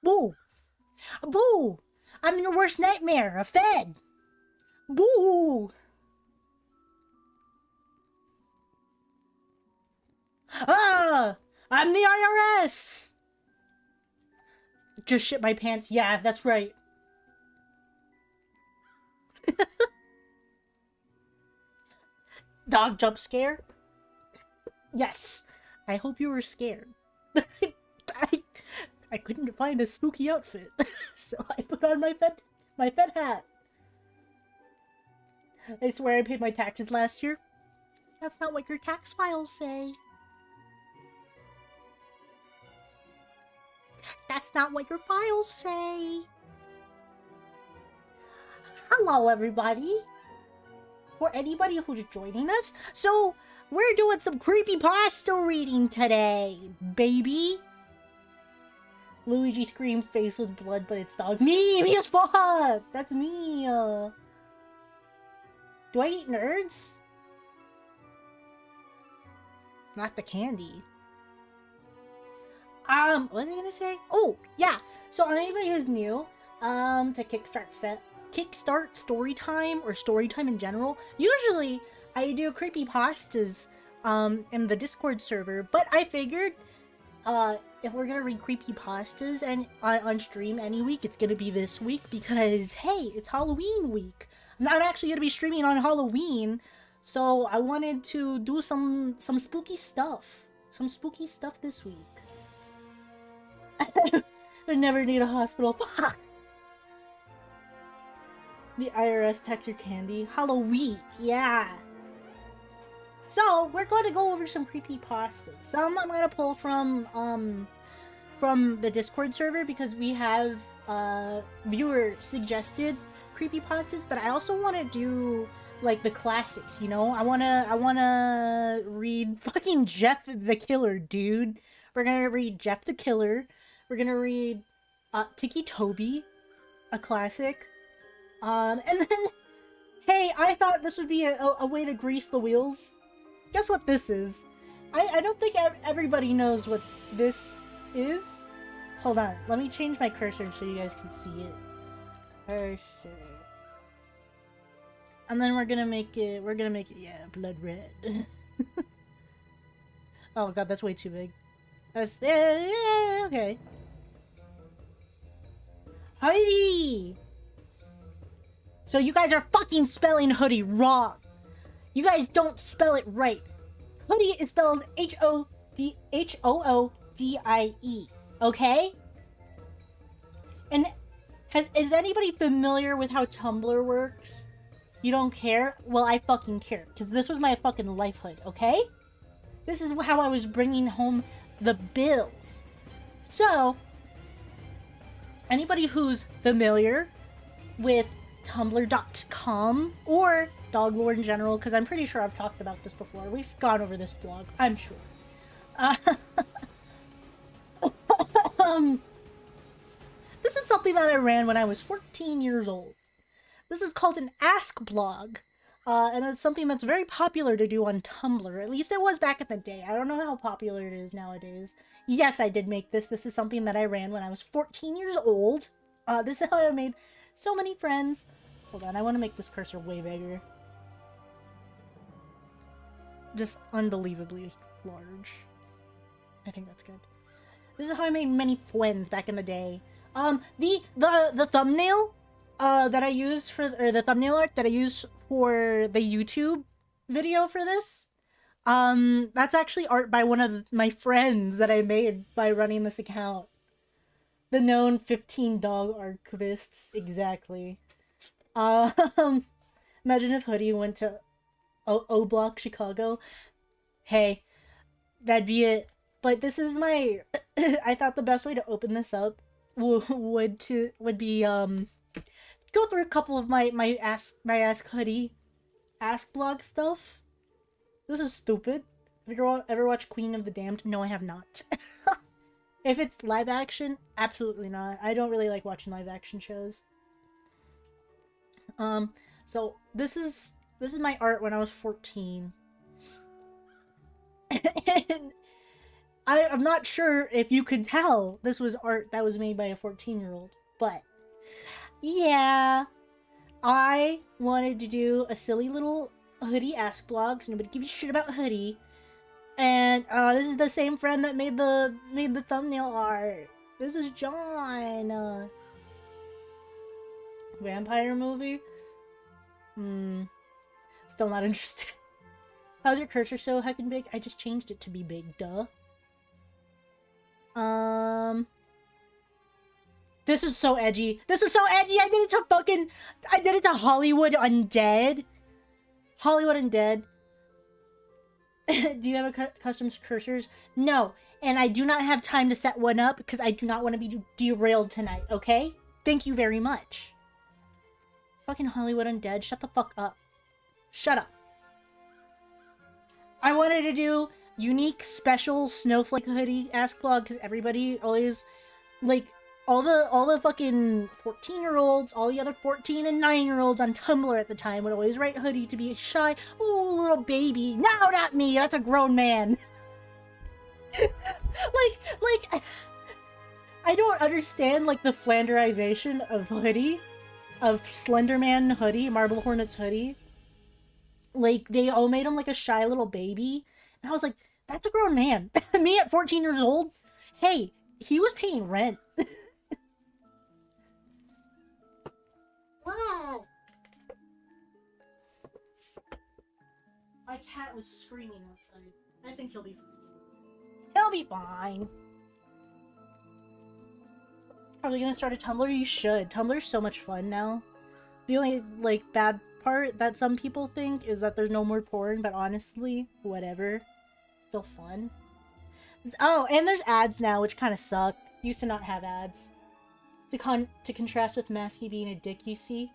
Boo! Boo! I'm your worst nightmare, a Fed! Boo! Ah! I'm the IRS! Just shit my pants. Yeah, that's right. Dog jump scare? Yes. I hope you were scared. I couldn't find a spooky outfit, so I put on my Fed hat. I swear I paid my taxes last year. That's not what your tax files say. That's not what your files say. Hello, everybody. For anybody who's joining us, so we're doing some creepypasta reading today, baby. Luigi screamed face with blood, but it's dog. Me as fuck! That's me. Do I eat nerds? Not the candy. What was I gonna say? Oh, yeah. So anybody who's new, to Kickstart Storytime or Storytime in general, usually I do creepypastas, in the Discord server, but I figured, if we're gonna read creepypastas and on stream any week, it's gonna be this week because, hey, it's Halloween week. I'm not actually gonna be streaming on Halloween, so I wanted to do some spooky stuff. Some spooky stuff this week. I never need a hospital. Fuck! The IRS tax your candy. Halloween, yeah. So, we're going to go over some creepypastas. Some I'm going to pull from the Discord server because we have, viewer suggested creepypastas, but I also want to do, like, the classics, you know? I wanna read fucking Jeff the Killer, dude. We're gonna read Jeff the Killer. We're gonna read, Tiki Toby, a classic. And then, hey, I thought this would be a way to grease the wheels. Guess what this is? I don't think everybody knows what this is. Hold on, let me change my cursor so you guys can see it. Cursor. And then we're gonna make it, yeah, blood red. Oh god, that's way too big. That's, yeah, okay. Heidi! So you guys are fucking spelling hoodie wrong. You guys don't spell it right. Hoodie is spelled H-O-O-O-D-I-E, okay? And is anybody familiar with how Tumblr works? You don't care? Well, I fucking care, because this was my fucking life hood, okay? This is how I was bringing home the bills. So, anybody who's familiar with Tumblr.com or Doglore in general, because I'm pretty sure I've talked about this before. We've gone over this blog, I'm sure. This is something that I ran when I was 14 years old. This is called an Ask blog, and it's something that's very popular to do on Tumblr. At least it was back in the day. I don't know how popular it is nowadays. Yes, I did make this. This is something that I ran when I was 14 years old. This is how I made so many friends. Hold on, I want to make this cursor way bigger. Just unbelievably large. I think that's good. This is how I made many friends back in the day. The thumbnail that I used for, or the thumbnail art that I used for the YouTube video for this, that's actually art by one of my friends that I made by running this account. The known 15 dog archivists, exactly. Imagine if Hoodie went to O Block, Chicago. Hey, that'd be it. But this is my, I thought the best way to open this up would be, go through a couple of my Ask Hoodie Ask blog stuff. This is stupid. Have you ever watched Queen of the Damned? No, I have not. If it's live action, absolutely not. I don't really like watching live action shows. So this is my art when I was 14. And I'm not sure if you could tell this was art that was made by a 14-year-old, but yeah, I wanted to do a silly little hoodie ask blog, so nobody gives a shit about hoodie. And this is the same friend that made the thumbnail art. This is John. Vampire movie? Still not interested. How's your cursor so heckin' big? I just changed it to be big, duh. This is so edgy. This is so edgy. I did it to Hollywood Undead. Hollywood Undead. Do you have a custom cursors? No. And I do not have time to set one up because I do not want to be derailed tonight, okay? Thank you very much. Fucking Hollywood Undead, shut the fuck up. Shut up. I wanted to do unique, special snowflake hoodie ask blog because everybody always, like, all the fucking 14-year-olds, all the other 14 and 9-year-olds on Tumblr at the time would always write hoodie to be shy. Ooh, little baby. No, not me. That's a grown man. like, I don't understand, like, the Flanderization of hoodie. Of Slenderman hoodie, Marble Hornets hoodie. Like, they all made him like a shy little baby. And I was like, that's a grown man. Me at 14 years old? Hey, he was paying rent. Wow. My cat was screaming outside. I think he'll be fine. Are we gonna start a Tumblr? You should. Tumblr's so much fun now. The only, like, bad part that some people think is that there's no more porn, but honestly, whatever. Still fun. Oh, and there's ads now, which kind of suck. Used to not have ads. To contrast with Masky being a dick, you see?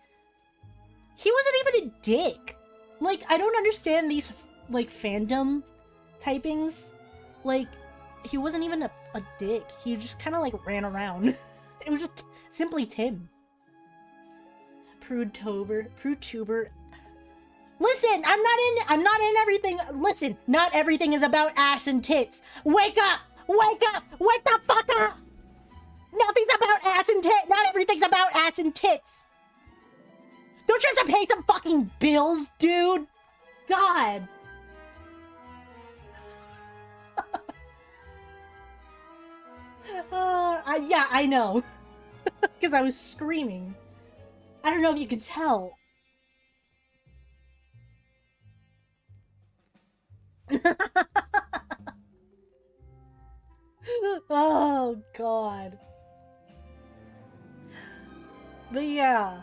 He wasn't even a dick! Like, I don't understand these, like, fandom typings. Like, he wasn't even a dick. He just kind of, like, ran around. It was just simply Tim. Prude-tuber. Listen, I'm not in everything. Listen, not everything is about ass and tits. Wake up! Wake up! Wake the fuck up! Nothing's about ass and tits. Not everything's about ass and tits. Don't you have to pay some fucking bills, dude? God. Yeah, I know. Because I was screaming. I don't know if you could tell. Oh, God. But yeah.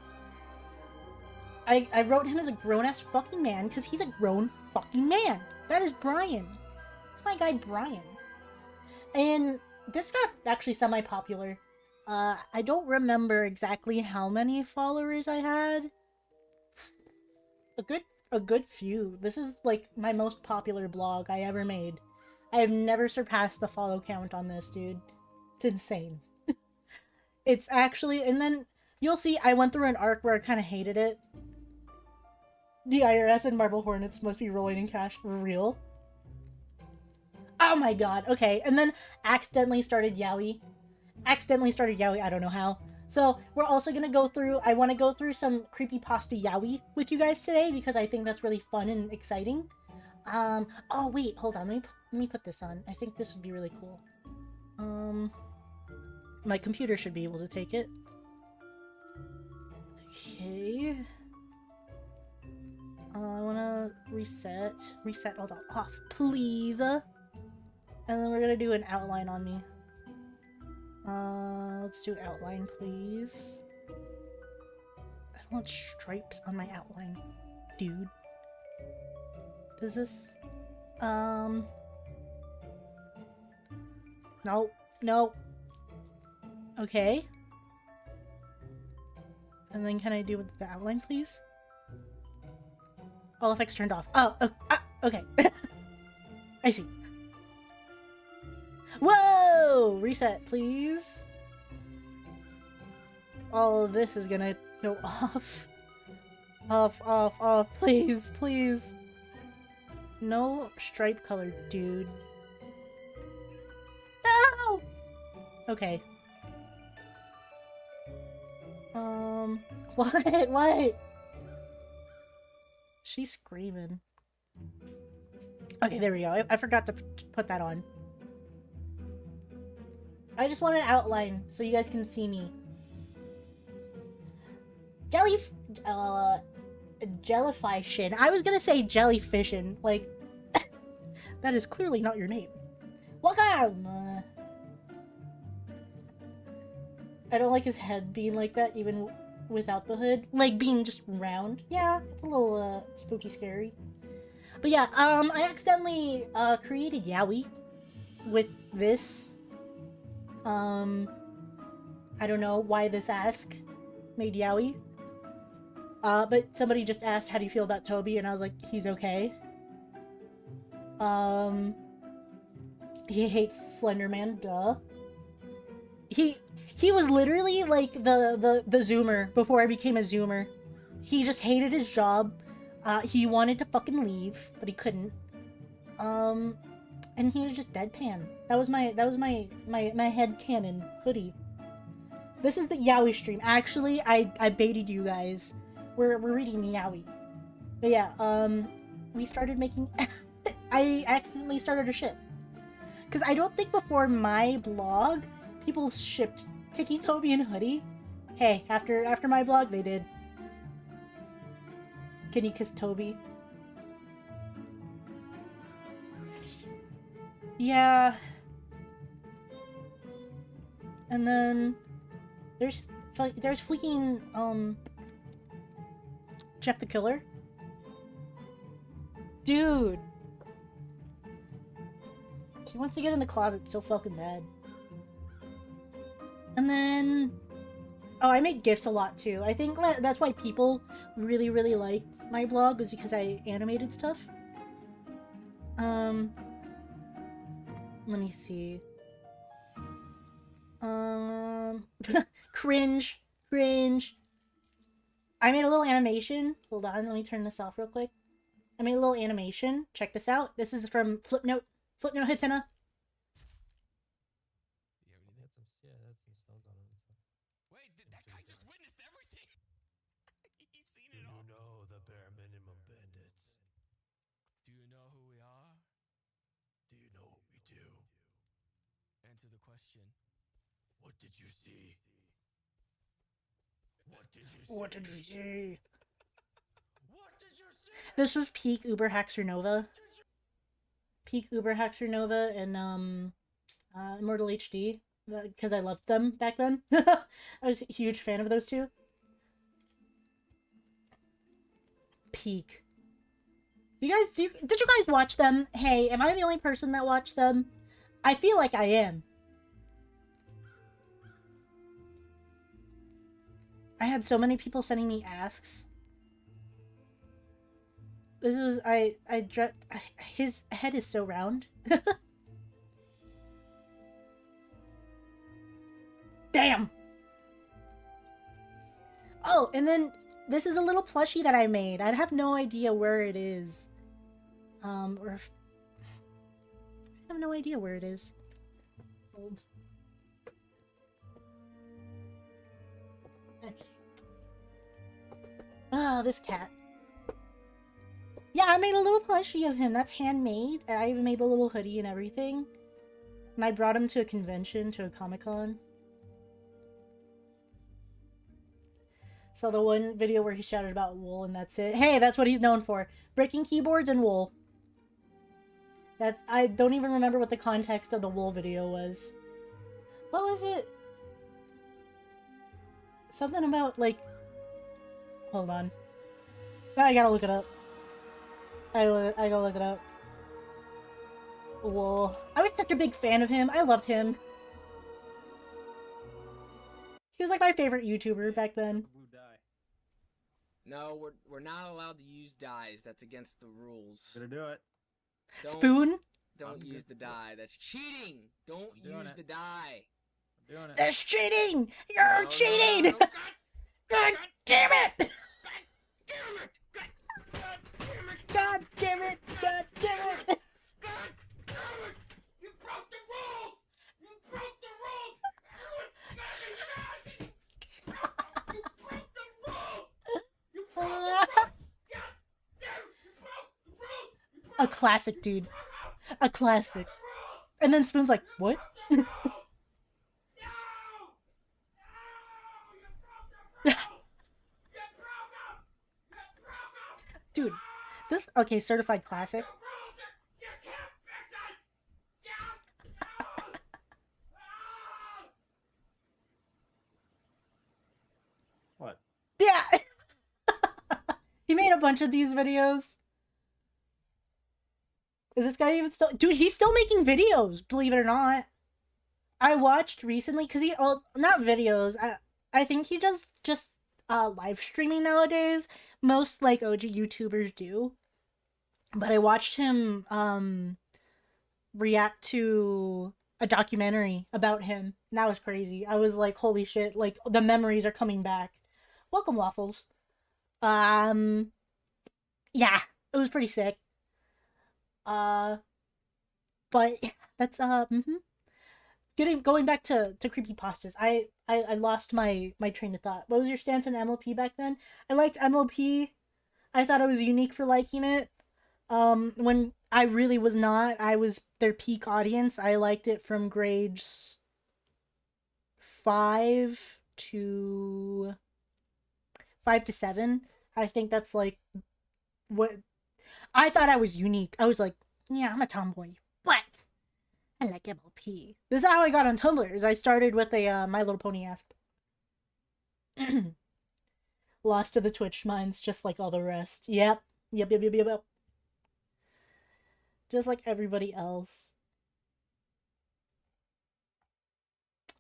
I wrote him as a grown-ass fucking man because he's a grown fucking man. That is Brian. That's my guy Brian. And this got actually semi-popular. I don't remember exactly how many followers I had. A good few. This is like my most popular blog I ever made. I have never surpassed the follow count on this, dude. It's insane. It's actually, and then you'll see I went through an arc where I kind of hated it. The IRS and Marble Hornets must be rolling in cash for real. Oh my god, okay. And then accidentally started Yaoi. I don't know how. So we're also gonna go through, I want to go through some Creepypasta Yaoi with you guys today because I think that's really fun and exciting. Oh wait, hold on, let me put this on. I think this would be really cool. My computer should be able to take it. Okay. I wanna reset all that off, please. And then we're gonna do an outline on me. Let's do an outline, please. I don't want stripes on my outline, dude. Does this, no. Okay. And then can I do with the outline, please? All effects turned off. Oh, okay. I see. Whoa! Reset, please. All of this is gonna go off. Off, please, please. No stripe color, dude. Okay. What? What? She's screaming. Okay, there we go. I forgot to put that on. I just want an outline so you guys can see me. Jellyfishin. I was gonna say jellyfishin. Like, that is clearly not your name. Welcome! I don't like his head being like that, even without the hood. Like, being just round. Yeah, it's a little, spooky scary. But yeah, I accidentally, created Yowie with this. I don't know why this ask made Yowie. But somebody just asked, how do you feel about Toby? And I was like, he's okay. He hates Slenderman, duh. He was literally like the Zoomer before I became a Zoomer. He just hated his job. He wanted to fucking leave, but he couldn't. And he was just deadpan. That was my headcanon hoodie. This is the Yowie stream. Actually, I baited you guys. We're reading Yowie. But yeah, we started making I accidentally started a ship. Cause I don't think before my blog people shipped Tiki, Toby, and Hoodie. Hey, after my blog they did. Can you kiss Toby? Yeah. And then there's freaking Jeff the Killer. Dude. She wants to get in the closet so fucking bad. And then oh, I make GIFs a lot too. I think that's why people really liked my blog, was because I animated stuff. Let me see. Cringe. I made a little animation. Hold on, let me turn this off real quick. I made a little animation. Check this out. This is from Flipnote Hitena. Yeah, that's some stones on it and stuff. Wait, that guy just witnessed everything. He's seen it all. You know the bare minimum bandits. Do you know who we are? Do you know what we do? Answer the question. What did you see? What did you see? What did you see? What did you see? This was peak Uber Haxer Nova. Peak Uber Haxer Nova and Immortal HD. Because I loved them back then. I was a huge fan of those two. Peak. Did you guys watch them? Hey, am I the only person that watched them? I feel like I am. I had so many people sending me asks. This was his head is so round. Damn. Oh, and then this is a little plushie that I made. I have no idea where it is. Or if... I have no idea where it is. Hold. Okay. Ah, this cat. Yeah, I made a little plushie of him. That's handmade. And I even made the little hoodie and everything. And I brought him to a convention, to a Comic-Con. Saw the one video where he shouted about wool and that's it. Hey, that's what he's known for. Breaking keyboards and wool. I don't even remember what the context of the wool video was. What was it? Something about, like... Hold on. I gotta look it up. I gotta look it up. Wool. I was such a big fan of him. I loved him. He was like my favorite YouTuber back then. No, we're not allowed to use dyes. That's against the rules. Gonna do it. Spoon? Don't use the dye. That's cheating. Don't use the dye. I'm doing it. That's cheating! You're cheating! No, God damn it! God damn it! God damn it! God damn it! God damn it! You broke the rules! You broke the rules! A classic, dude. A classic. And then Spoon's like, what? Dude, this, okay, certified classic. What? Yeah! He made a bunch of these videos. Is this guy even still... Dude, he's still making videos, believe it or not. I watched recently, because he... Oh, not videos. I think he does just live streaming nowadays. Most, like, OG YouTubers do. But I watched him react to a documentary about him. And that was crazy. I was like, holy shit, like, the memories are coming back. Welcome, Waffles. Yeah, it was pretty sick. But that's going back to creepypastas. I lost my train of thought. What was your stance on MLP back then? I liked MLP. I thought I was unique for liking it. When I really was not. I was their peak audience. I liked it from grades 5 to 7. I think that's like what I thought I was unique. I was like, yeah, I'm a tomboy, but I like MLP. This is how I got on Tumblr. Is I started with a My Little Pony asked. Lost to the Twitch minds, just like all the rest. Yep. Just like everybody else.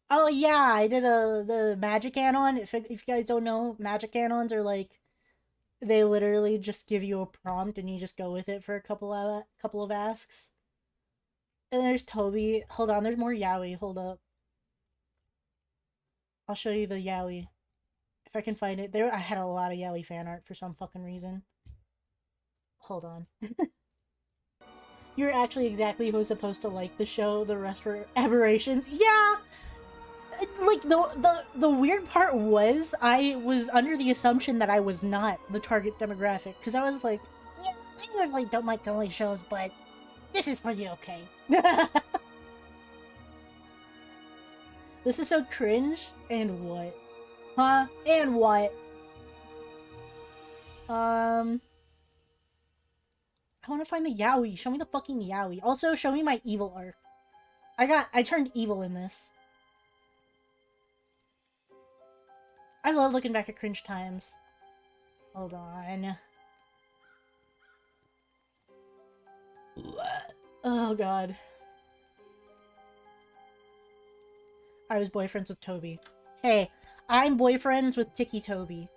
Oh yeah, I did the Magic Anon. If you guys don't know, Magic Anons are like, they literally just give you a prompt and you just go with it for a couple of asks. And there's Toby. Hold on, there's more yaoi. Hold up. I'll show you the yaoi. If I can find it. I had a lot of yaoi fan art for some fucking reason. Hold on. You're actually exactly who's supposed to like the show. The rest were aberrations. Yeah! Like, the weird part was, I was under the assumption that I was not the target demographic. Because I was like, yeah, I really don't like girly shows, but this is pretty okay. This is so cringe. And what? Huh? And what? I want to find the yaoi. Show me the fucking yaoi. Also, show me my evil arc. I turned evil in this. I love looking back at cringe times. Hold on. Oh god. I was boyfriends with Toby. Hey, I'm boyfriends with Tiki Toby.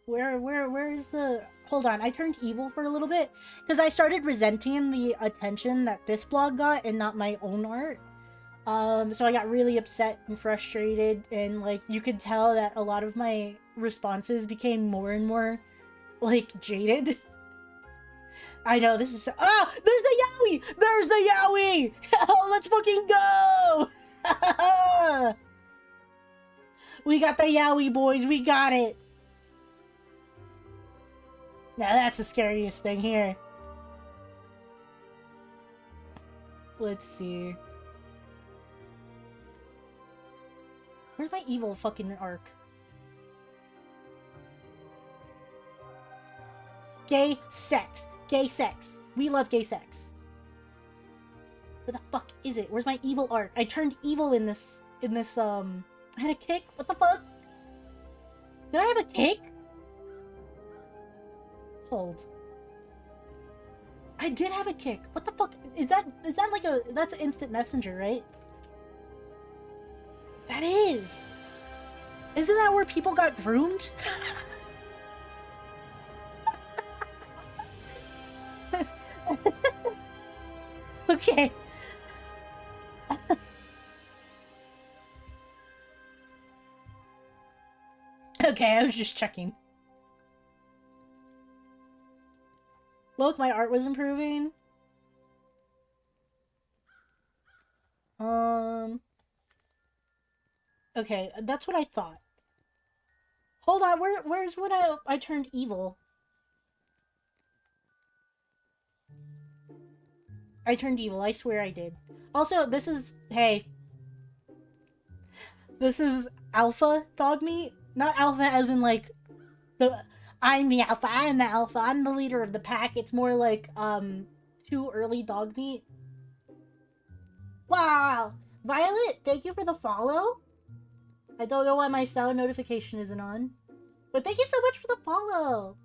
Where is the... Hold on, I turned evil for a little bit. Because I started resenting the attention that this blog got and not my own art. So I got really upset and frustrated, and, like, you could tell that a lot of my responses became more and more, like, jaded. I know, this is... Ah! There's the yaoi! There's the yaoi! Oh, let's fucking go! We got the yaoi, boys! We got it! Now that's the scariest thing here. Let's see... Where's my evil fucking arc? Gay sex. Gay sex. We love gay sex. Where the fuck is it? Where's my evil arc? I turned evil in this, I had a kick? What the fuck? Did I have a kick? Hold. I did have a kick. What the fuck? Is that like a... That's an instant messenger, right? That is! Isn't that where people got groomed? Okay. Okay, I was just checking. Look, my art was improving. Okay, that's what I thought. Hold on, where's when I turned evil? I turned evil. I swear I did. Also, this is... Hey. This is alpha dog meat. Not alpha as in, like, I'm the alpha, I'm the alpha, I'm the leader of the pack. It's more like, too early dog meat. Wow! Violet, thank you for the follow. I don't know why my sound notification isn't on. But thank you so much for the follow!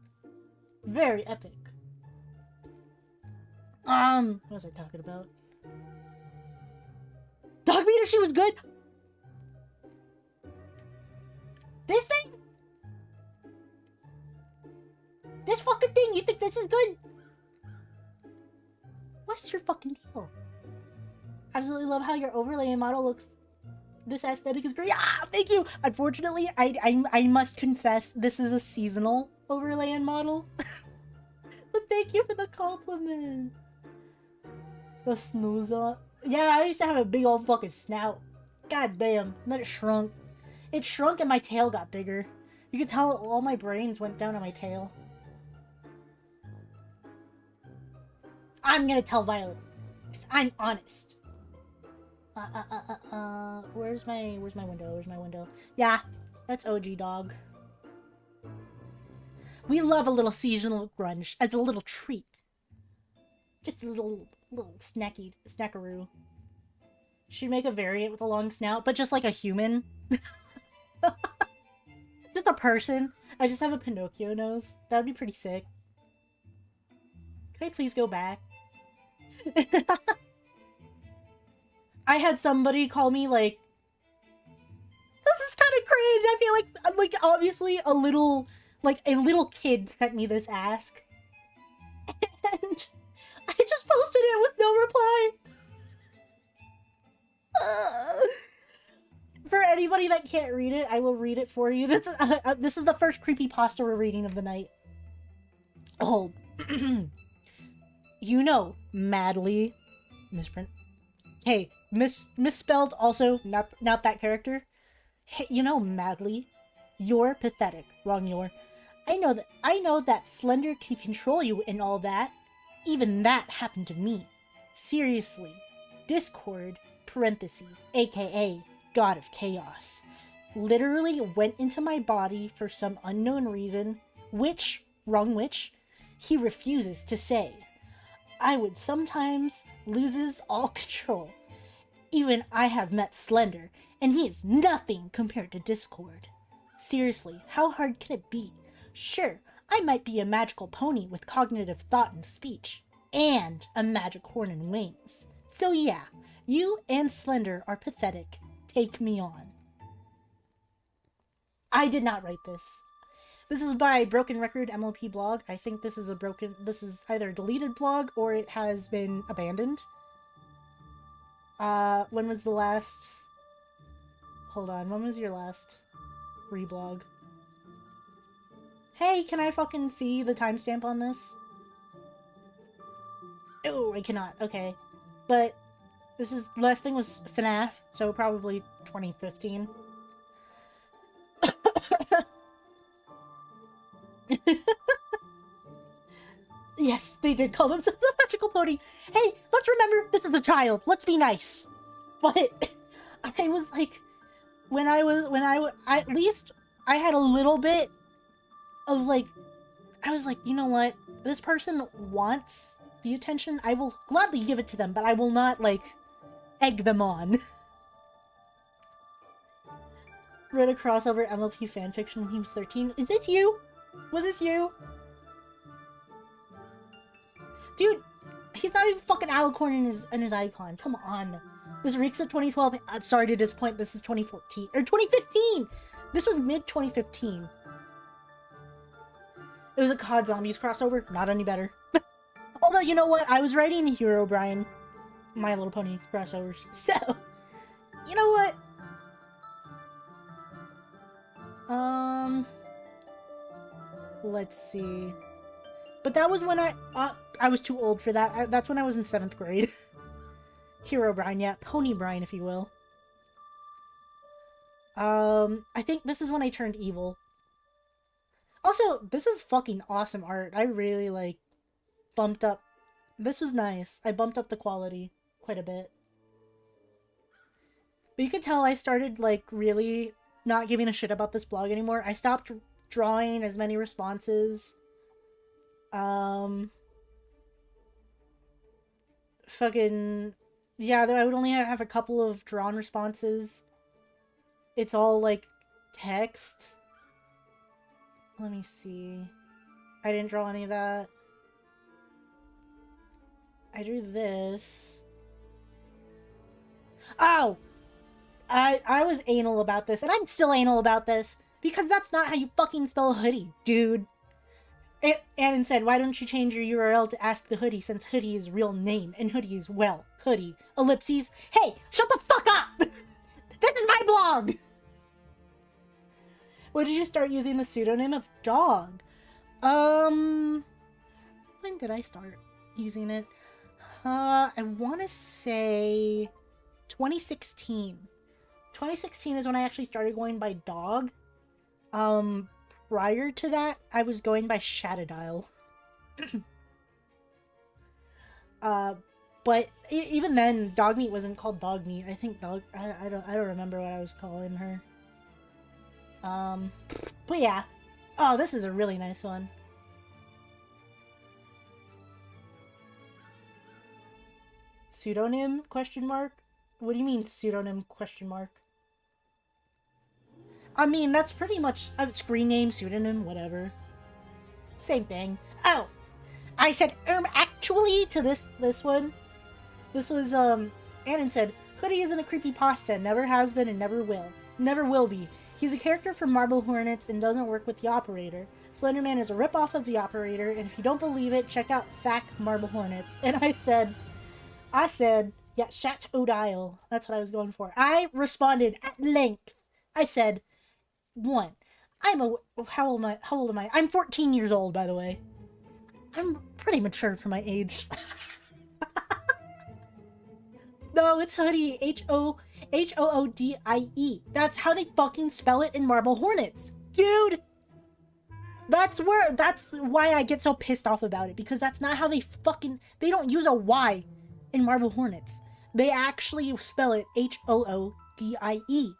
Very epic. What was I talking about? Dog meat if she was good! This thing? This fucking thing, you think this is good? What's your fucking deal? Absolutely love how your overlay model looks. This aesthetic is great. Ah, thank you! Unfortunately, I must confess, this is a seasonal overlay and model. But thank you for the compliment. The snoozer. Yeah, I used to have a big old fucking snout. God damn. And then it shrunk. It shrunk and my tail got bigger. You could tell all my brains went down on my tail. I'm gonna tell Violet. Because I'm honest. Where's my window? Where's my window? Yeah, that's OG dog. We love a little seasonal grunge as a little treat. Just a little snackaroo. She'd make a variant with a long snout, but just like a human. Just a person. I just have a Pinocchio nose. That would be pretty sick. Can I please go back? I had somebody call me like, this is kind of cringe. I feel like obviously a little kid sent me this ask. And I just posted it with no reply. For anybody that can't read it, I will read it for you. This is the first creepypasta we're reading of the night. Oh. You know, madly. Misprint. Hey, misspelled also, not that character. Hey, you know, madly. You're pathetic. Wrong you're. I know that Slender can control you and all that. Even that happened to me. Seriously. Discord, parentheses, aka God of Chaos, literally went into my body for some unknown reason, which, he refuses to say. I would sometimes loses all control. Even I have met Slender, and he is nothing compared to Discord. Seriously, how hard can it be? Sure, I might be a magical pony with cognitive thought and speech, and a magic horn and wings. So yeah, you and Slender are pathetic. Take me on. I did not write this. This is by Broken Record MLP blog. I think this is either a deleted blog or it has been abandoned. When was the last... Hold on, when was your last reblog? Hey, can I fucking see the timestamp on this? Oh, I cannot. Okay. But the last thing was FNAF, so probably 2015. Yes, they did call themselves a magical pony. Hey, let's remember this is a child. Let's be nice. But I was like, at least I had a little bit of like, I was like, you know what? This person wants the attention. I will gladly give it to them, but I will not like egg them on. Read a crossover MLP fanfiction when he was 13. Is this you? Was this you? Dude, he's not even fucking alicorn in his icon. Come on. This reeks of 2012. I'm sorry to disappoint. This is 2014. Or 2015! This was mid-2015. It was a COD Zombies crossover. Not any better. Although, you know what? I was writing Hero Brian. My Little Pony crossovers. So, you know what? Let's see. But that was when I was too old for that. That's when I was in 7th grade. Hero Brian, yeah. Pony Brian, if you will. I think this is when I turned evil. Also, this is fucking awesome art. I really, like, bumped up This was nice. I bumped up the quality quite a bit. But you could tell I started, like, really not giving a shit about this blog anymore. I stopped drawing as many responses. Fucking... Yeah, I would only have a couple of drawn responses. It's all, like, text. Let me see. I didn't draw any of that. I drew this. Oh! I was anal about this, and I'm still anal about this, because that's not how you fucking spell hoodie, dude. Annan said, why don't you change your URL to Ask the Hoodie, since Hoodie is real name, and Hoodie is, well, Hoodie. Ellipses. Hey, shut the fuck up! This is my blog! When did you start using the pseudonym of Dog? When did I start using it? I want to say 2016. 2016 is when I actually started going by Dog. Prior to that, I was going by Shadowdial. But even then, Dogmeat wasn't called Dogmeat. I think I don't remember what I was calling her. But yeah. Oh, this is a really nice one. Pseudonym? Question mark? What do you mean pseudonym? Question mark? I mean, that's pretty much a screen name, pseudonym, whatever. Same thing. Oh! I said, actually, to this one. This was, Annan said, Hoodie isn't a creepypasta, never has been and never will. Never will be. He's a character from Marble Hornets and doesn't work with the Operator. Slenderman is a ripoff of the Operator, and if you don't believe it, check out Fact Marble Hornets. And I said, yeah, Shat O'Dial. That's what I was going for. I responded at length. I said, 1. How old am I? I'm 14 years old, by the way. I'm pretty mature for my age. No, it's Hoodie. H-O-O-D-I-E. That's how they fucking spell it in Marble Hornets. Dude! That's why I get so pissed off about it. Because that's not how they don't use a Y in Marble Hornets. They actually spell it H-O-O-D-I-E.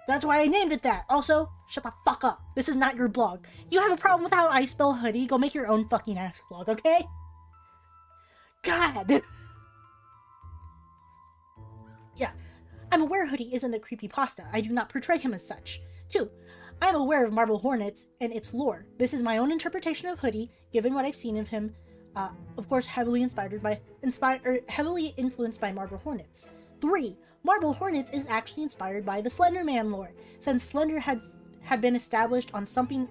That's why I named it that. Also, shut the fuck up. This is not your blog. You have a problem with how I spell hoodie? Go make your own fucking ass blog, okay? God! Yeah. I'm aware Hoodie isn't a creepypasta. I do not portray him as such. 2. I'm aware of Marble Hornets and its lore. This is my own interpretation of Hoodie, given what I've seen of him. Of course, heavily influenced by Marble Hornets. 3. Marble Hornets is actually inspired by the Slenderman lore, since Slender had been established on something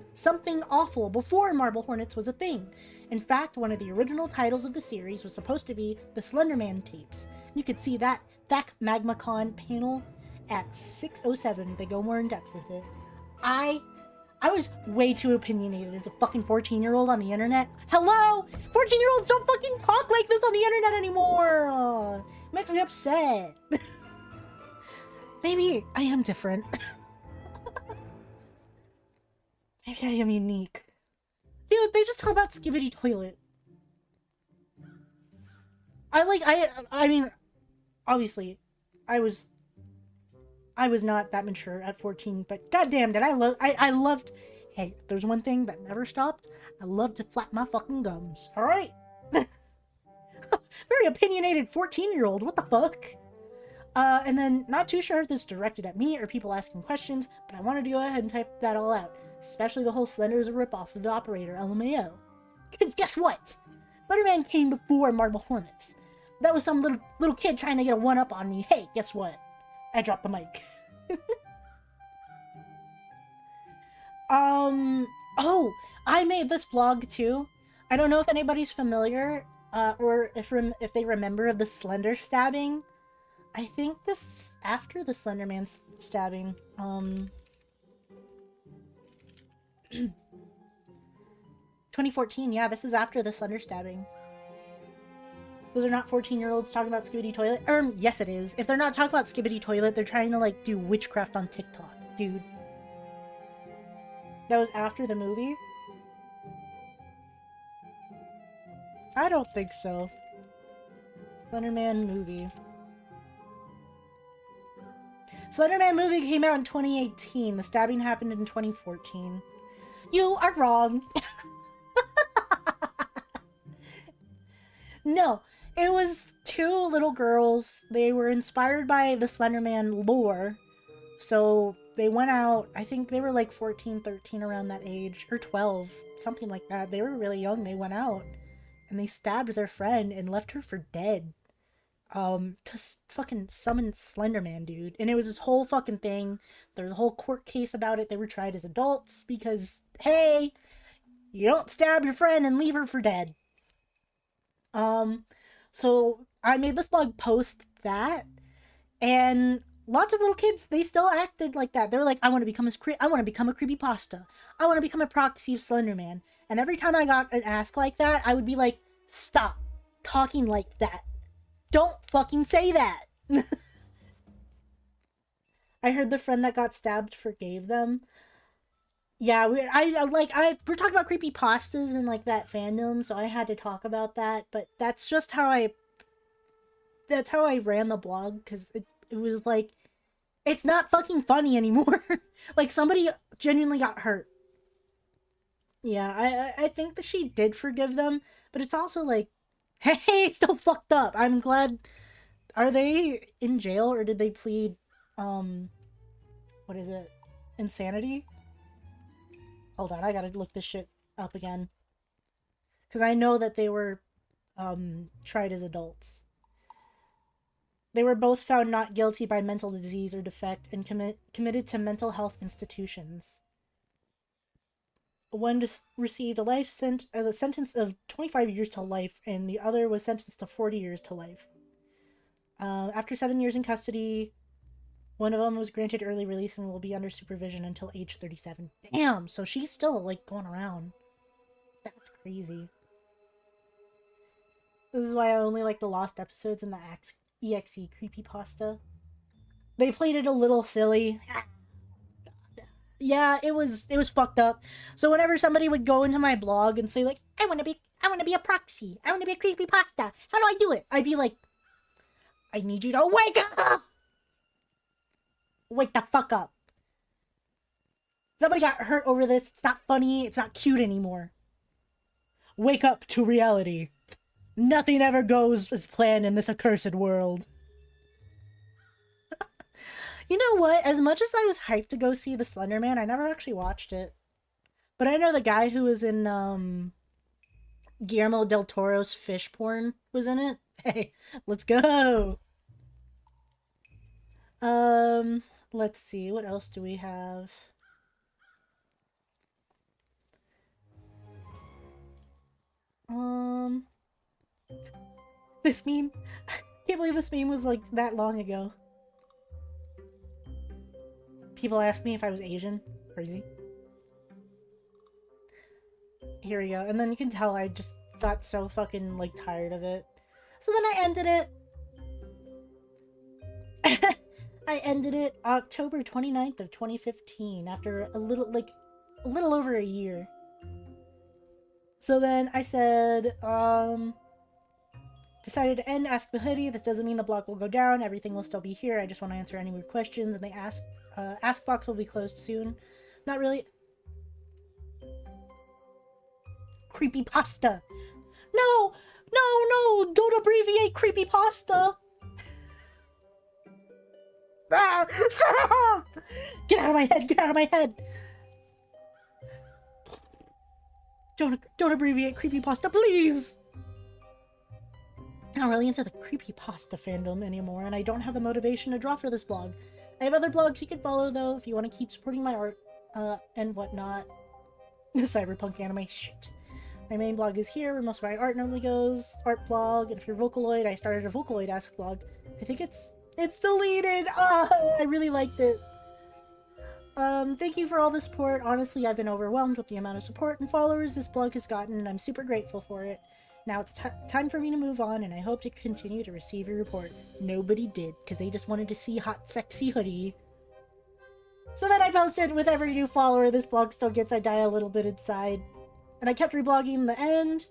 awful before Marble Hornets was a thing. In fact, one of the original titles of the series was supposed to be the Slenderman tapes. You could see that Thack MagmaCon panel at 6:07. They go more in depth with it. I was way too opinionated as a fucking 14-year-old on the internet. Hello? 14-year-olds don't fucking talk like this on the internet anymore! It makes me upset. Maybe I am different. Maybe I am unique. Dude, they just talk about Skibidi Toilet. I mean, obviously, I was not that mature at 14, but goddamn, did I loved, hey, there's one thing that never stopped. I love to flap my fucking gums, alright? Very opinionated 14-year-old, what the fuck? And then, not too sure if this is directed at me or people asking questions, but I wanted to go ahead and type that all out. Especially the whole Slender is a ripoff of the Operator, LMAO. Because guess what? Slenderman came before Marble Hornets. That was some little kid trying to get a one-up on me. Hey, guess what? I dropped the mic. Oh, I made this blog too. I don't know if anybody's familiar, or if they remember the Slender stabbing. I think this is after the Slenderman stabbing. 2014, yeah, this is after the Slender stabbing. Those are not 14-year-olds talking about Skibidi Toilet. Yes it is. If they're not talking about Skibidi Toilet, they're trying to, like, do witchcraft on TikTok, dude. That was after the movie? I don't think so. Slenderman movie. Slenderman movie came out in 2018. The stabbing happened in 2014. You are wrong. No, it was two little girls. They were inspired by the Slenderman lore. So they went out, I think they were like 14, 13 around that age, or 12, something like that. They were really young. They went out and they stabbed their friend and left her for dead. Fucking summon Slenderman, dude. And it was this whole fucking thing. There was a whole court case about it. They were tried as adults because, hey, you don't stab your friend and leave her for dead. So I made this blog post that, and lots of little kids, they still acted like that. They were like, I want to become a creepypasta. I want to become a proxy of Slenderman. And every time I got an ask like that, I would be like, stop talking like that. Don't fucking say that. I heard the friend that got stabbed forgave them. Yeah, we're talking about creepypastas and like that fandom, so I had to talk about that, but that's just how I ran the blog, because it was like, it's not fucking funny anymore. Like, somebody genuinely got hurt. Yeah, I think that she did forgive them, but it's also like, hey, it's still fucked up. I'm glad. Are they in jail, or did they plead, what is it? Insanity? Hold on, I gotta look this shit up again. Because I know that they were, tried as adults. They were both found not guilty by mental disease or defect and committed to mental health institutions. One received a sentence of 25 years to life, and the other was sentenced to 40 years to life. After 7 years in custody, one of them was granted early release and will be under supervision until age 37. Damn, so she's still, like, going around. That's crazy. This is why I only like the lost episodes in the EXE creepypasta. They played it a little silly. Yeah, it was fucked up. So whenever somebody would go into my blog and say, like, I want to be a proxy. I want to be a creepypasta. How do I do it? I'd be like, I need you to wake up! Wake the fuck up. Somebody got hurt over this. It's not funny. It's not cute anymore. Wake up to reality. Nothing ever goes as planned in this accursed world. You know what? As much as I was hyped to go see the Slender Man, I never actually watched it. But I know the guy who was in Guillermo del Toro's fish porn was in it. Hey, let's go. Let's see, what else do we have? This meme. I can't believe this meme was like that long ago. People ask me if I was Asian. Crazy. Here we go. And then you can tell I just got so fucking like tired of it. So then I ended it. I ended it October 29th of 2015 after a little over a year. So then I said, decided to end Ask the Hoodie. This doesn't mean the blog will go down. Everything will still be here. I just want to answer any weird questions. And the ask box will be closed soon. Not really. Creepypasta. No! No! Don't abbreviate creepypasta! Ah, shut up! Get out of my head! Get out of my head! Don't abbreviate creepypasta, please! I'm not really into the creepypasta fandom anymore, and I don't have the motivation to draw for this blog. I have other blogs you can follow, though, if you want to keep supporting my art, and whatnot. Cyberpunk anime, shit. My main blog is here, where most of my art normally goes. Art blog, and if you're Vocaloid, I started a Vocaloid Ask blog. I think it's deleted! I really liked it. Thank you for all the support. Honestly, I've been overwhelmed with the amount of support and followers this blog has gotten, and I'm super grateful for it. Now it's time for me to move on, and I hope to continue to receive your report. Nobody did, because they just wanted to see hot, sexy hoodie. So then I posted, with every new follower this blog still gets, I die a little bit inside. And I kept reblogging in the end.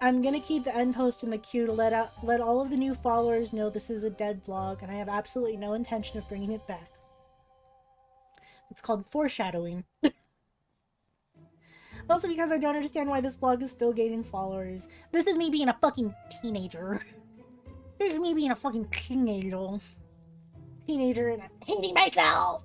I'm gonna keep the end post in the queue to let all of the new followers know this is a dead blog, and I have absolutely no intention of bringing it back. It's called foreshadowing. Also because I don't understand why this blog is still gaining followers. This is me being a fucking teenager. This is me being a fucking teenager. Teenager and I'm hating myself!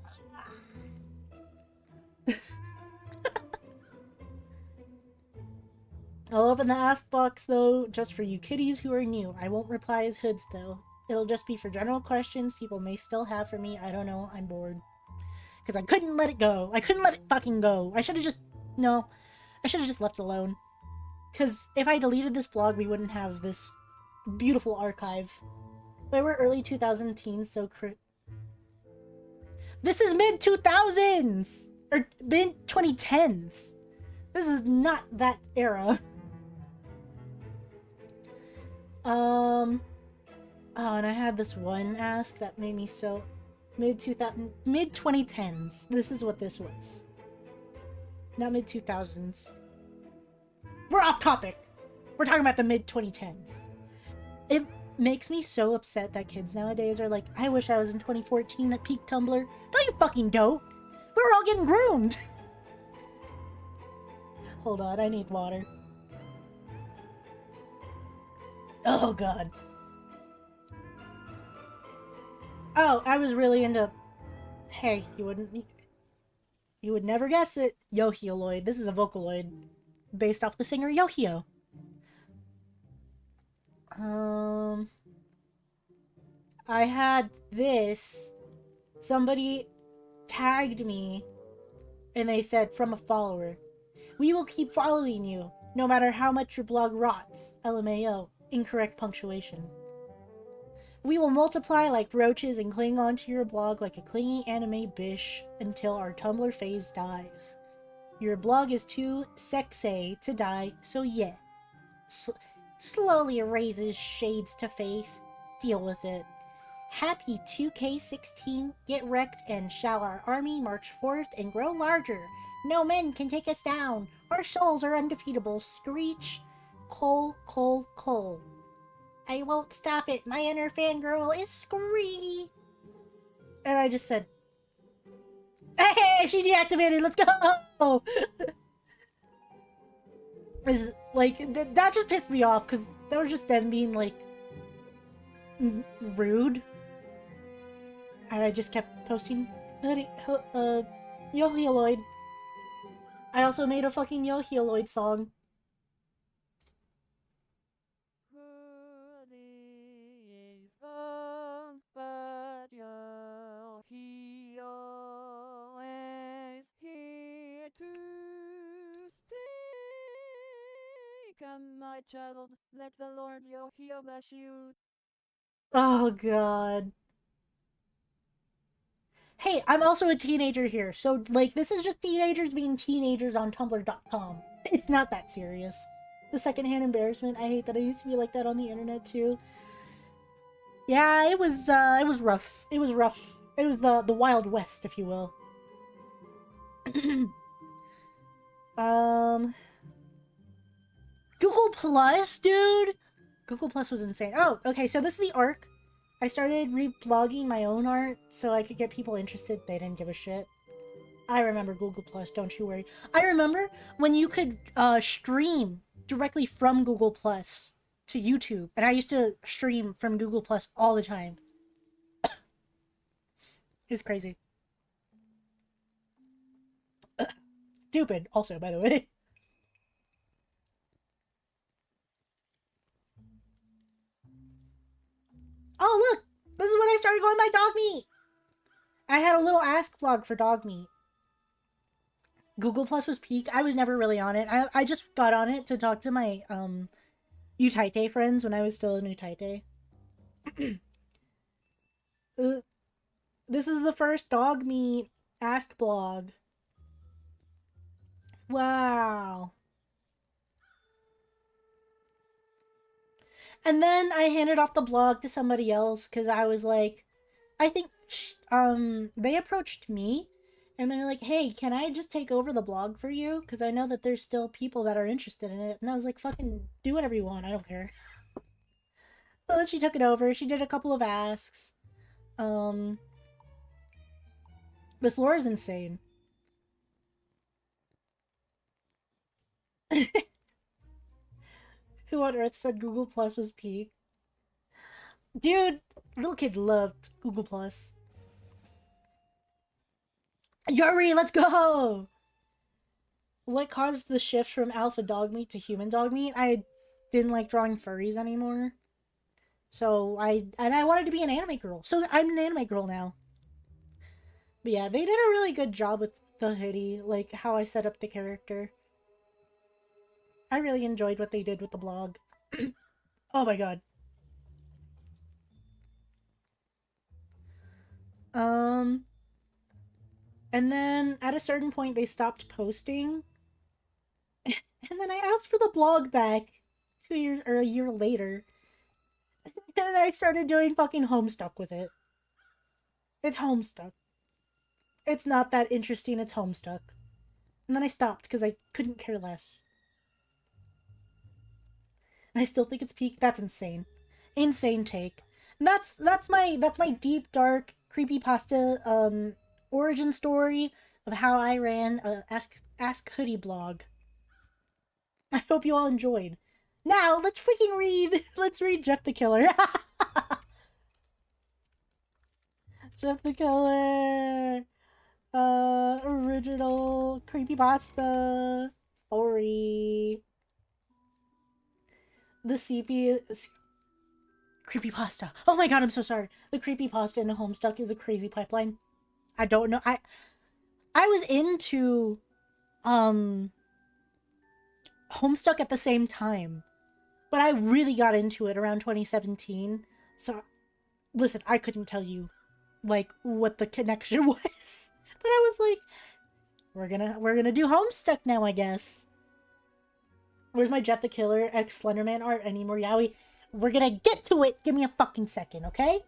I'll open the ask box though, just for you kiddies who are new. I won't reply as hoods though. It'll just be for general questions people may still have for me. I don't know, I'm bored. Because I couldn't let it go. I couldn't let it fucking go. I should have just... No. I should have just left it alone. Because if I deleted this blog, we wouldn't have this beautiful archive. But we're early 2000 teens, so... This is mid-2000s! Or mid-2010s. This is not that era. Oh, and I had this one ask that made me so... Mid-2010s. This is what this was. Not mid-2000s. We're off topic! We're talking about the mid-2010s. It makes me so upset that kids nowadays are like, I wish I was in 2014 at peak Tumblr. No, you fucking don't! We were all getting groomed! Hold on, I need water. Oh god. Oh, I was really into... Hey, you would never guess it. Yohioid. This is a Vocaloid. Based off the singer Yohio. I had this. Somebody tagged me. And they said, from a follower. We will keep following you, no matter how much your blog rots. LMAO. Incorrect punctuation. We will multiply like roaches and cling onto your blog like a clingy anime bish until our Tumblr phase dies. Your blog is too sexy to die, so yeah. Slowly raises shades to face. Deal with it. Happy 2K16, get wrecked, and shall our army march forth and grow larger. No men can take us down. Our souls are undefeatable. Screech. Cole, Cole, Cole. I won't stop it. My inner fangirl is screedy. And I just said, hey, she deactivated. Let's go. Is like that just pissed me off because that was just them being like rude. And I just kept posting, Yohioid. I also made a fucking Yohioid song. Come, my child, let the Lord Yohio bless you. Oh god. Hey, I'm also a teenager here, so like this is just teenagers being teenagers on Tumblr.com. It's not that serious. The secondhand embarrassment. I hate that I used to be like that on the internet too. Yeah, it was rough. It was rough. It was the Wild West, if you will. Google Plus, dude! Google Plus was insane. Oh, okay, so this is the arc. I started reblogging my own art so I could get people interested. They didn't give a shit. I remember Google Plus, don't you worry. I remember when you could stream directly from Google Plus to YouTube. And I used to stream from Google Plus all the time. It was crazy. Stupid, also, by the way. Oh, look! This is when I started going by dog meat! I had a little ask blog for dog meat. Google Plus was peak. I was never really on it. I just got on it to talk to my, Utaite friends when I was still in Utaite. This is the first dog meat ask blog. Wow. And then I handed off the blog to somebody else because I was like, I think, they approached me And they're like, hey, can I just take over the blog for you? Because I know that there's still people that are interested in it. And I was like, fucking do whatever you want. I don't care. So then she took it over. She did a couple of asks. This lore is insane. Who on earth said Google Plus was peak? Dude, little kids loved Google Plus. Yuri, let's go! What caused the shift from alpha dog meat to human dog meat? I didn't like drawing furries anymore. So I wanted to be an anime girl. So I'm an anime girl now. But yeah, they did a really good job with the hoodie, like how I set up the character. I really enjoyed what they did with the blog. Oh my god. And then at a certain point they stopped posting. And then I asked for the blog back 2 years or a year later. And I started doing fucking Homestuck with it. It's Homestuck. It's not that interesting, it's Homestuck. And then I stopped because I couldn't care less. And I still think it's peak. That's insane. Insane take. And that's my deep dark creepypasta origin story of how I ran a Ask Hoodie blog. I hope you all enjoyed. Now let's freaking read. Let's read Jeff the Killer. Jeff the Killer. Original creepypasta story. The CP creepypasta. Oh my god, I'm so sorry. The creepypasta in Homestuck is a crazy pipeline. I don't know. I was into Homestuck at the same time, but I really got into it around 2017. So listen, I couldn't tell you like what the connection was, but I was like, we're gonna do Homestuck now, I guess. Where's my Jeff the Killer X Slenderman art anymore, Yowie? We're gonna get to it. Give me a fucking second, okay?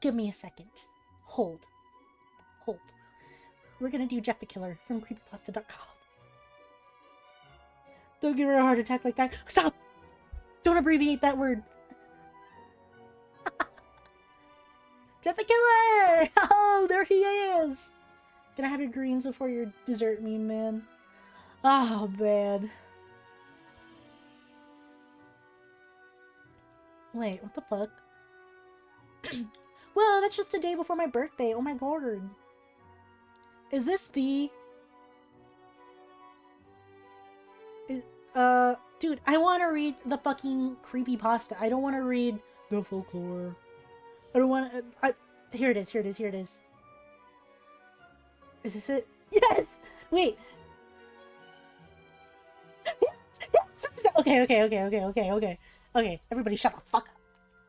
Give me a second. Hold. We're gonna do Jeff the Killer from creepypasta.com. Don't give her a heart attack like that. Stop! Don't abbreviate that word. Jeff the Killer! Oh, there he is! Can I have your greens before your dessert meme, man? Oh, man. Wait, what the fuck? Well, that's just a day before my birthday. Oh my god. Is this the... Dude, I want to read the fucking creepypasta. I don't want to read the folklore. I don't want to... Here it is. Is this it? Yes! Wait. Yes! Okay, everybody shut the fuck up.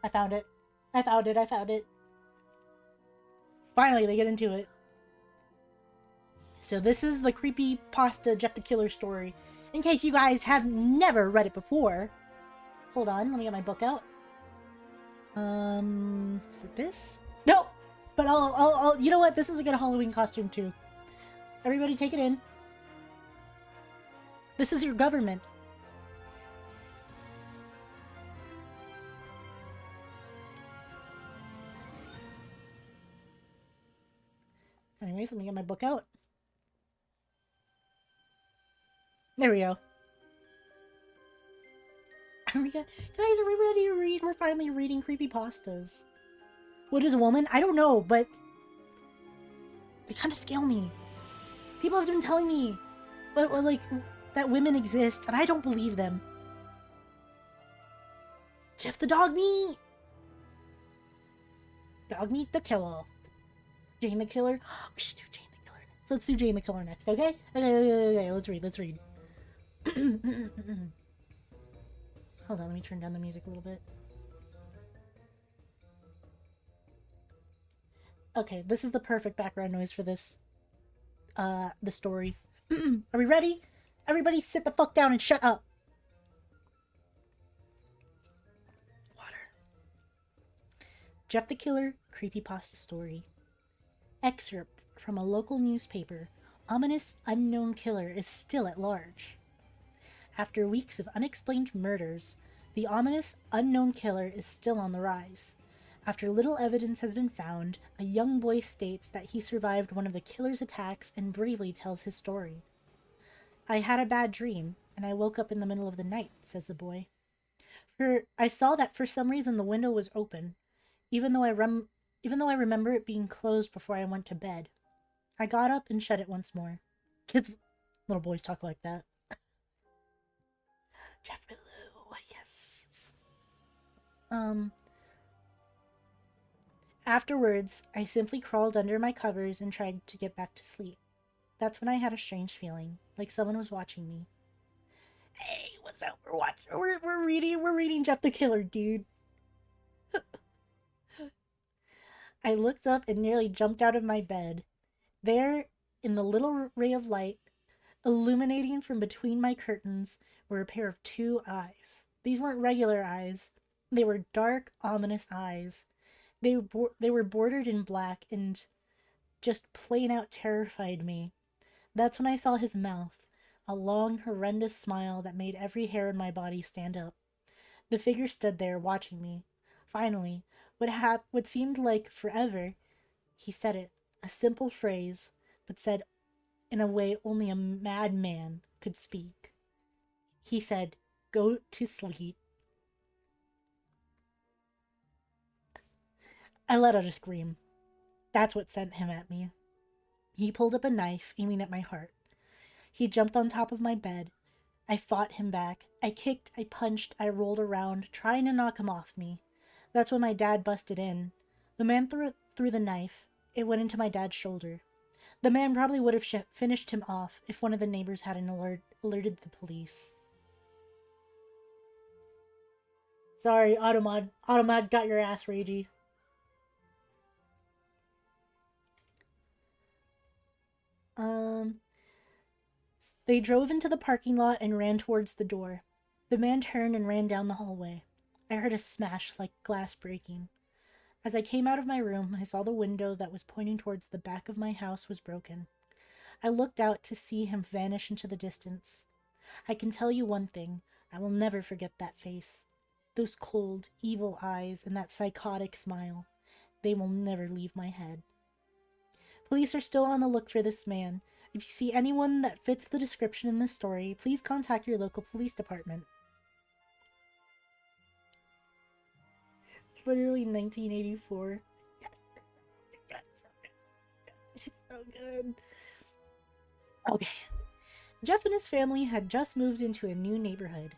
I found it. Finally, they get into it. So this is the creepypasta Jeff the Killer story. In case you guys have never read it before. Hold on, let me get my book out. Is it this? No! But I'll you know what? This is a good Halloween costume too. Everybody take it in. This is your government. Anyways, let me get my book out. There we go. Guys, are we ready to read? We're finally reading creepypastas. What is a woman? I don't know, but they kind of scale me. People have been telling me like that women exist, and I don't believe them. Jeff the dog meat! Dog meat the killer. Jane the Killer. We should do Jane the Killer next. Let's do Jane the Killer next, okay? Okay, let's read. Hold on, let me turn down the music a little bit. Okay, this is the perfect background noise for this, the story. Are we ready? Everybody sit the fuck down and shut up. Water. Jeff the Killer creepypasta story. Excerpt from a local newspaper, ominous unknown killer is still at large. After weeks of unexplained murders, the ominous unknown killer is still on the rise. After little evidence has been found, a young boy states that he survived one of the killer's attacks and bravely tells his story. I had a bad dream, and I woke up in the middle of the night, says the boy. I saw that for some reason the window was open, even though I remember it being closed before I went to bed. I got up and shut it once more. Little boys talk like that. Jeffrey Lou, yes. Afterwards, I simply crawled under my covers and tried to get back to sleep. That's when I had a strange feeling, like someone was watching me. Hey, what's up? We're reading Jeff the Killer, dude. I looked up and nearly jumped out of my bed. There, in the little ray of light, illuminating from between my curtains, were a pair of two eyes. These weren't regular eyes. They were dark, ominous eyes. They were bordered in black and just plain out terrified me. That's when I saw his mouth, a long, horrendous smile that made every hair in my body stand up. The figure stood there, watching me. Finally, what seemed like forever, he said it, a simple phrase, but said in a way only a madman could speak. He said, "Go to sleep." I let out a scream. That's what sent him at me. He pulled up a knife, aiming at my heart. He jumped on top of my bed. I fought him back. I kicked, I punched, I rolled around, trying to knock him off me. That's when my dad busted in. The man threw the knife. It went into my dad's shoulder. The man probably would have finished him off if one of the neighbors hadn't alerted the police. Sorry, Automod. Automod got your ass ragey. They drove into the parking lot and ran towards the door. The man turned and ran down the hallway. I heard a smash like glass breaking. As I came out of my room, I saw the window that was pointing towards the back of my house was broken. I looked out to see him vanish into the distance. I can tell you one thing, I will never forget that face. Those cold, evil eyes and that psychotic smile. They will never leave my head. Police are still on the look for this man. If you see anyone that fits the description in this story, please contact your local police department. Literally 1984. Yes. It's so good. Okay. Jeff and his family had just moved into a new neighborhood.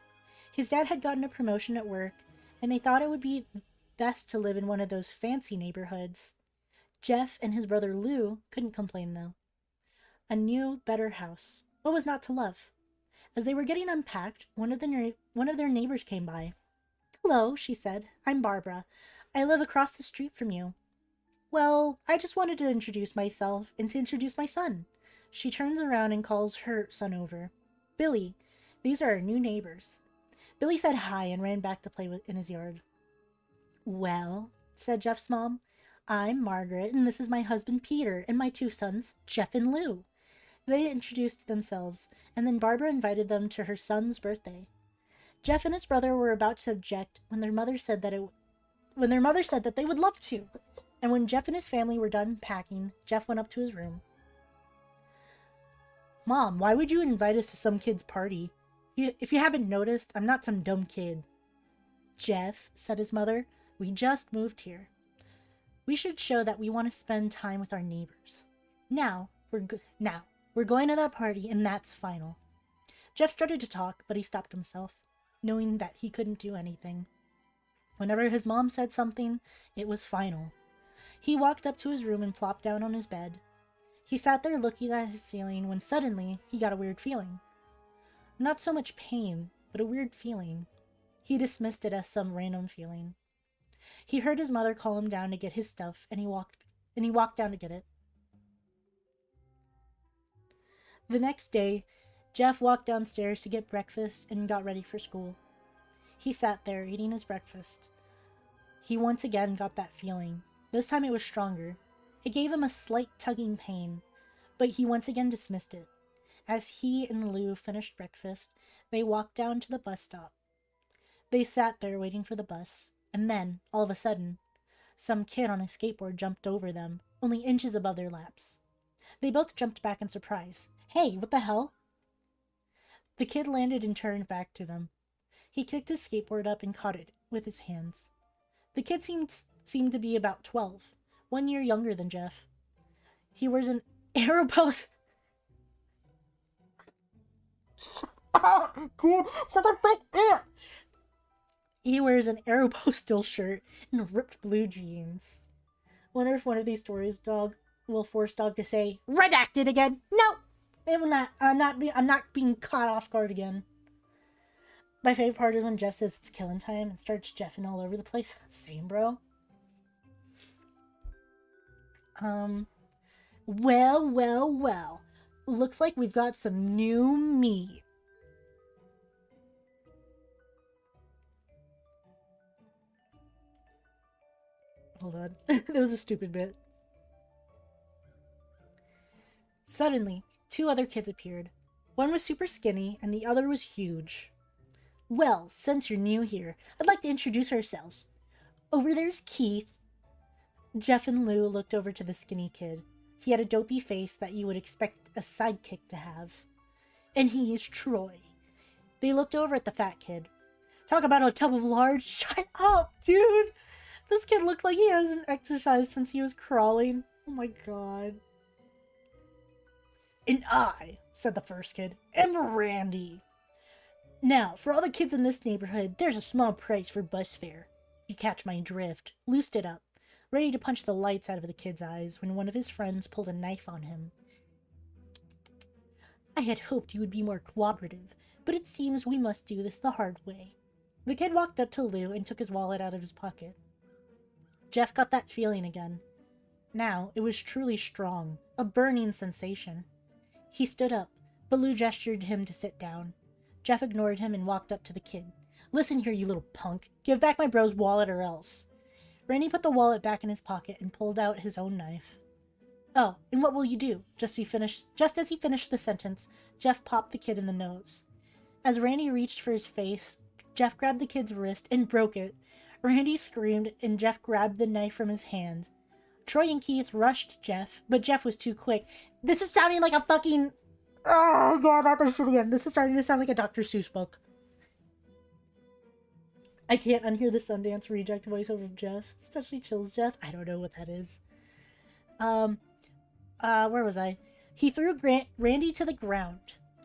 His dad had gotten a promotion at work, and they thought it would be best to live in one of those fancy neighborhoods. Jeff and his brother Lou couldn't complain, though. A new, better house. What was not to love? As they were getting unpacked, one of their neighbors came by. "Hello," she said. "I'm Barbara. I live across the street from you." "Well, I just wanted to introduce myself and to introduce my son." She turns around and calls her son over. "Billy, these are our new neighbors." Billy said hi and ran back to play in his yard. "Well," said Jeff's mom, "I'm Margaret, and this is my husband Peter, and my two sons, Jeff and Lou." They introduced themselves, and then Barbara invited them to her son's birthday. Jeff and his brother were about to object when their mother said that they would love to. And when Jeff and his family were done packing, Jeff went up to his room. "Mom, why would you invite us to some kid's party? If you haven't noticed, I'm not some dumb kid." "Jeff," said his mother, "we just moved here. We should show that we want to spend time with our neighbors. Now, we're going to that party, and that's final." Jeff started to talk, but he stopped himself, knowing that he couldn't do anything. Whenever his mom said something, it was final. He walked up to his room and plopped down on his bed. He sat there looking at his ceiling when suddenly he got a weird feeling. Not so much pain, but a weird feeling. He dismissed it as some random feeling. He heard his mother call him down to get his stuff, and he walked down to get it. The next day, Jeff walked downstairs to get breakfast and got ready for school. He sat there eating his breakfast. He once again got that feeling. This time it was stronger. It gave him a slight tugging pain, but he once again dismissed it. As he and Lou finished breakfast, they walked down to the bus stop. They sat there waiting for the bus, and then, all of a sudden, some kid on a skateboard jumped over them, only inches above their laps. They both jumped back in surprise. Hey, what the hell? The kid landed and turned back to them. He kicked his skateboard up and caught it with his hands. The kid seemed to be about 12, 1 year younger than Jeff. He wears an Aeropostale... Dude, shut the fuck up! He wears an Aeropostale shirt and ripped blue jeans. Wonder if one of these stories will force Dog to say redacted again. No, it will not. I'm not being caught off guard again. My favorite part is when Jeff says it's killing time and starts jeffing all over the place. Same, bro. Well. Looks like we've got some new meat. Hold on. That was a stupid bit. Suddenly, 2 other kids appeared. One was super skinny, and the other was huge. Well, since you're new here, I'd like to introduce ourselves. Over there's Keith. Jeff and Lou looked over to the skinny kid. He had a dopey face that you would expect a sidekick to have. And he's Troy. They looked over at the fat kid. Talk about a tub of lard. Shut up, dude! This kid looked like he hasn't exercised since he was crawling. Oh my god. And I, said the first kid, am Randy. Now, for all the kids in this neighborhood, there's a small price for bus fare. You catch my drift. Lou stood up, ready to punch the lights out of the kid's eyes when one of his friends pulled a knife on him. I had hoped you would be more cooperative, but it seems we must do this the hard way. The kid walked up to Lou and took his wallet out of his pocket. Jeff got that feeling again. Now, it was truly strong, a burning sensation. He stood up, but Lou gestured him to sit down. Jeff ignored him and walked up to the kid. Listen here, you little punk. Give back my bro's wallet or else. Randy put the wallet back in his pocket and pulled out his own knife. Oh, and what will you do? Just as he finished the sentence, Jeff popped the kid in the nose. As Randy reached for his face, Jeff grabbed the kid's wrist and broke it. Randy screamed, and Jeff grabbed the knife from his hand. Troy and Keith rushed Jeff, but Jeff was too quick. This is sounding like a fucking... Oh god, not this shit again. This is starting to sound like a Dr. Seuss book. I can't unhear the Sundance Reject voiceover of Jeff. Especially Chills Jeff. I don't know what that is. Where was I? He threw Randy to the ground.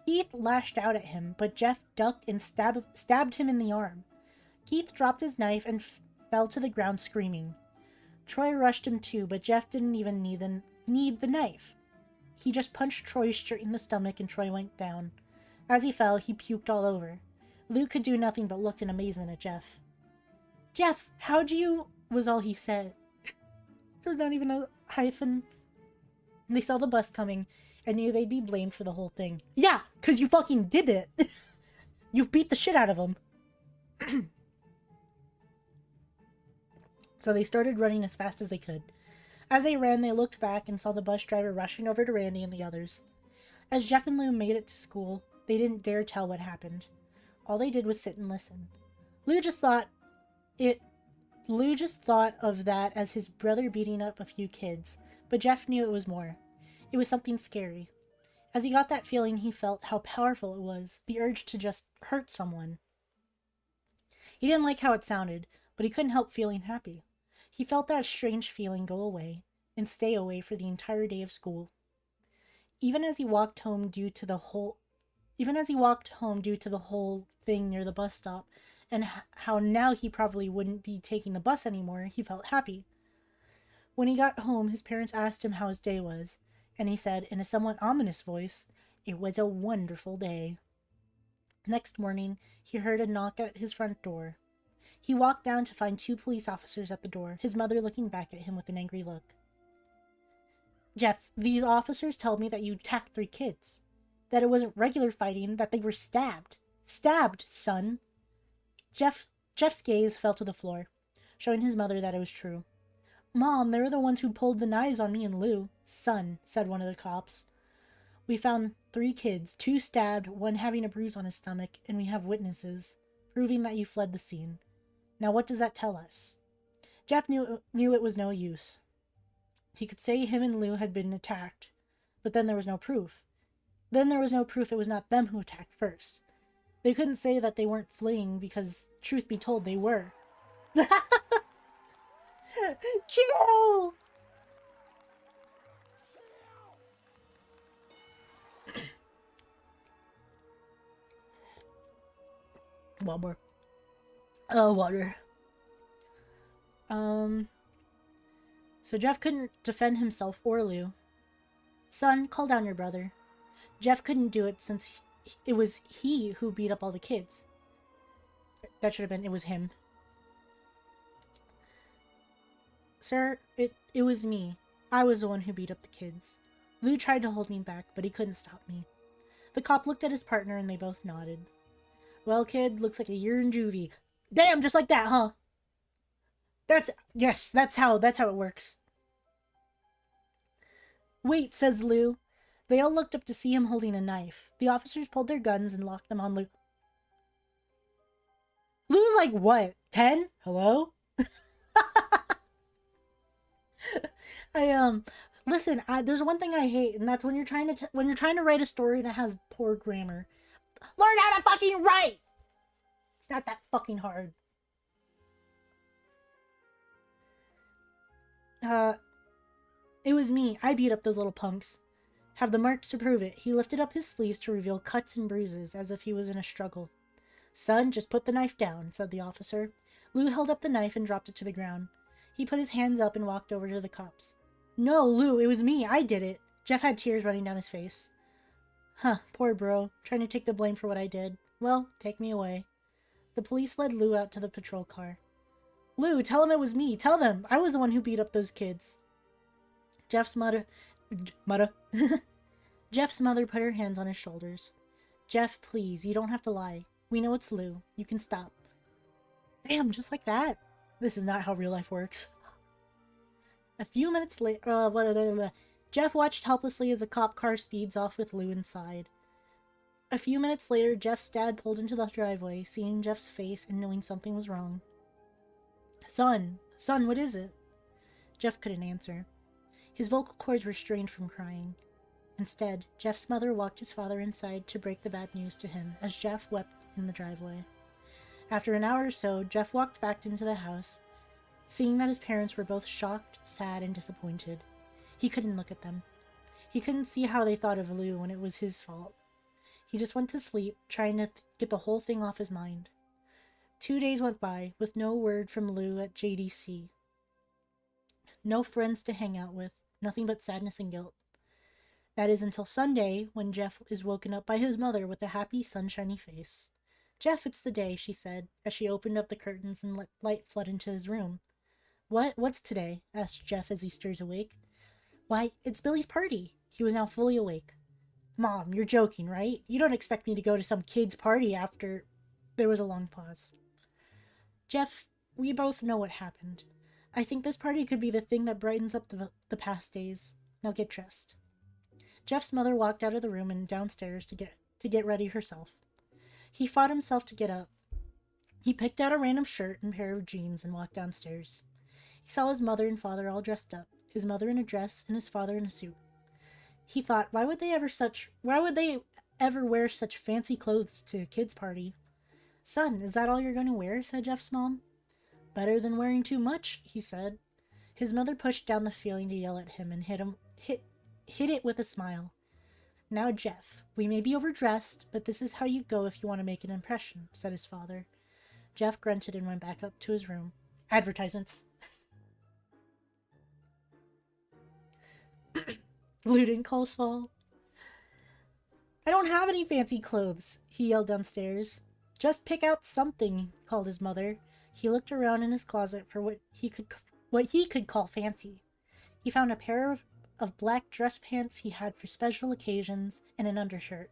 Keith lashed out at him, but Jeff ducked and stabbed him in the arm. Keith dropped his knife and fell to the ground screaming. Troy rushed him too, but Jeff didn't even need the knife. He just punched Troy straight in the stomach and Troy went down. As he fell, he puked all over. Luke could do nothing but look in amazement at Jeff. Jeff, how'd you... was all he said. There's not even a hyphen. They saw the bus coming and knew they'd be blamed for the whole thing. Yeah, 'cause you fucking did it. You beat the shit out of him. So they started running as fast as they could. As they ran, they looked back and saw the bus driver rushing over to Randy and the others. As Jeff and Lou made it to school, they didn't dare tell what happened. All they did was sit and listen. Lou just thought of that as his brother beating up a few kids, but Jeff knew it was more. It was something scary. As he got that feeling, he felt how powerful it was, the urge to just hurt someone. He didn't like how it sounded, but he couldn't help feeling happy. He felt that strange feeling go away, and stay away for the entire day of school. Even as he walked home due to the whole thing near the bus stop, and how now he probably wouldn't be taking the bus anymore, he felt happy. When he got home, his parents asked him how his day was, and he said, in a somewhat ominous voice, "It was a wonderful day." Next morning, he heard a knock at his front door. He walked down to find 2 police officers at the door, his mother looking back at him with an angry look. Jeff, these officers tell me that you attacked 3 kids. That it wasn't regular fighting, that they were stabbed. Stabbed, son. Jeff's gaze fell to the floor, showing his mother that it was true. Mom, they were the ones who pulled the knives on me and Lou. Son, said one of the cops. We found 3 kids, 2 stabbed, 1 having a bruise on his stomach, and we have witnesses, proving that you fled the scene. Now what does that tell us? Jeff knew it was no use. He could say him and Lou had been attacked, but then there was no proof. Then there was no proof it was not them who attacked first. They couldn't say that they weren't fleeing because, truth be told, they were. Kill! One more. Water. So Jeff couldn't defend himself or Lou. Son, call down your brother. Jeff couldn't do it since it was he who beat up all the kids. That should have been, it was him. Sir, it was me. I was the one who beat up the kids. Lou tried to hold me back, but he couldn't stop me. The cop looked at his partner and they both nodded. Well, kid, looks like a year in juvie. Damn, just like that, huh? That's how it works. Wait, says Lou. They all looked up to see him holding a knife. The officers pulled their guns and locked them on Lou. Lou's like, what, 10? Hello? Listen, there's one thing I hate, and that's when you're trying to write a story that has poor grammar. Learn how to fucking write! It's not that fucking hard. It was me. I beat up those little punks. Have the marks to prove it. He lifted up his sleeves to reveal cuts and bruises, as if he was in a struggle. Son, just put the knife down, said the officer. Lou held up the knife and dropped it to the ground. He put his hands up and walked over to the cops. No, Lou, it was me. I did it. Jeff had tears running down his face. Huh, poor bro. Trying to take the blame for what I did. Well, take me away. The police led Lou out to the patrol car. Lou, tell them it was me. Tell them. I was the one who beat up those kids. Jeff's mother put her hands on his shoulders. Jeff, please, you don't have to lie. We know it's Lou. You can stop. Damn, just like that. This is not how real life works. A few minutes later, Jeff watched helplessly as a cop car speeds off with Lou inside. A few minutes later, Jeff's dad pulled into the driveway, seeing Jeff's face and knowing something was wrong. Son, what is it? Jeff couldn't answer. His vocal cords were strained from crying. Instead, Jeff's mother walked his father inside to break the bad news to him as Jeff wept in the driveway. After an hour or so, Jeff walked back into the house, seeing that his parents were both shocked, sad, and disappointed. He couldn't look at them. He couldn't see how they thought of Lou when it was his fault. He just went to sleep, trying to get the whole thing off his mind. 2 days went by, with no word from Lou at JDC. No friends to hang out with, nothing but sadness and guilt. That is until Sunday, when Jeff is woken up by his mother with a happy, sunshiny face. Jeff, it's the day, she said, as she opened up the curtains and let light flood into his room. What's today? Asked Jeff as he stirs awake. Why, it's Billy's party. He was now fully awake. Mom, you're joking, right? You don't expect me to go to some kid's party after... There was a long pause. Jeff, we both know what happened. I think this party could be the thing that brightens up the past days. Now get dressed. Jeff's mother walked out of the room and downstairs to get ready herself. He fought himself to get up. He picked out a random shirt and pair of jeans and walked downstairs. He saw his mother and father all dressed up, his mother in a dress and his father in a suit. He thought, why would they ever wear such fancy clothes to a kid's party? Son, is that all you're going to wear? Said Jeff's mom. Better than wearing too much, he said. His mother pushed down the feeling to yell at him and hit it with a smile. Now, Jeff, we may be overdressed, but this is how you go if you want to make an impression, said his father. Jeff grunted and went back up to his room. Advertisements. Lou didn't call Saul. I don't have any fancy clothes, he yelled downstairs. Just pick out something, called his mother. He looked around in his closet for what he could call fancy. He found a pair of black dress pants he had for special occasions and an undershirt.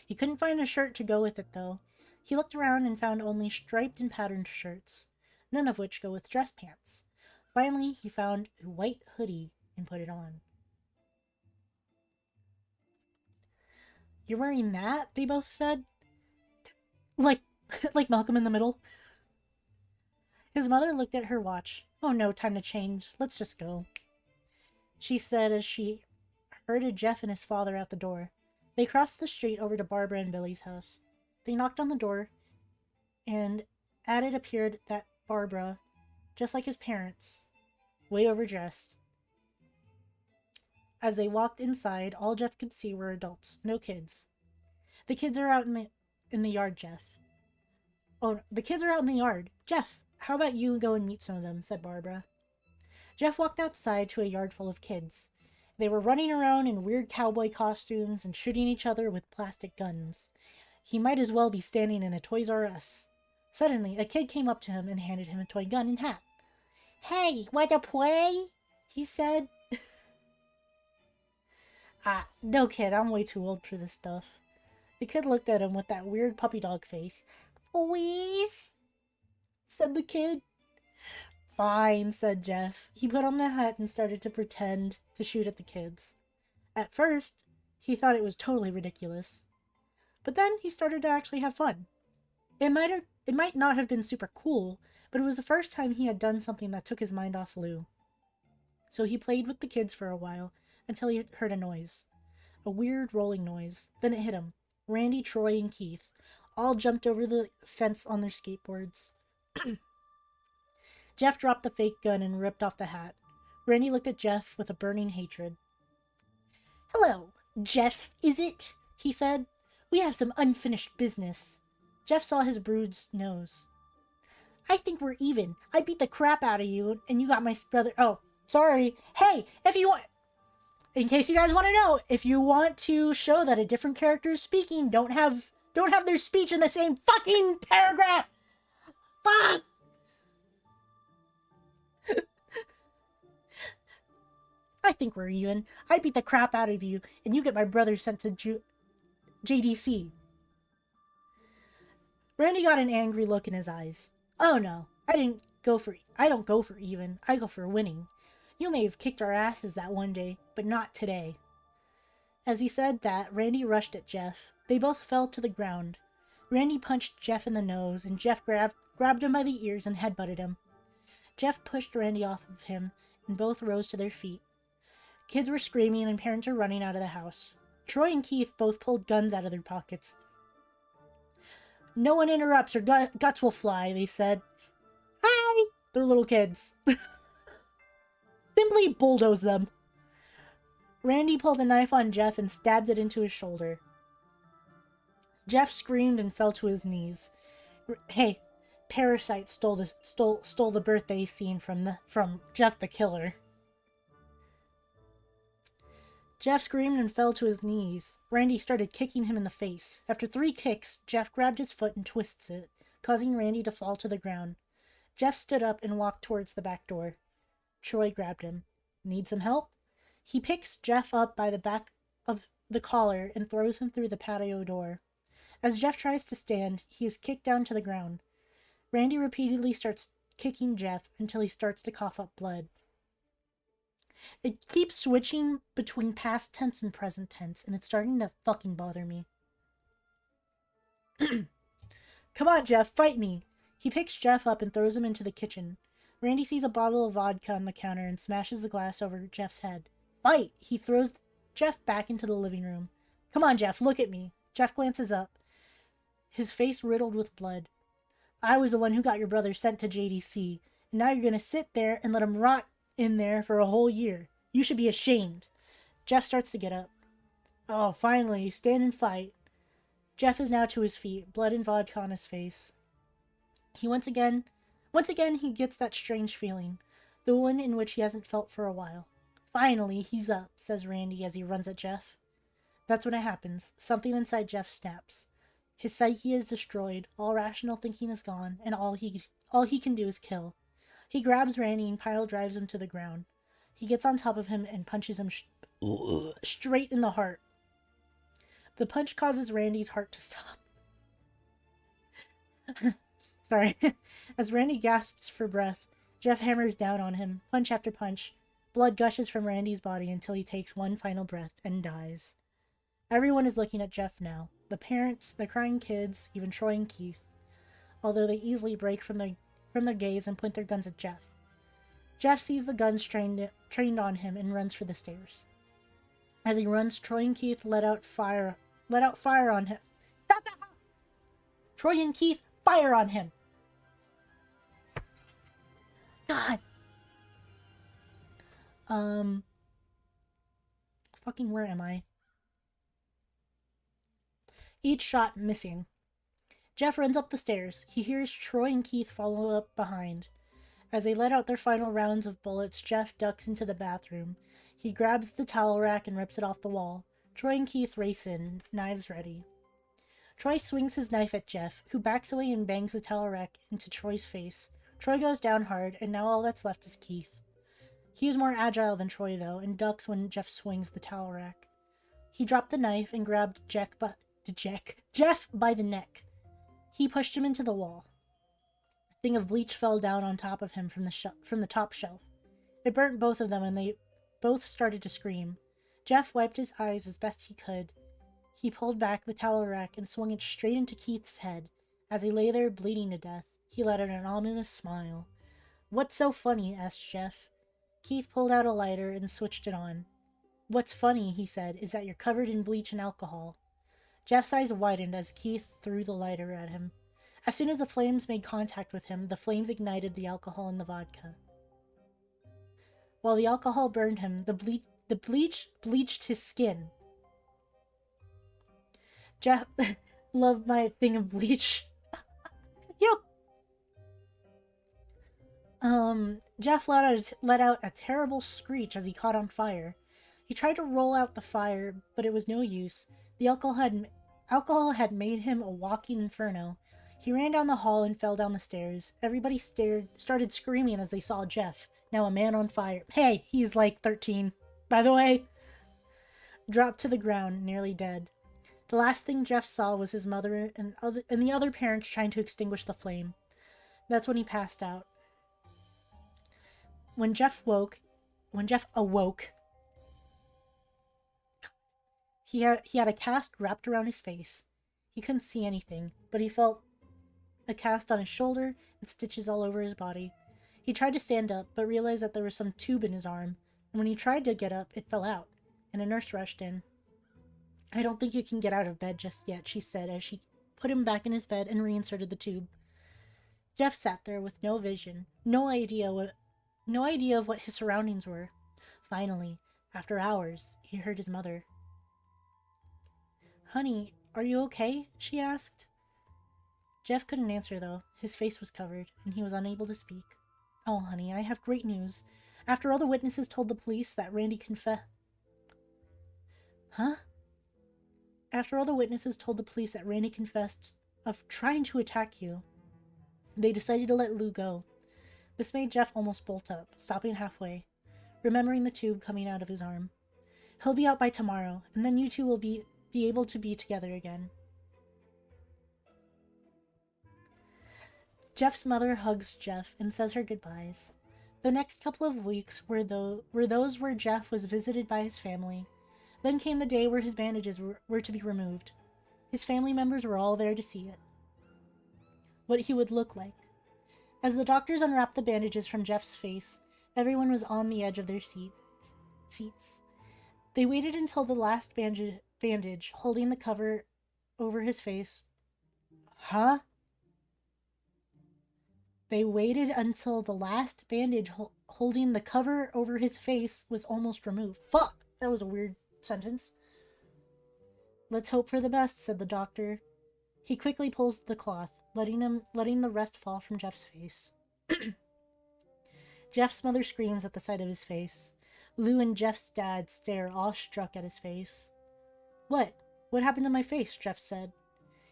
He couldn't find a shirt to go with it, though. He looked around and found only striped and patterned shirts, none of which go with dress pants. Finally, he found a white hoodie and put it on. "You're wearing that?" they both said. Like, like Malcolm in the Middle. His mother looked at her watch. "Oh no, time to change. Let's just go," she said as she herded Jeff and his father out the door. They crossed the street over to Barbara and Billy's house. They knocked on the door, and at it appeared that Barbara, just like his parents, way overdressed. As they walked inside, all Jeff could see were adults, no kids. "The kids are out in the yard, Jeff." "Oh, the kids are out in the yard. Jeff, how about you go and meet some of them," said Barbara. Jeff walked outside to a yard full of kids. They were running around in weird cowboy costumes and shooting each other with plastic guns. He might as well be standing in a Toys R Us. Suddenly, a kid came up to him and handed him a toy gun and hat. "Hey, wanna play?" he said. No kid, I'm way too old for this stuff." The kid looked at him with that weird puppy dog face. "Please?" said the kid. "Fine," said Jeff. He put on the hat and started to pretend to shoot at the kids. At first, he thought it was totally ridiculous. But then he started to actually have fun. It might not have been super cool, but it was the first time he had done something that took his mind off Lou. So he played with the kids for a while until he heard a noise. A weird rolling noise. Then it hit him. Randy, Troy, and Keith all jumped over the fence on their skateboards. Jeff dropped the fake gun and ripped off the hat. Randy looked at Jeff with a burning hatred. "Hello, Jeff, is it?" he said. "We have some unfinished business." Jeff saw his bruised nose. "I think we're even. I beat the crap out of you, and you got my brother— Oh, sorry. Hey, if you want— In case you guys want to know, if you want to show that a different character is speaking, don't have their speech in the same fucking paragraph! Fuck! "I think we're even. I beat the crap out of you, and you get my brother sent to JDC. Randy got an angry look in his eyes. "Oh no, I don't go for even. I go for winning. You may have kicked our asses that one day, but not today." As he said that, Randy rushed at Jeff. They both fell to the ground. Randy punched Jeff in the nose, and Jeff grabbed him by the ears and headbutted him. Jeff pushed Randy off of him, and both rose to their feet. Kids were screaming, and parents were running out of the house. Troy and Keith both pulled guns out of their pockets. "No one interrupts or guts will fly," they said. "Hi!" They're little kids. Simply bulldoze them. Randy pulled a knife on Jeff and stabbed it into his shoulder. Jeff screamed and fell to his knees. Hey, Parasite stole the birthday scene from Jeff the Killer. Jeff screamed and fell to his knees. Randy started kicking him in the face. After 3 kicks, Jeff grabbed his foot and twists it, causing Randy to fall to the ground. Jeff stood up and walked towards the back door. Troy grabbed him. "Need some help?" He picks Jeff up by the back of the collar and throws him through the patio door. As Jeff tries to stand, he is kicked down to the ground. Randy repeatedly starts kicking Jeff until he starts to cough up blood. It keeps switching between past tense and present tense, and it's starting to fucking bother me. "Come on, Jeff, fight me!" He picks Jeff up and throws him into the kitchen. Randy sees a bottle of vodka on the counter and smashes the glass over Jeff's head. "Fight!" He throws Jeff back into the living room. "Come on, Jeff, look at me." Jeff glances up, his face riddled with blood. "I was the one who got your brother sent to JDC, and now you're gonna sit there and let him rot in there for a whole year. You should be ashamed." Jeff starts to get up. "Oh, finally, stand and fight." Jeff is now to his feet, blood and vodka on his face. Once again, he gets that strange feeling, the one in which he hasn't felt for a while. "Finally, he's up," says Randy as he runs at Jeff. That's when it happens. Something inside Jeff snaps. His psyche is destroyed, all rational thinking is gone, and all he can do is kill. He grabs Randy and pile drives him to the ground. He gets on top of him and punches him straight in the heart. The punch causes Randy's heart to stop. Sorry. As Randy gasps for breath, Jeff hammers down on him, punch after punch. Blood gushes from Randy's body until he takes one final breath and dies. Everyone is looking at Jeff now. The parents, the crying kids, even Troy and Keith. Although they easily break from their gaze and point their guns at Jeff. Jeff sees the guns trained on him and runs for the stairs. As he runs, Troy and Keith let out fire on him. Troy and Keith fire on him. God. Fucking where am I? Each shot missing. Jeff runs up the stairs. He hears Troy and Keith follow up behind. As they let out their final rounds of bullets, Jeff ducks into the bathroom. He grabs the towel rack and rips it off the wall. Troy and Keith race in, knives ready. Troy swings his knife at Jeff, who backs away and bangs the towel rack into Troy's face. Troy goes down hard, and now all that's left is Keith. He is more agile than Troy, though, and ducks when Jeff swings the towel rack. He dropped the knife and grabbed Jeff by the neck. He pushed him into the wall. A thing of bleach fell down on top of him from the top shelf. It burnt both of them, and they both started to scream. Jeff wiped his eyes as best he could. He pulled back the towel rack and swung it straight into Keith's head. As he lay there bleeding to death, he let out an ominous smile. "What's so funny?" asked Jeff. Keith pulled out a lighter and switched it on. "What's funny," he said, "is that you're covered in bleach and alcohol." Jeff's eyes widened as Keith threw the lighter at him. As soon as the flames made contact with him, the flames ignited the alcohol in the vodka. While the alcohol burned him, the bleach bleached his skin. Jeff loved my thing of bleach. Yo! Jeff let out a terrible screech as he caught on fire. He tried to roll out the fire, but it was no use. The alcohol had made him a walking inferno. He ran down the hall and fell down the stairs. Everybody started screaming as they saw Jeff, now a man on fire. Hey, he's like 13, by the way. Dropped to the ground, nearly dead. The last thing Jeff saw was his mother and the other parents trying to extinguish the flame. That's when he passed out. When Jeff awoke, he had a cast wrapped around his face. He couldn't see anything, but he felt a cast on his shoulder and stitches all over his body. He tried to stand up, but realized that there was some tube in his arm, and when he tried to get up, it fell out, and a nurse rushed in. "I don't think you can get out of bed just yet," she said as she put him back in his bed and reinserted the tube. Jeff sat there with no vision, no idea of what his surroundings were. Finally, after hours, he heard his mother. "Honey, are you okay?" she asked. Jeff couldn't answer, though. His face was covered, and he was unable to speak. "Oh, honey, I have great news. After all the witnesses told the police that Randy confessed..." Huh? After all the witnesses told the police that Randy confessed of trying to attack you, they decided to let Lou go. This made Jeff almost bolt up, stopping halfway, remembering the tube coming out of his arm. "He'll be out by tomorrow, and then you two will be able to be together again." Jeff's mother hugs Jeff and says her goodbyes. The next couple of weeks were those where Jeff was visited by his family. Then came the day where his bandages were to be removed. His family members were all there to see it. What he would look like. As the doctors unwrapped the bandages from Jeff's face, everyone was on the edge of their seats. They waited until the last bandage holding the cover over his face. Huh? They waited until the last bandage holding the cover over his face was almost removed. Fuck! That was a weird sentence. "Let's hope for the best," said the doctor. He quickly pulls the cloth, letting the rest fall from Jeff's face. Jeff's mother screams at the sight of his face. Lou and Jeff's dad stare, awestruck at his face. What happened to my face?" Jeff said.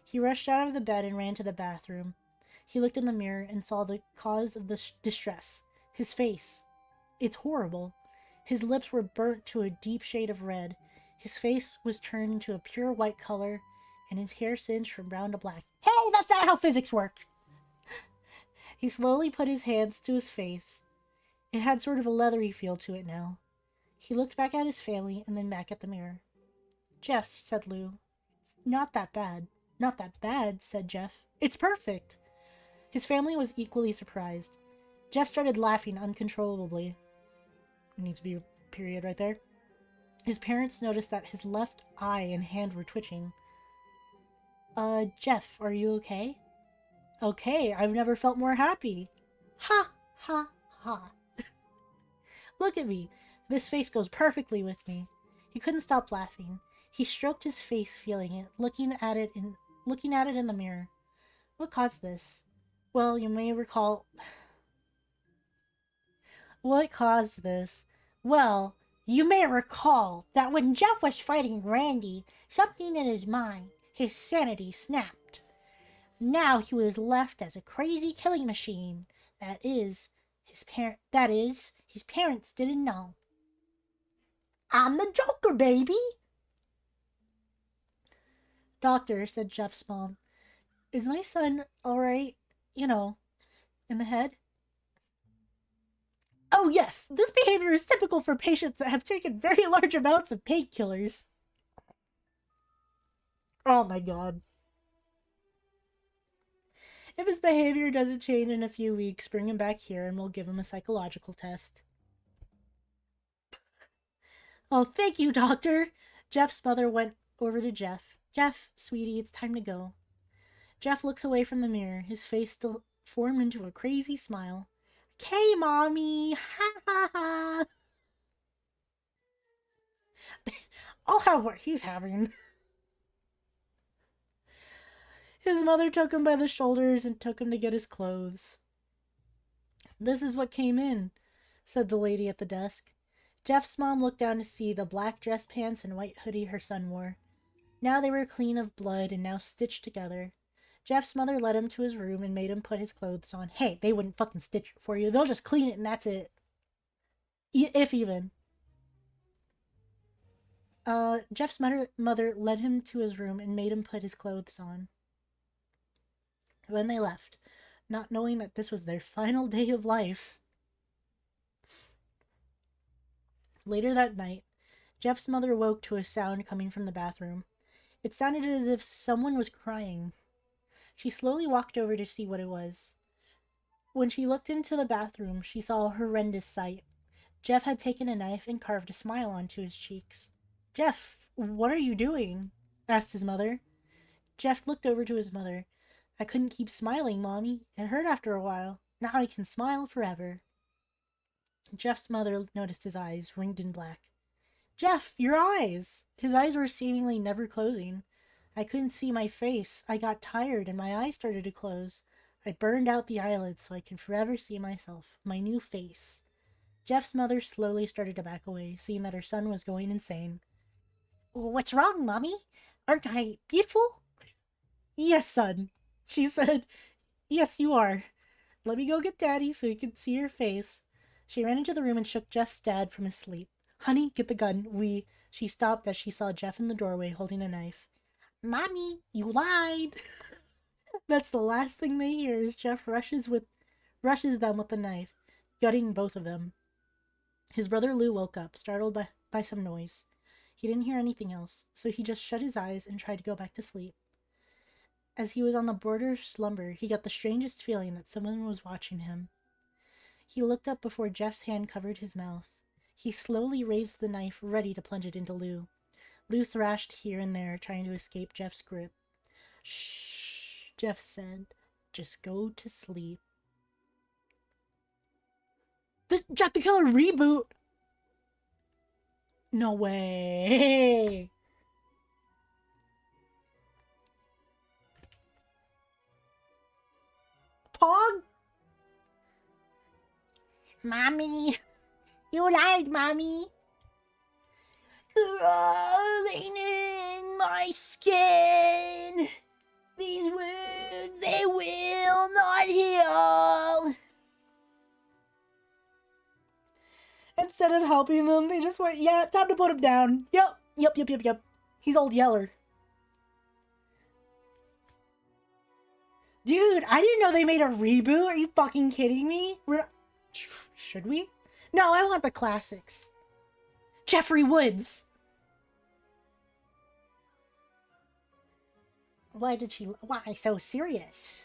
He rushed out of the bed and ran to the bathroom. He looked in the mirror and saw the cause of the distress. His face. It's horrible. His lips were burnt to a deep shade of red. His face was turned into a pure white color, and his hair singed from brown to black. Hey, that's not how physics works! He slowly put his hands to his face. It had sort of a leathery feel to it now. He looked back at his family and then back at the mirror. Jeff, said Lou. It's not that bad. Not that bad, said Jeff. It's perfect. His family was equally surprised. Jeff started laughing uncontrollably. There needs to be a period right there. His parents noticed that his left eye and hand were twitching. Jeff, are you okay? Okay, I've never felt more happy. Ha, ha, ha. Look at me. This face goes perfectly with me. He couldn't stop laughing. He stroked his face, feeling it, looking at it in the mirror. What caused this? Well, you may recall... What caused this? Well, you may recall that when Jeff was fighting Randy, something in his mind, his sanity snapped. Now he was left as a crazy killing machine. His parents didn't know. I'm the Joker, baby! Doctor, said Jeff's mom, is my son alright, in the head? Oh yes, this behavior is typical for patients that have taken very large amounts of painkillers. Oh my god. If his behavior doesn't change in a few weeks, bring him back here and we'll give him a psychological test. Oh, thank you, doctor. Jeff's mother went over to Jeff. Jeff, sweetie, it's time to go. Jeff looks away from the mirror, his face still formed into a crazy smile. Okay, mommy. Ha ha ha. I'll have what he's having. His mother took him by the shoulders and took him to get his clothes. This is what came in, said the lady at the desk. Jeff's mom looked down to see the black dress pants and white hoodie her son wore. Now they were clean of blood and now stitched together. Jeff's mother led him to his room and made him put his clothes on. Hey, they wouldn't fucking stitch it for you. They'll just clean it and that's it. If even. Jeff's mother led him to his room and made him put his clothes on. When they left, not knowing that this was their final day of life. Later that night, Jeff's mother woke to a sound coming from the bathroom. It sounded as if someone was crying. She slowly walked over to see what it was. When she looked into the bathroom, she saw a horrendous sight. Jeff had taken a knife and carved a smile onto his cheeks. Jeff, what are you doing? Asked his mother. Jeff looked over to his mother. I couldn't keep smiling, Mommy. It hurt after a while. Now I can smile forever. Jeff's mother noticed his eyes, ringed in black. Jeff, your eyes! His eyes were seemingly never closing. I couldn't see my face. I got tired and my eyes started to close. I burned out the eyelids so I could forever see myself, my new face. Jeff's mother slowly started to back away, seeing that her son was going insane. What's wrong, Mommy? Aren't I beautiful? Yes, son, she said. Yes, you are. Let me go get Daddy so you can see your face. She ran into the room and shook Jeff's dad from his sleep. Honey, get the gun. She stopped as she saw Jeff in the doorway holding a knife. Mommy, you lied. That's the last thing they hear as Jeff rushes them with the knife, gutting both of them. His brother Lou woke up, startled by some noise. He didn't hear anything else, so he just shut his eyes and tried to go back to sleep. As he was on the border of slumber, he got the strangest feeling that someone was watching him. He looked up before Jeff's hand covered his mouth. He slowly raised the knife, ready to plunge it into Lou. Lou thrashed here and there, trying to escape Jeff's grip. Shh, Jeff said. Just go to sleep. The Jeff the Killer reboot! No way! Pog? Mommy! You lied, Mommy! In my skin! These wounds, they will not heal! Instead of helping them, they just went, yeah, time to put him down. Yep. He's old Yeller. Dude, I didn't know they made a reboot. Are you fucking kidding me? Should we? No, I want the classics. Jeffrey Woods. Why so serious?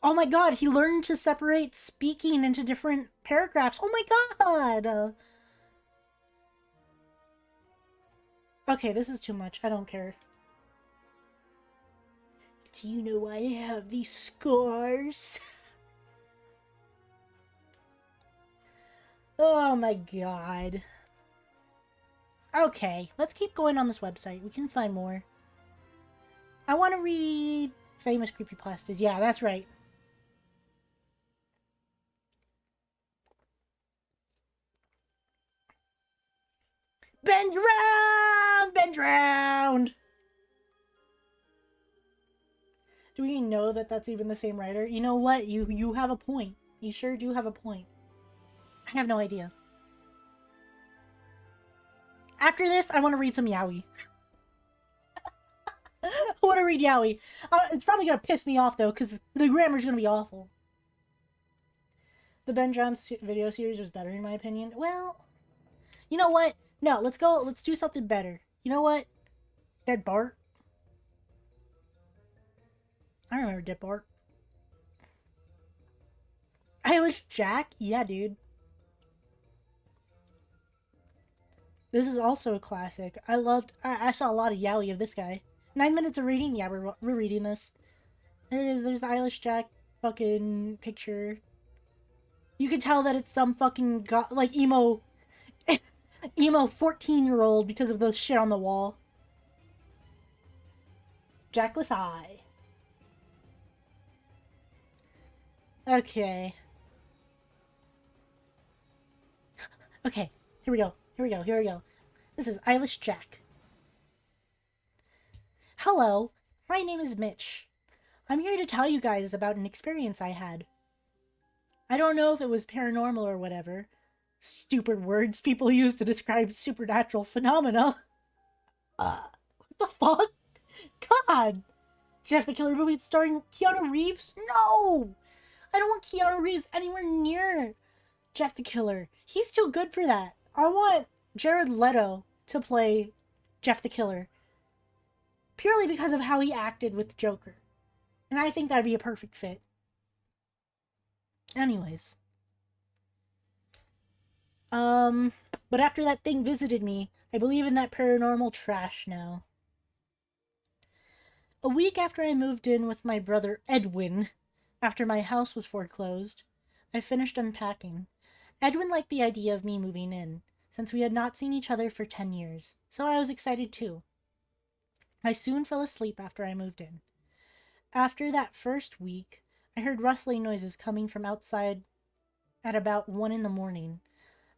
Oh my god, he learned to separate speaking into different paragraphs. Oh my god! Okay, this is too much. I don't care. Do you know why I have these scars? Oh my god. Okay, let's keep going on this website. We can find more. I want to read famous creepypastas. Yeah, that's right. Bend round! Bend round! Do we know that that's even the same writer? You know what? You have a point. You sure do have a point. I have no idea. After this, I want to read some yaoi. I want to read yaoi. It's probably going to piss me off, though, because the grammar's going to be awful. The Ben John video series was better, in my opinion. Well, you know what? No, let's go. Let's do something better. You know what? Dead Bart. I remember Dead Bart. Eilish Jack? Yeah, dude. This is also a classic. I saw a lot of yaoi of this guy. 9 minutes of reading? Yeah, we're reading this. There it is. There's the Eilish Jack fucking picture. You can tell that it's some fucking like emo 14-year-old because of the shit on the wall. Jackless Eye. Okay. Okay, here we go. Here we go. Here we go. This is Eilish Jack. Hello, my name is Mitch. I'm here to tell you guys about an experience I had. I don't know if it was paranormal or whatever. Stupid words people use to describe supernatural phenomena. What the fuck? God! Jeff the Killer movie starring Keanu Reeves? No! I don't want Keanu Reeves anywhere near Jeff the Killer. He's too good for that. I want Jared Leto to play Jeff the Killer. Purely because of how he acted with Joker. And I think that'd be a perfect fit. Anyways. But after that thing visited me, I believe in that paranormal trash now. A week after I moved in with my brother Edwin, after my house was foreclosed, I finished unpacking. Edwin liked the idea of me moving in, since we had not seen each other for 10 years, so I was excited too. I soon fell asleep after I moved in. After that first week, I heard rustling noises coming from outside at about 1 in the morning.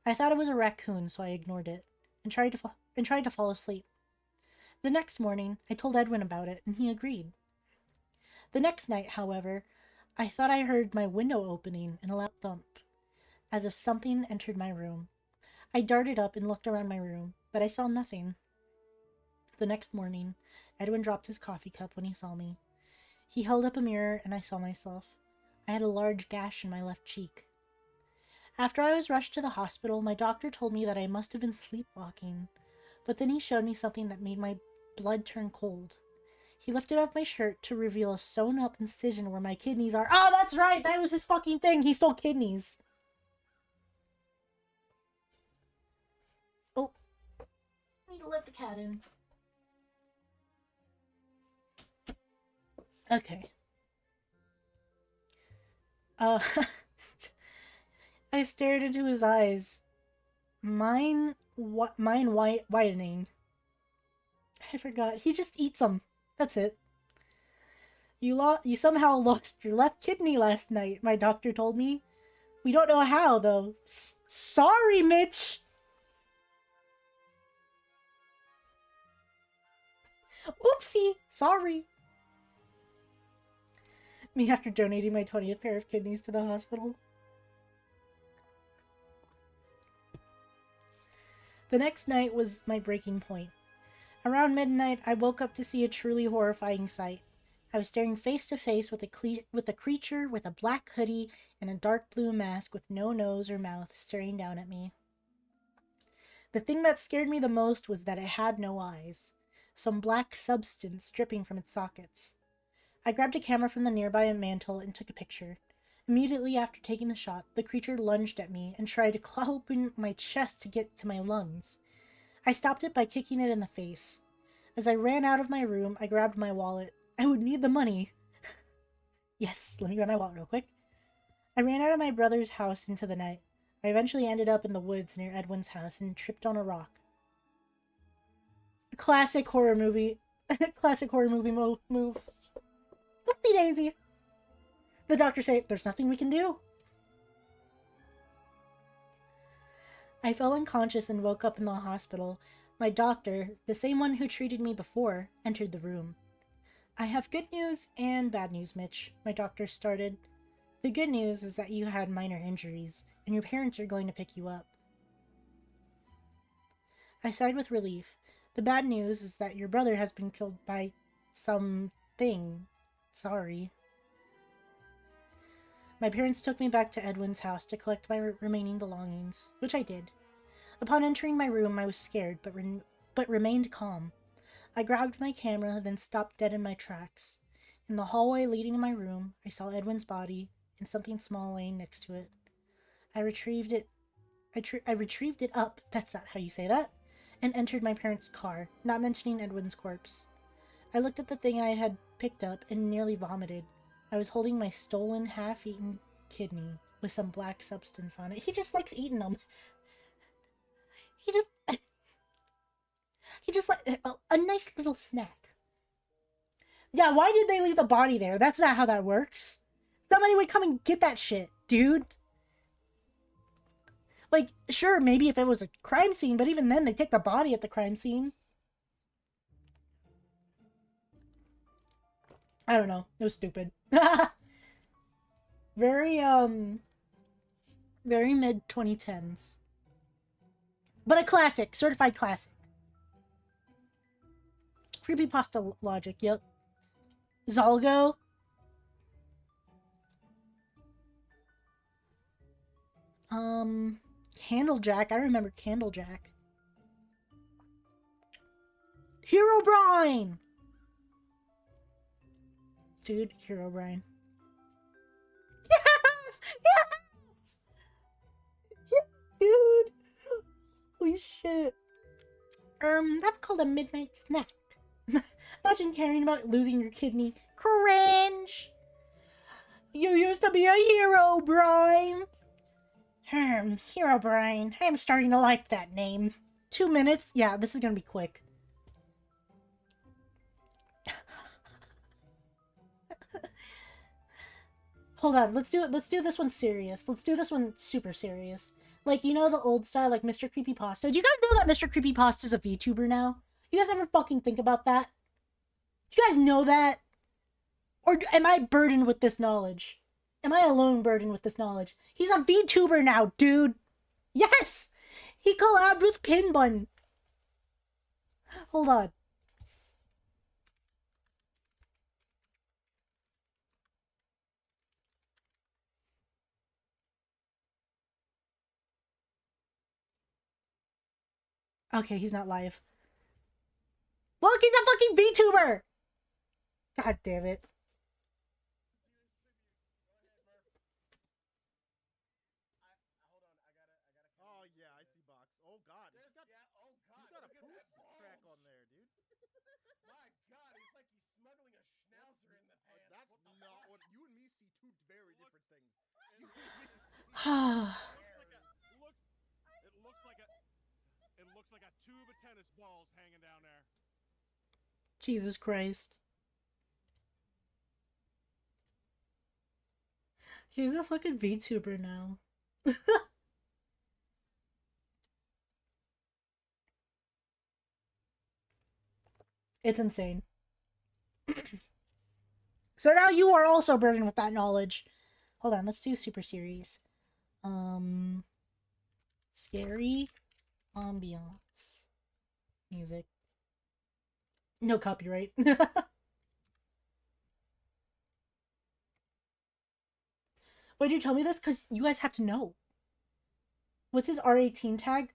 I thought it was a raccoon, so I ignored it, and tried to fall asleep. The next morning, I told Edwin about it, and he agreed. The next night, however, I thought I heard my window opening and a loud thump, as if something entered my room. I darted up and looked around my room, but I saw nothing. The next morning, Edwin dropped his coffee cup when he saw me. He held up a mirror, and I saw myself. I had a large gash in my left cheek. After I was rushed to the hospital, my doctor told me that I must have been sleepwalking, but then he showed me something that made my blood turn cold. He lifted up my shirt to reveal a sewn-up incision where my kidneys are. Oh, that's right! That was his fucking thing! He stole kidneys! Oh. I need to let the cat in. Okay. I stared into his eyes. Mine widening. I forgot. He just eats them. That's it. You somehow lost your left kidney last night, my doctor told me. We don't know how, though. Sorry, Mitch! Oopsie! Sorry. Me after donating my 20th pair of kidneys to the hospital. The next night was my breaking point. Around midnight, I woke up to see a truly horrifying sight. I was staring face to face with a creature with a black hoodie and a dark blue mask with no nose or mouth staring down at me. The thing that scared me the most was that it had no eyes. Some black substance dripping from its sockets. I grabbed a camera from the nearby mantle and took a picture. Immediately after taking the shot, the creature lunged at me and tried to claw open my chest to get to my lungs. I stopped it by kicking it in the face. As I ran out of my room, I grabbed my wallet. I would need the money. Yes, let me grab my wallet real quick. I ran out of my brother's house into the night. I eventually ended up in the woods near Edwin's house and tripped on a rock. Classic horror movie. Classic horror movie move. Whoopsie daisy. The doctor said, there's nothing we can do. I fell unconscious and woke up in the hospital. My doctor, the same one who treated me before, entered the room. I have good news and bad news, Mitch, my doctor started. The good news is that you had minor injuries, and your parents are going to pick you up. I sighed with relief. The bad news is that your brother has been killed by something. Sorry. My parents took me back to Edwin's house to collect my remaining belongings, which I did. Upon entering my room, I was scared, but remained calm. I grabbed my camera, then stopped dead in my tracks. In the hallway leading to my room, I saw Edwin's body and something small laying next to it. I retrieved it up, that's not how you say that, and entered my parents' car, not mentioning Edwin's corpse. I looked at the thing I had picked up and nearly vomited. I was holding my stolen, half-eaten kidney with some black substance on it. He just likes eating them. He just like a nice little snack. Yeah, why did they leave the body there? That's not how that works. Somebody would come and get that shit, dude. Like, sure, maybe if it was a crime scene, but even then, they take the body at the crime scene. I don't know. It was stupid. Very mid-2010s. But a classic. Certified classic. Creepypasta logic, yep. Zalgo. Candlejack. I remember Candlejack. Herobrine! Dude, Herobrine. Yes! Yes! Yeah, dude! Holy shit. That's called a midnight snack. Imagine caring about losing your kidney. Cringe! You used to be a hero, Brian! Herobrine. I am starting to like that name. 2 minutes? Yeah, this is gonna be quick. Hold on, let's do this one serious. Let's do this one super serious. Like, you know the old style, like Mr. Creepypasta? Do you guys know that Mr. Creepypasta is a VTuber now? You guys ever fucking think about that? Do you guys know that? Or am I burdened with this knowledge? Am I alone burdened with this knowledge? He's a VTuber now, dude! Yes! He collabed with Pinbun! Hold on. Okay, he's not live. Look, he's a fucking VTuber! God damn it. Oh yeah, I see box. Oh god, he's got a proof track on there, dude. My God, he's like he's smuggling a schnauzer in the pants. That's not what you and me see. Two very different things. It looks like a tube of tennis balls hanging down there. Jesus Christ. He's a fucking VTuber now. It's insane. So now you are also burdened with that knowledge. Hold on, let's do super series. Scary. Ambiance. Music. No copyright. Why'd you tell me this? Because you guys have to know. What's his R18 tag?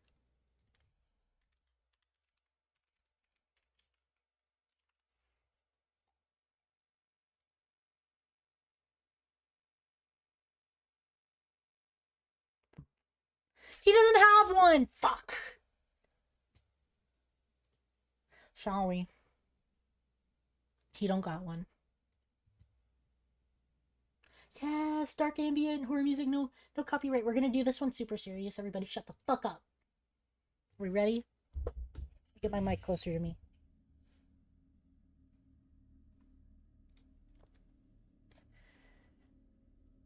He doesn't have one! Fuck! Shall we? He don't got one. Yes, dark ambient, horror music, no copyright. We're gonna do this one super serious. Everybody shut the fuck up. Are we ready? Get my mic closer to me.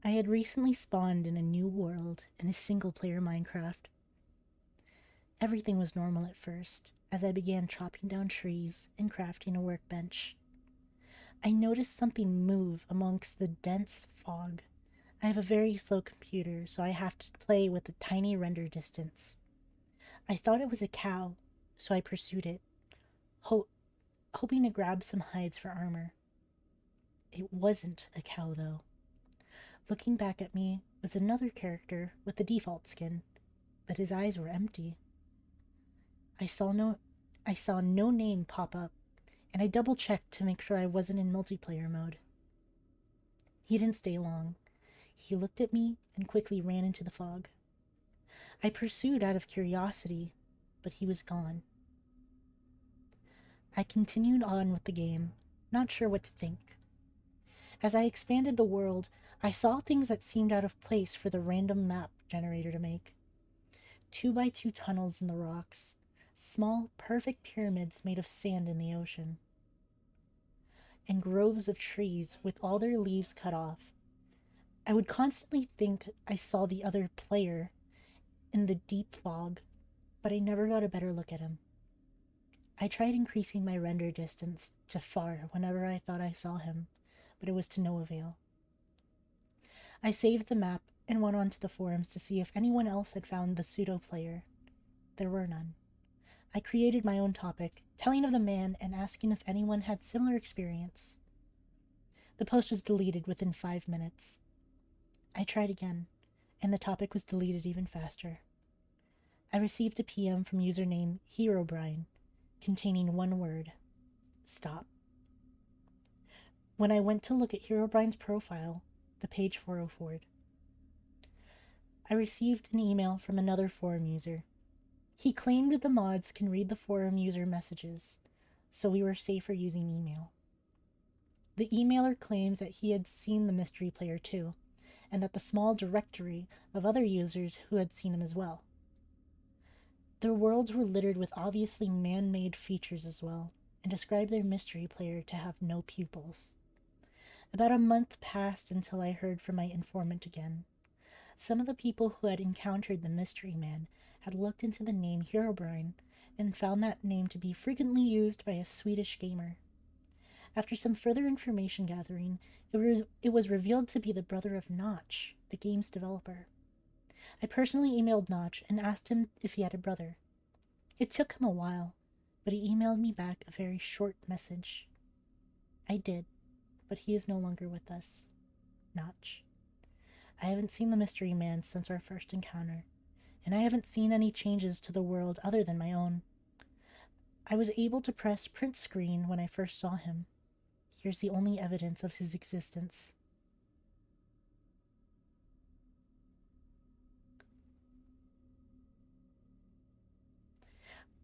I had recently spawned in a new world in a single-player Minecraft. Everything was normal at first, as I began chopping down trees and crafting a workbench. I noticed something move amongst the dense fog. I have a very slow computer, so I have to play with a tiny render distance. I thought it was a cow, so I pursued it, hoping to grab some hides for armor. It wasn't a cow, though. Looking back at me was another character with the default skin, but his eyes were empty. I saw no name pop up, and I double-checked to make sure I wasn't in multiplayer mode. He didn't stay long. He looked at me and quickly ran into the fog. I pursued out of curiosity, but he was gone. I continued on with the game, not sure what to think. As I expanded the world, I saw things that seemed out of place for the random map generator to make. 2x2 tunnels in the rocks, small, perfect pyramids made of sand in the ocean, and groves of trees with all their leaves cut off. I would constantly think I saw the other player in the deep fog, but I never got a better look at him. I tried increasing my render distance to far whenever I thought I saw him, but it was to no avail. I saved the map and went onto the forums to see if anyone else had found the pseudo player. There were none. I created my own topic, telling of the man and asking if anyone had similar experience. The post was deleted within 5 minutes. I tried again, and the topic was deleted even faster. I received a PM from username Herobrine, containing one word: stop. When I went to look at Herobrine's profile, the page 404'd. I received an email from another forum user. He claimed the mods can read the forum user messages, so we were safer using email. The emailer claimed that he had seen the mystery player too, and that the small directory of other users who had seen him as well. Their worlds were littered with obviously man-made features as well, and described their mystery player to have no pupils. About a month passed until I heard from my informant again. Some of the people who had encountered the mystery man had looked into the name Herobrine and found that name to be frequently used by a Swedish gamer. After some further information gathering, it was revealed to be the brother of Notch, the game's developer. I personally emailed Notch and asked him if he had a brother. It took him a while, but he emailed me back a very short message. I did, but he is no longer with us. Notch. I haven't seen the mystery man since our first encounter, and I haven't seen any changes to the world other than my own. I was able to press print screen when I first saw him. Here's the only evidence of his existence.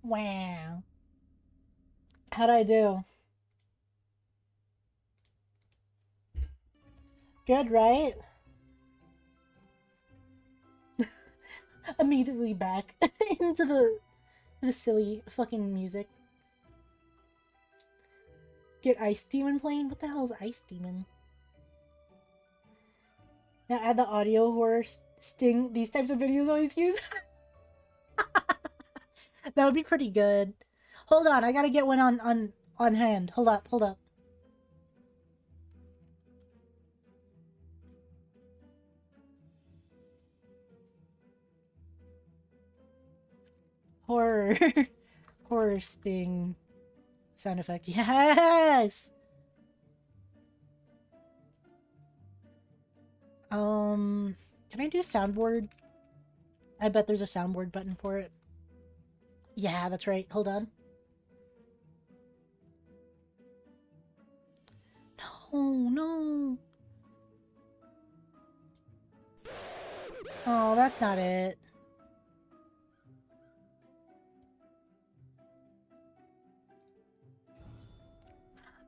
Wow. How'd I do? Good, right? Immediately back into the silly fucking music. Get Ice Demon playing? What the hell is Ice Demon? Now add the audio horror sting these types of videos always use. That would be pretty good. Hold on, I gotta get one on hand. Hold up, hold up. Horror. Horror sting. Sound effect. Yes! Can I do soundboard? I bet there's a soundboard button for it. Yeah, that's right. Hold on. No, no. Oh, that's not it.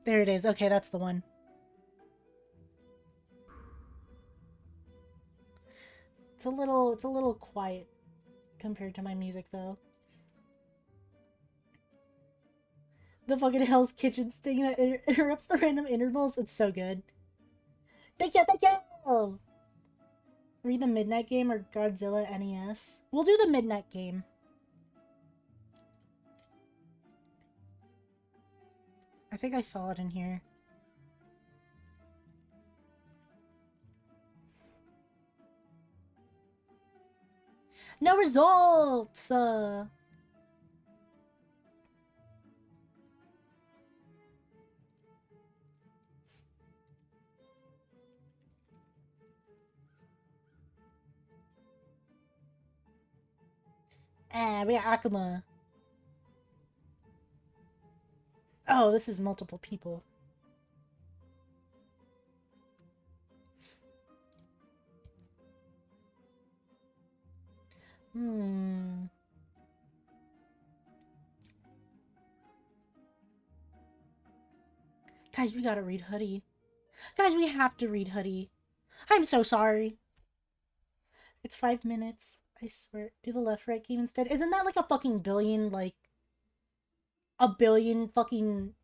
There it is. Okay, that's the one. It's a little quiet compared to my music though. The fucking Hell's Kitchen sting that interrupts the random intervals. It's so good. Thank you, thank you! Read the Midnight Game or Godzilla NES? We'll do the Midnight Game. I think I saw it in here. No results! We got Akuma. Oh, this is multiple people. Guys, we gotta read Hoodie. Guys, we have to read Hoodie. I'm so sorry. It's 5 minutes. I swear. Do the left-right game instead. Isn't that like a fucking billion, like... a billion fucking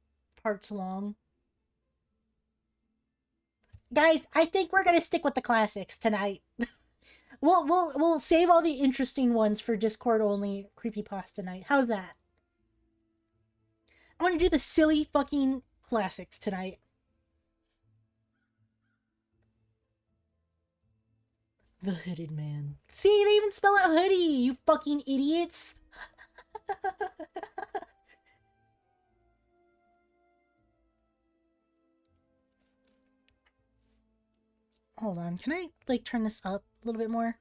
parts long? Guys, I think we're gonna stick with the classics tonight. We'll save all the interesting ones for Discord only Creepypasta night. How's that? I want to do the silly fucking classics tonight. The Hooded Man. See, they even spell it hoodie, you fucking idiots! Hold on, can I, like, turn this up a little bit more?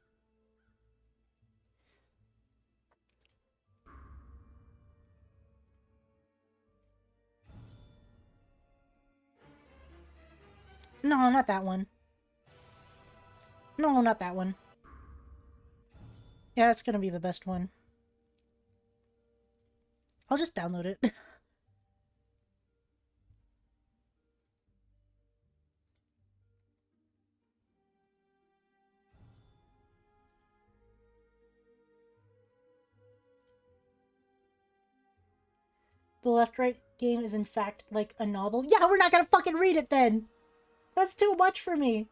No, not that one. No, not that one. Yeah, that's gonna be the best one. I'll just download it. The left-right game is in fact like a novel. Yeah, we're not gonna fucking read it then! That's too much for me!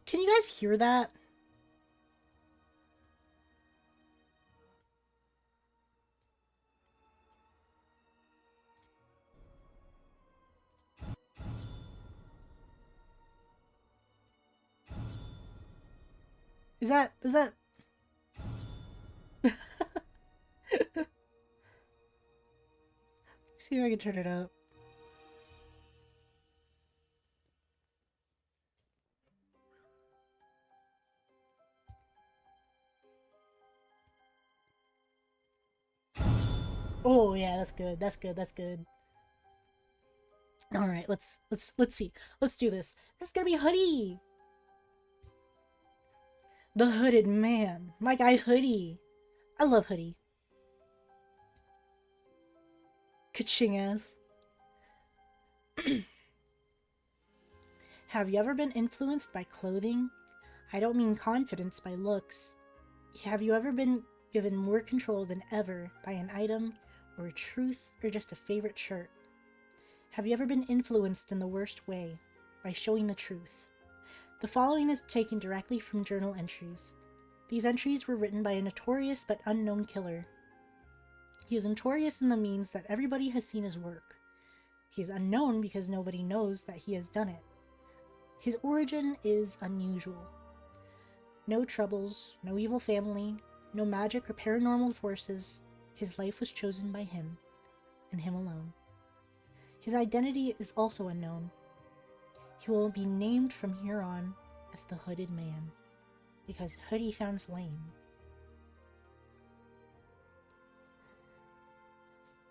Can you guys hear that? Is that... See if I can turn it up. Oh yeah, that's good. That's good. That's good. All right, let's see. Let's do this. This is gonna be Hoodie. The Hooded Man. My guy Hoodie. I love Hoodie. Ka-ching ass. Have you ever been influenced by clothing? I don't mean confidence by looks. Have you ever been given more control than ever by an item, or a truth, or just a favorite shirt? Have you ever been influenced in the worst way, by showing the truth? The following is taken directly from journal entries. These entries were written by a notorious but unknown killer. He is notorious in the means that everybody has seen his work. He is unknown because nobody knows that he has done it. His origin is unusual. No troubles, no evil family, no magic or paranormal forces. His life was chosen by him, and him alone. His identity is also unknown. He will be named from here on as the Hooded Man, because hoodie sounds lame.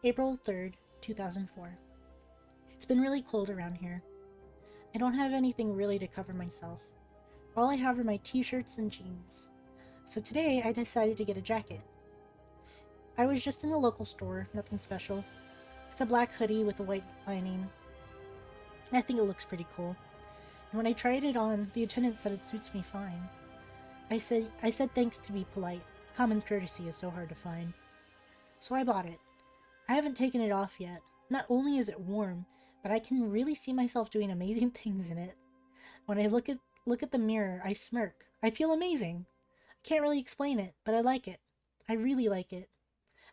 April 3rd, 2004. It's been really cold around here. I don't have anything really to cover myself. All I have are my t-shirts and jeans. So today I decided to get a jacket. I was just in a local store, nothing special. It's a black hoodie with a white lining. I think it looks pretty cool. And when I tried it on, the attendant said it suits me fine. I said thanks to be polite. Common courtesy is so hard to find. So I bought it. I haven't taken it off yet. Not only is it warm, but I can really see myself doing amazing things in it. When I look at the mirror, I smirk. I feel amazing. I can't really explain it, but I like it. I really like it.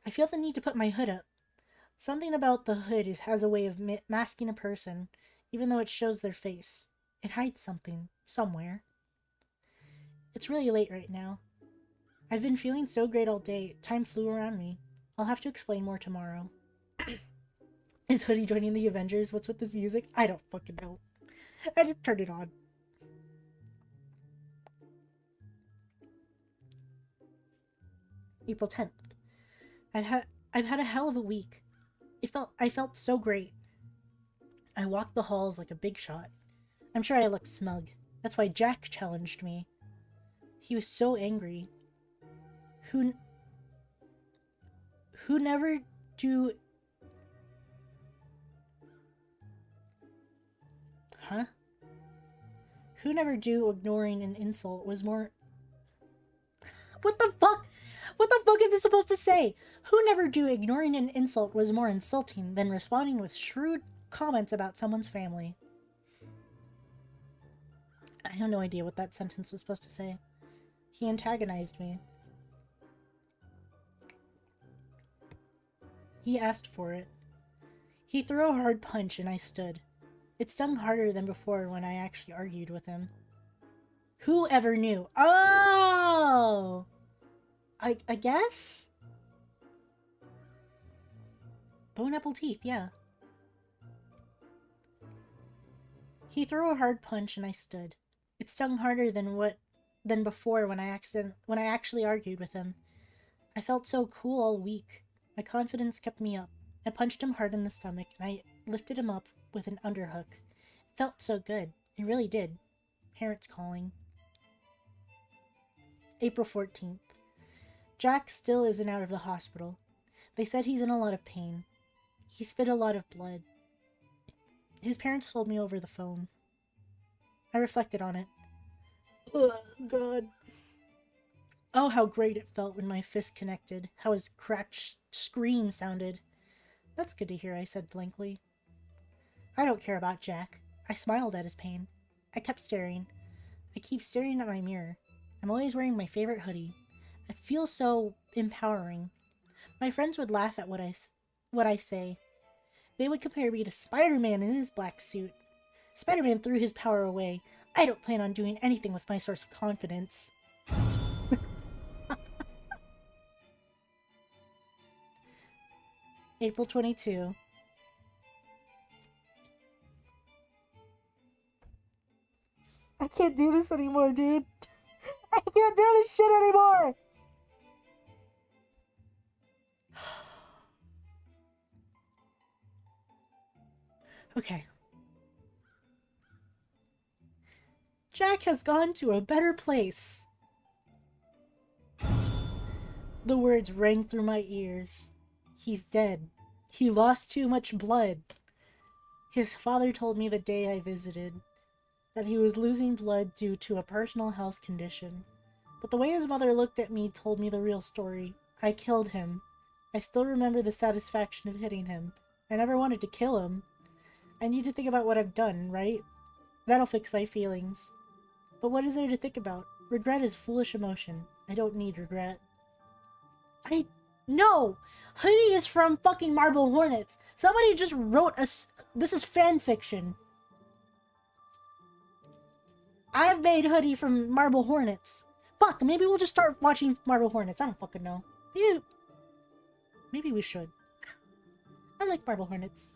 I feel the need to put my hood up. Something about the hood has a way of masking a person, even though it shows their face. It hides something, somewhere. It's really late right now. I've been feeling so great all day, time flew around me. I'll have to explain more tomorrow. Is Hoodie joining the Avengers? What's with this music? I don't fucking know. I just turned it on. April 10th. I've had a hell of a week. I felt so great. I walked the halls like a big shot. I'm sure I looked smug. That's why Jack challenged me. He was so angry. Who never do... Huh? Who never do ignoring an insult was more... What the fuck? What the fuck is this supposed to say? Who never do ignoring an insult was more insulting than responding with shrewd comments about someone's family. I have no idea what that sentence was supposed to say. He antagonized me. He asked for it. He threw a hard punch and I stood. It stung harder than before when I actually argued with him. Who ever knew? Oh! I guess? Bone apple teeth, yeah. He threw a hard punch and I stood. It stung harder than before when I actually argued with him. I felt so cool all week. My confidence kept me up. I punched him hard in the stomach and I lifted him up with an underhook. It felt so good. It really did. Parents calling. April 14th. Jack still isn't out of the hospital. They said he's in a lot of pain. He spit a lot of blood. His parents told me over the phone. I reflected on it. Ugh, God. Oh, how great it felt when my fist connected. How his cracked scream sounded. That's good to hear, I said blankly. I don't care about Jack. I smiled at his pain. I kept staring. I keep staring at my mirror. I'm always wearing my favorite hoodie. It feels so empowering. My friends would laugh at what I say. They would compare me to Spider-Man in his black suit. Spider-Man threw his power away. I don't plan on doing anything with my source of confidence. April 22. I can't do this anymore, dude. I can't do this shit anymore! Okay. Jack has gone to a better place. The words rang through my ears. He's dead. He lost too much blood. His father told me the day I visited that he was losing blood due to a personal health condition. But the way his mother looked at me told me the real story. I killed him. I still remember the satisfaction of hitting him. I never wanted to kill him. I need to think about what I've done, right? That'll fix my feelings. But what is there to think about? Regret is foolish emotion. I don't need regret. No! Hoodie is from fucking Marble Hornets. Somebody just wrote this is fan fiction. I've made hoodie from Marble Hornets. Fuck, maybe we'll just start watching Marble Hornets. I don't fucking know. Maybe we should. I like Marble Hornets.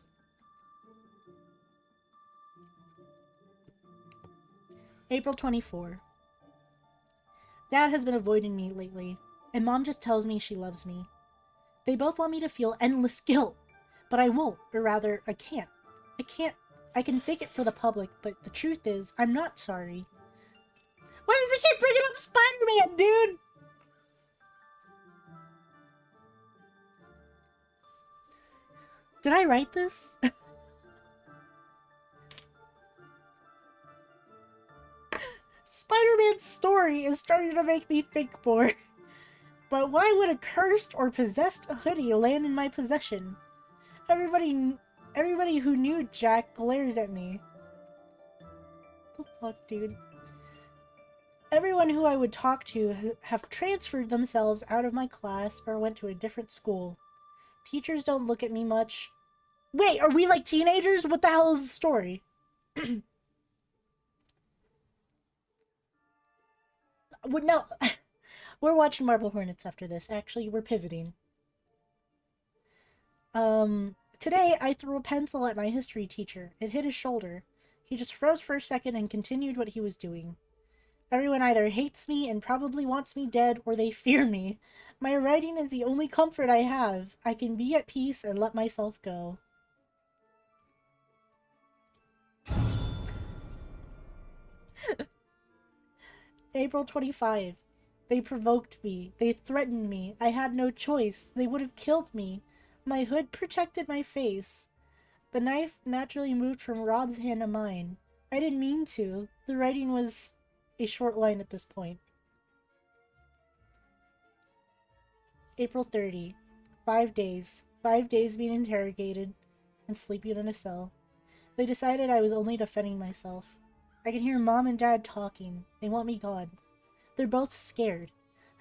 April 24. Dad has been avoiding me lately, and Mom just tells me she loves me. They both want me to feel endless guilt, but I won't, or rather, I can't. I can fake it for the public, but the truth is, I'm not sorry. Why does he keep bringing up Spider-Man, dude? Did I write this? Spider-Man's story is starting to make me think more. But why would a cursed or possessed hoodie land in my possession? Everybody who knew Jack glares at me. What the fuck, dude? Everyone who I would talk to have transferred themselves out of my class or went to a different school. Teachers don't look at me much. Wait, are we like teenagers? What the hell is the story? No, we're watching Marble Hornets after this. Actually, we're pivoting. Today I threw a pencil at my history teacher. It hit his shoulder. He just froze for a second and continued what he was doing. Everyone either hates me and probably wants me dead, or they fear me. My writing is the only comfort I have. I can be at peace and let myself go. April 25. They provoked me. They threatened me. I had no choice. They would have killed me. My hood protected my face. The knife naturally moved from Rob's hand to mine. I didn't mean to. The writing was a short line at this point. April 30. 5 days. 5 days being interrogated and sleeping in a cell. They decided I was only defending myself. I can hear Mom and Dad talking. They want me gone. They're both scared.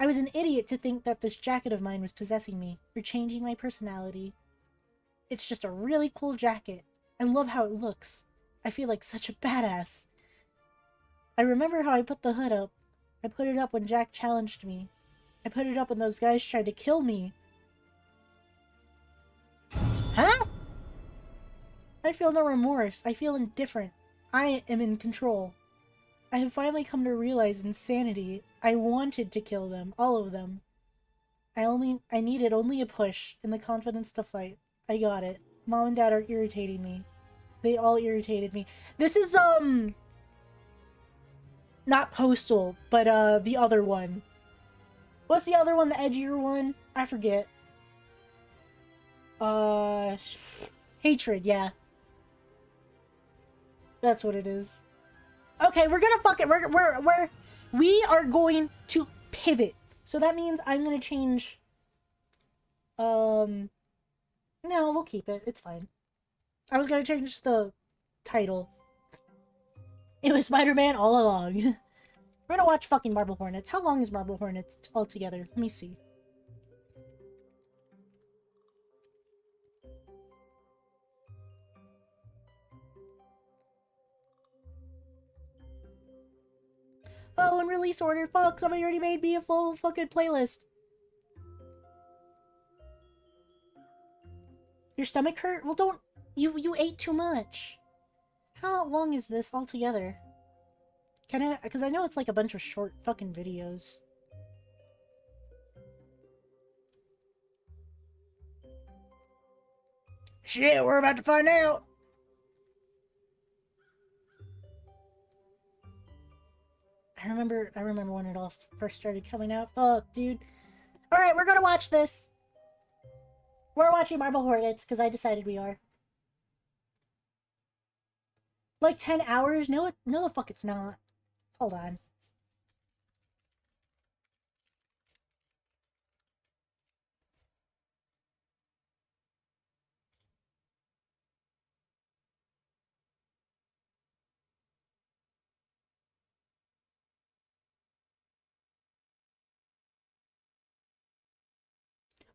I was an idiot to think that this jacket of mine was possessing me, or changing my personality. It's just a really cool jacket. I love how it looks. I feel like such a badass. I remember how I put the hood up. I put it up when Jack challenged me. I put it up when those guys tried to kill me. Huh? I feel no remorse. I feel indifferent. I am in control. I have finally come to realize insanity. I wanted to kill them, all of them. I needed only a push and the confidence to fight. I got it. Mom and Dad are irritating me. They all irritated me. This is, not Postal, but, the other one. What's the other one, the edgier one? I forget. Hatred, yeah. That's what it is. Okay, we're gonna fuck it. We are going to pivot. So that means I'm gonna change. No, we'll keep it. It's fine. I was gonna change the title. It was Spider-Man all along. We're gonna watch fucking Marble Hornets. How long is Marble Hornets altogether? Let me see. Oh, in release order. Fuck, somebody already made me a full fucking playlist. Your stomach hurt? Well, don't... You ate too much. How long is this altogether? Can I... Because I know it's like a bunch of short fucking videos. Shit, we're about to find out! I remember when it all first started coming out. Fuck, dude. Alright, we're gonna watch this. We're watching Marble Hornets, because I decided we are. Like 10 hours? No, the fuck it's not. Hold on.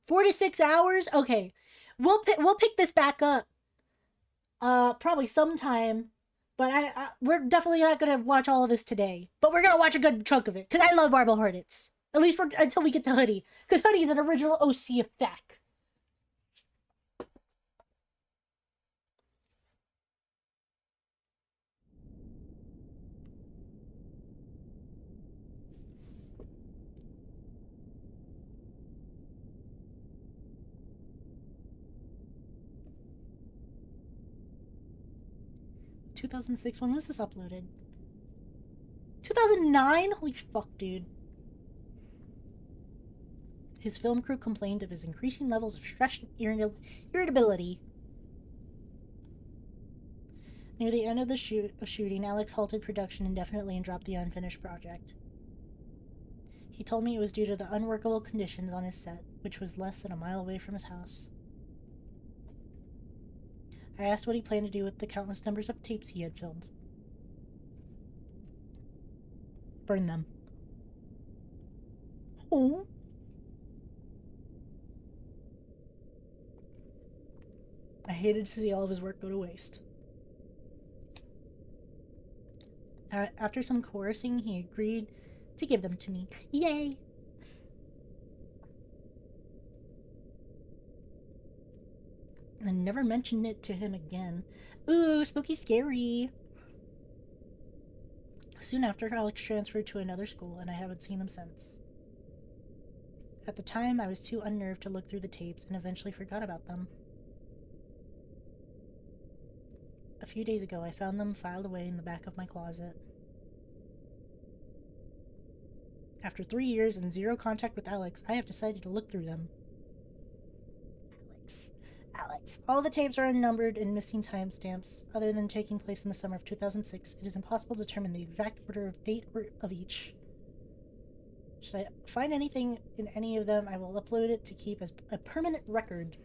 Four to 6 hours? Okay. We'll pick this back up. Probably sometime. But we're definitely not gonna watch all of this today. But we're gonna watch a good chunk of it because I love Marble Hornets. At least until we get to Hoodie, because Hoodie is an original OC effect. 2006. When was this uploaded? 2009? Holy fuck, dude. His film crew complained of his increasing levels of stress and irritability. Near the end of the shooting, Alex halted production indefinitely and dropped the unfinished project. He told me it was due to the unworkable conditions on his set, which was less than a mile away from his house. I asked what he planned to do with the countless numbers of tapes he had filmed. Burn them. Oh. I hated to see all of his work go to waste. After some coercing, he agreed to give them to me. Yay! I never mentioned it to him again. Ooh, spooky scary. Soon after, Alex transferred to another school, and I haven't seen him since. At the time, I was too unnerved to look through the tapes and eventually forgot about them. A few days ago, I found them filed away in the back of my closet. After 3 years and zero contact with Alex, I have decided to look through them. Alex. All the tapes are unnumbered and missing timestamps. Other than taking place in the summer of 2006, it is impossible to determine the exact order of date of each. Should I find anything in any of them, I will upload it to keep as a permanent record.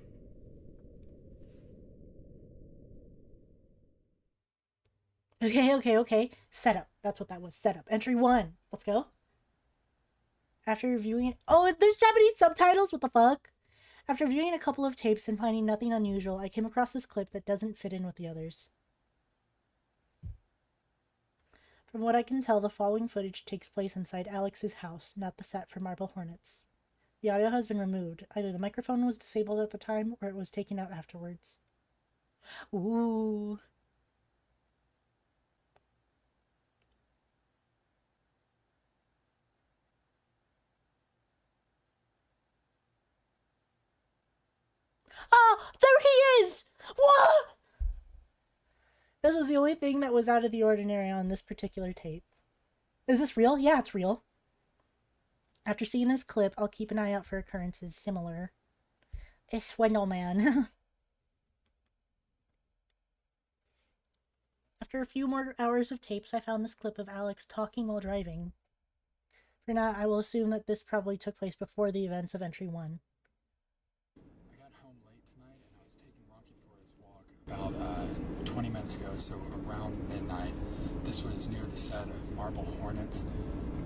Okay. Setup. That's what that was. Setup. Entry 1. Let's go. After reviewing it... Oh, there's Japanese subtitles? What the fuck? After viewing a couple of tapes and finding nothing unusual, I came across this clip that doesn't fit in with the others. From what I can tell, the following footage takes place inside Alex's house, not the set for Marble Hornets. The audio has been removed. Either the microphone was disabled at the time, or it was taken out afterwards. Ooh... Oh, there he is! What? This was the only thing that was out of the ordinary on this particular tape. Is this real? Yeah, it's real. After seeing this clip, I'll keep an eye out for occurrences similar. A swindle man. After a few more hours of tapes, I found this clip of Alex talking while driving. For now, I will assume that this probably took place before the events of Entry 1. About 20 minutes ago, so around midnight. This was near the set of Marble Hornets.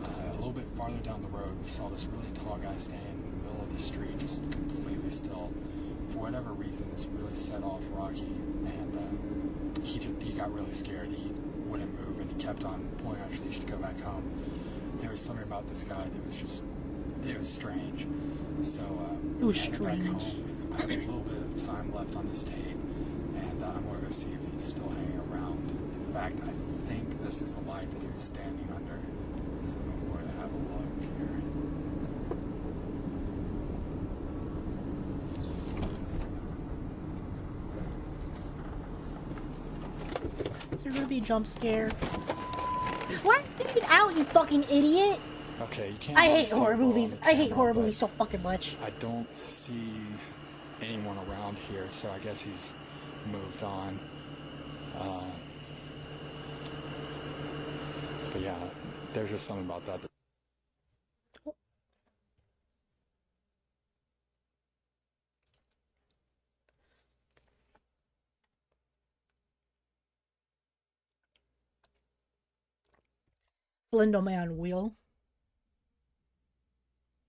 A little bit farther down the road, we saw this really tall guy standing in the middle of the street, just completely still. For whatever reason, this really set off Rocky, and he got really scared. He wouldn't move, and he kept on pulling on his leash to go back home. There was something about this guy that was just, it was strange. So it was headed strange. back home. I have a little bit of time left on this tape. I'm going to go see if he's still hanging around. In fact, I think this is the light that he was standing under. So we're going to have a look here. It's a Ruby jump scare. What? Get out, you fucking idiot! Okay, you can't. I hate horror movies. I hate horror movies so fucking much. I don't see anyone around here, so I guess he's moved on. But yeah, there's just something about that. Slender Man wheel.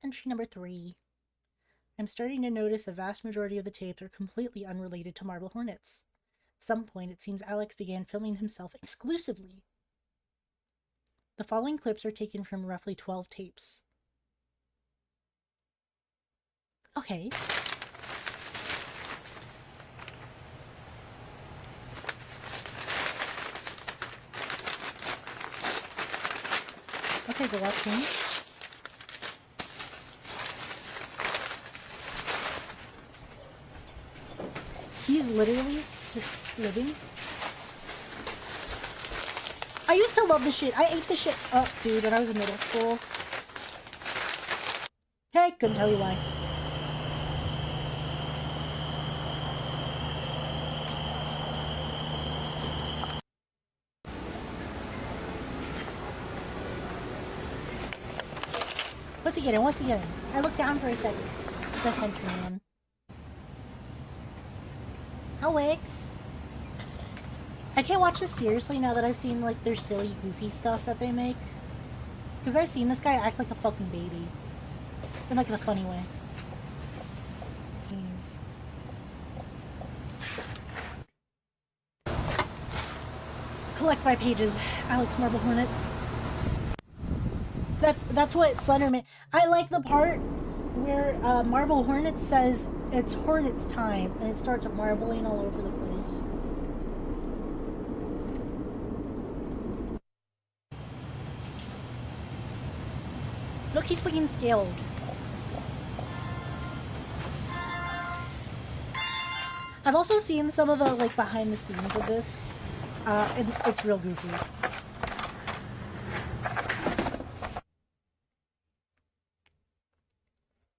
Entry number 3. I'm starting to notice a vast majority of the tapes are completely unrelated to Marble Hornets. some point, it seems Alex began filming himself exclusively. The following clips are taken from roughly 12 tapes. Okay. Okay, go up him. He's literally just living. I used to love this shit. I ate this shit up, dude, when I was in middle school. Hey, couldn't tell you why. What's he getting? What's he getting? I looked down for a second. The sentry man. Alex! I can't watch this seriously now that I've seen, like, their silly, goofy stuff that they make. Because I've seen this guy act like a fucking baby. In, like, in a funny way. Jeez. Collect my pages, Alex Marble Hornets. That's what Slenderman... I like the part where Marble Hornets says it's Hornets time, and it starts marbling all over the place. Look, he's freaking scaled. I've also seen some of the, like, behind the scenes of this. And it's real goofy.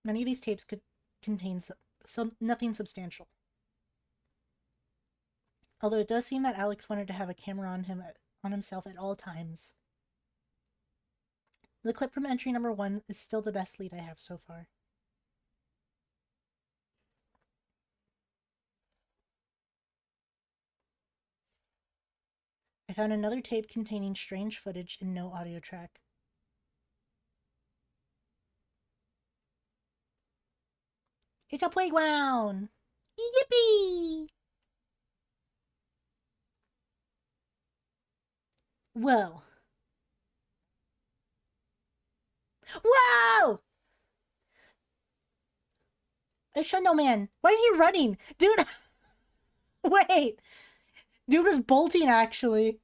Many of these tapes could contain nothing substantial. Although it does seem that Alex wanted to have a camera on himself at all times. The clip from entry number 1 is still the best lead I have so far. I found another tape containing strange footage and no audio track. It's a playground! Yippee! Whoa. Whoa! A Shadow Man. Why is he running? Dude! Wait! Dude was bolting, actually.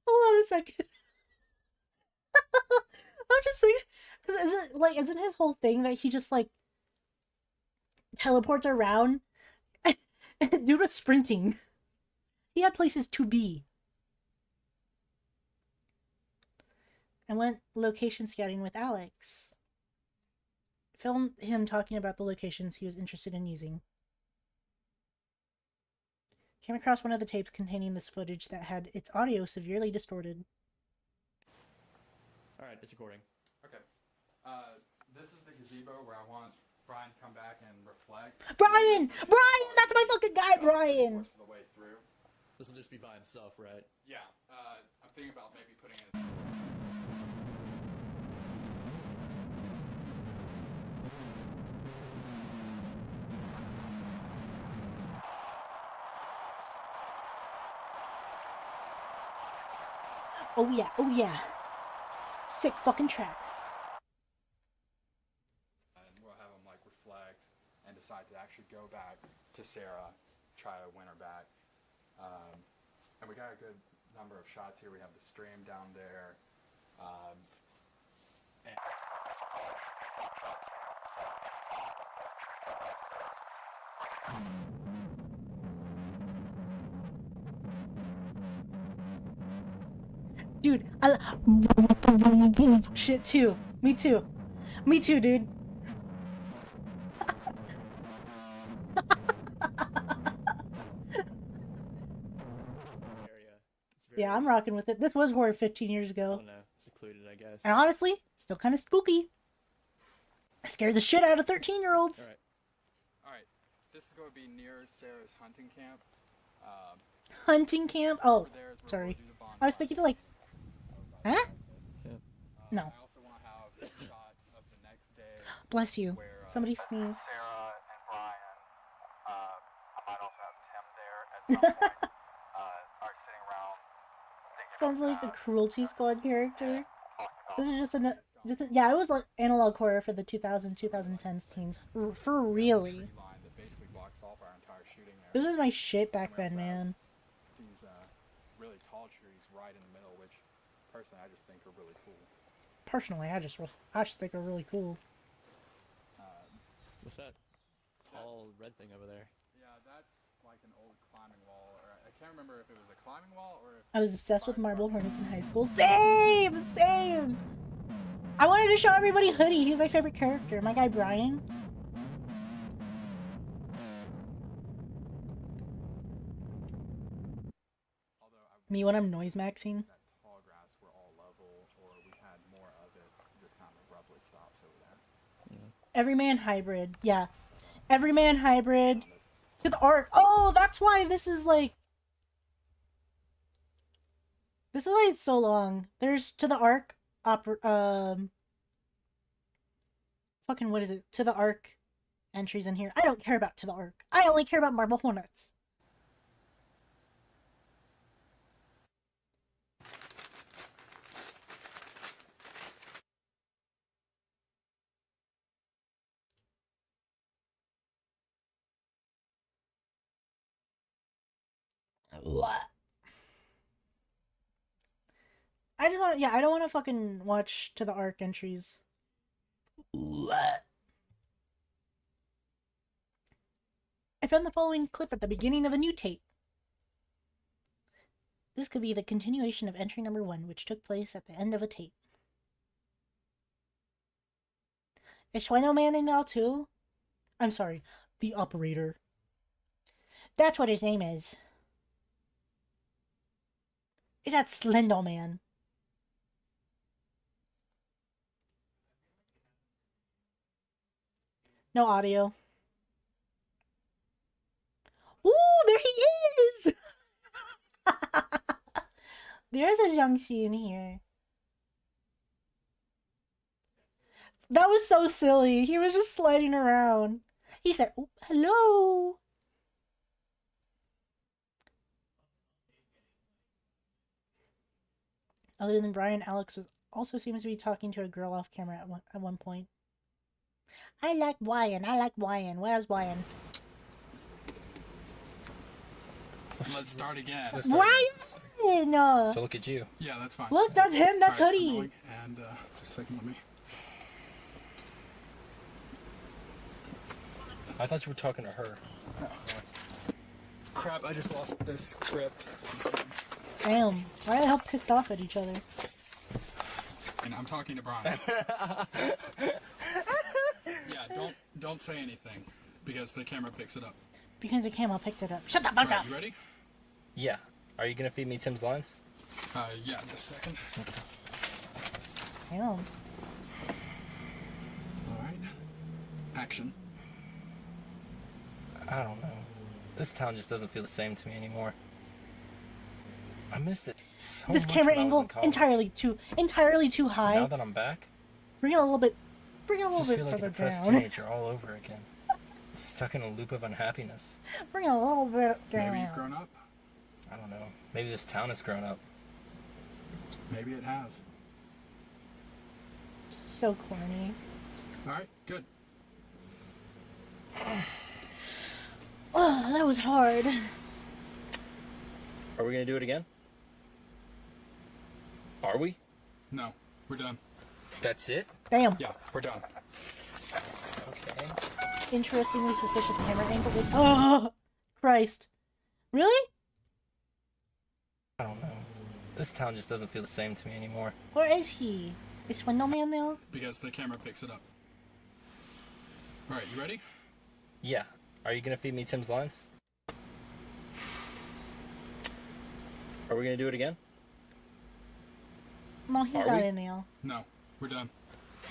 Hold on a second. I'm just thinking... Because isn't his whole thing that he just, like, teleports around? And dude was sprinting. He had places to be. I went location scouting with Alex. Filmed him talking about the locations he was interested in using. Came across one of the tapes containing this footage that had its audio severely distorted. Alright, it's recording. Okay. This is the gazebo where I want Brian to come back and reflect. Brian! Brian! That's my fucking guy, Brian! The way through. This will just be by himself, right? Yeah, I'm thinking about maybe putting in... Oh yeah, oh yeah. Sick fucking track. And we'll have him, like, reflect and decide to actually go back to Sarah, try to win her back. And we got a good number of shots here. We have the stream down there. And Dude, shit too. Me too. Me too, dude. Yeah, I'm rocking with it. This was horror 15 years I ago. don't know. Secluded, I guess. And honestly, still kind of spooky. I scared the shit out of 13-year-olds. Alright. Alright. This is going to be near Sarah's hunting camp. Hunting camp? Oh, Over there is where sorry. we'll do the bonfire. I was thinking like... Huh? Yeah. No. I also want to have a shot of the next day Bless you. where Somebody sneeze. Sarah and Brian, I might also have are sitting around thinking Sounds like a Cruelty Squad character. This is yeah, it was like analog horror for the 2010s teens. For really. line that basically blocks off our entire shooting area. This is my shit back then, man. These really tall trees right in the middle, which personally I just think are really cool. Personally, I just think are really cool. What's that tall red thing over there? Yeah, that's like an old climbing wall, or I can't remember if it was a climbing wall or if I was obsessed with Marble Hornets in high school. Same! Same! I wanted to show everybody Hoodie. He's my favorite character. My guy Brian. Me when I'm noise maxing. that tall grass were all level, or we had more of it, just kind of abruptly stops over there. Everyman hybrid. Yeah. Everyman hybrid. To the art. Oh, that's why this is like... This is why it's so long. There's To the Arc. Fucking what is it? To the Arc entries in here. I don't care about To the Arc. I only care about Marble Hornets. I just want, yeah, I don't want to fucking watch To the Arc entries. I found the following clip at the beginning of a new tape. This could be the continuation of entry number 1, which took place at the end of a tape. Is Swino Man in there too? I'm sorry, the operator. That's what his name is. Is that Slender Man? No audio. Ooh, there he is! There's a Jiangxi in here. That was so silly. He was just sliding around. He said, "Ooh, hello." Other than Brian, Alex also seems to be talking to a girl off camera at one point. I like Wyan. I like Wyan. Where's Wyan? Let's start again. Ryan! So look at you. Yeah, that's fine. Look, that's him. That's All right, Hoodie. I'm rolling, and just a second, let me. I thought you were talking to her. Crap! I just lost this script. Damn. Why are they all pissed off at each other? And I'm talking to Brian. Yeah, don't say anything because the camera picks it up. Because the camera picked it up. Shut the fuck All up. right, you ready? Yeah. Are you gonna feed me Tim's lines? Yeah, just a second. Damn. All right. Action. I don't know. This town just doesn't feel the same to me anymore. I missed it so This much camera when I was angle in college. entirely too high. Now that I'm back, Bring it a little bit. Bring it a I little just bit feel like a further depressed down. teenager all over again. Stuck in a loop of unhappiness. Bring it a little bit down. Maybe you've grown up. I don't know. Maybe this town has grown up. Maybe it has. So corny. All right, good. Oh, that was hard. Are we gonna do it again? Are we? No, we're done. That's it? Damn. Yeah, we're done. Okay. Interestingly suspicious camera angle. Oh, Christ. Really? I don't know. This town just doesn't feel the same to me anymore. Where is he? Is Swindle Man there? Because the camera picks it up. All right, you ready? Yeah. Are you gonna feed me Tim's lines? Are we gonna do it again? No, he's Are not we? in there. No, we're done.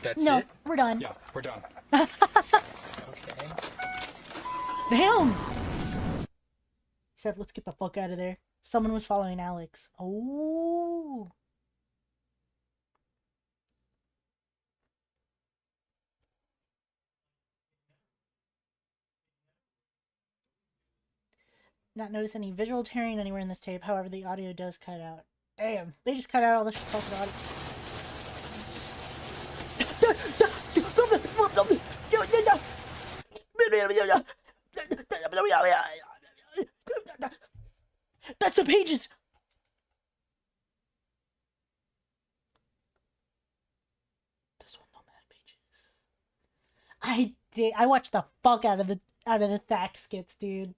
That's No, it? we're done. Yeah, we're done. Okay. Damn! He said, let's get the fuck out of there. Someone was following Alex. Oh. not notice any visual tearing anywhere in this tape. However, the audio does cut out. Damn, they just cut out all the fucking audio. That's the pages. This one don't have pages. I watched the fuck out of the Thack skits, dude.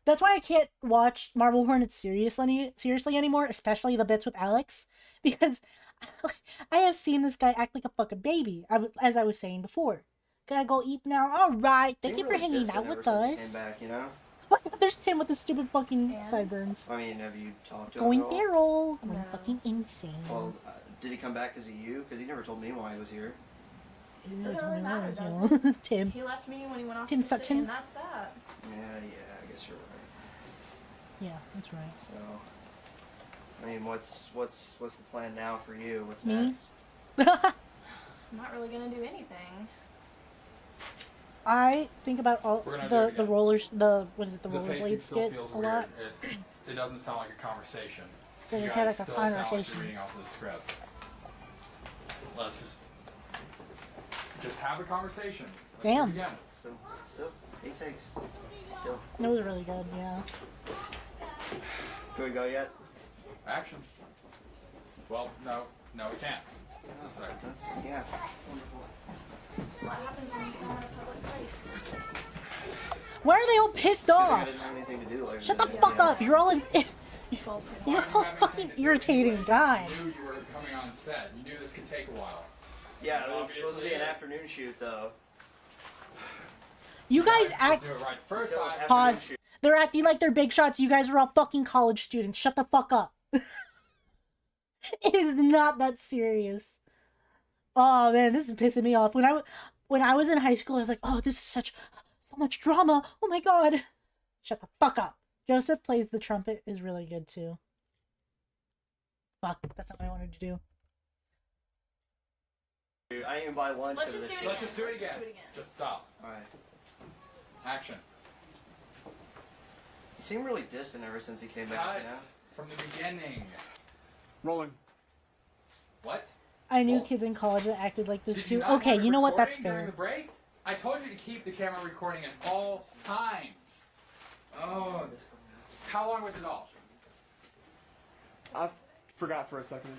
That's why I can't watch Marble Hornets seriously anymore, especially the bits with Alex, because I have seen this guy act like a fucking baby, as I was saying before. Gotta go eat now. Alright, thank you for hanging out with us. Came back, you know? There's Tim with his stupid fucking sideburns. I mean, have you talked to him Going at all? feral. Going fucking insane. Well, did he come back because of you? Because he never told me why he was here. It doesn't really matter, does it? Tim. He left me when he went off Tim to the city, Sutton. and that's that. Yeah, I guess you're right. Yeah, that's right. So, I mean, what's the plan now for you? What's Me? next? I'm not really gonna do anything. I think about all We're gonna do it the again. rollers, the pacing rollerblade still skit feels a weird. lot. It doesn't sound like a conversation. Because You it's had guys like a still sound like conversation. you're reading off of the script. Let's just have a conversation. Let's do it Damn. again. Still, 8 takes. Still. It was really good, yeah. Can we go yet? Action. Well, no, we can't. That's right. Yeah. Wonderful. This is what happens when you come out of a public place. Why are they all pissed I off? didn't have anything to do later. Shut the today. fuck up! You're all in. Well, You're a fucking irritating guy. You knew you were coming on set. You knew this could take a while. Yeah, it was supposed to be an Obviously. afternoon shoot, though. You guys act. Do it right first It was time. afternoon Pause. shoot. They're acting like they're big shots. You guys are all fucking college students. Shut the fuck up. It is not that serious. Oh man, this is pissing me off. When I was in high school, I was like, oh, this is so much drama. Oh my god. Shut the fuck up. Joseph plays the trumpet is really good too. Fuck, that's not what I wanted to do. I didn't even buy lunch. Let's because just of do it this Let's shit. just do it Let's just again. do it again. Just stop. Alright. Action. He seemed really distant ever since he came back, Cut you know? from the beginning. Rolling. What? I knew Well, kids in college that acted like this Did too. you not Okay, have it you know what? That's recording during fair. the break? I told you to keep the camera recording at all times. Oh, how long was it all? I forgot for a second.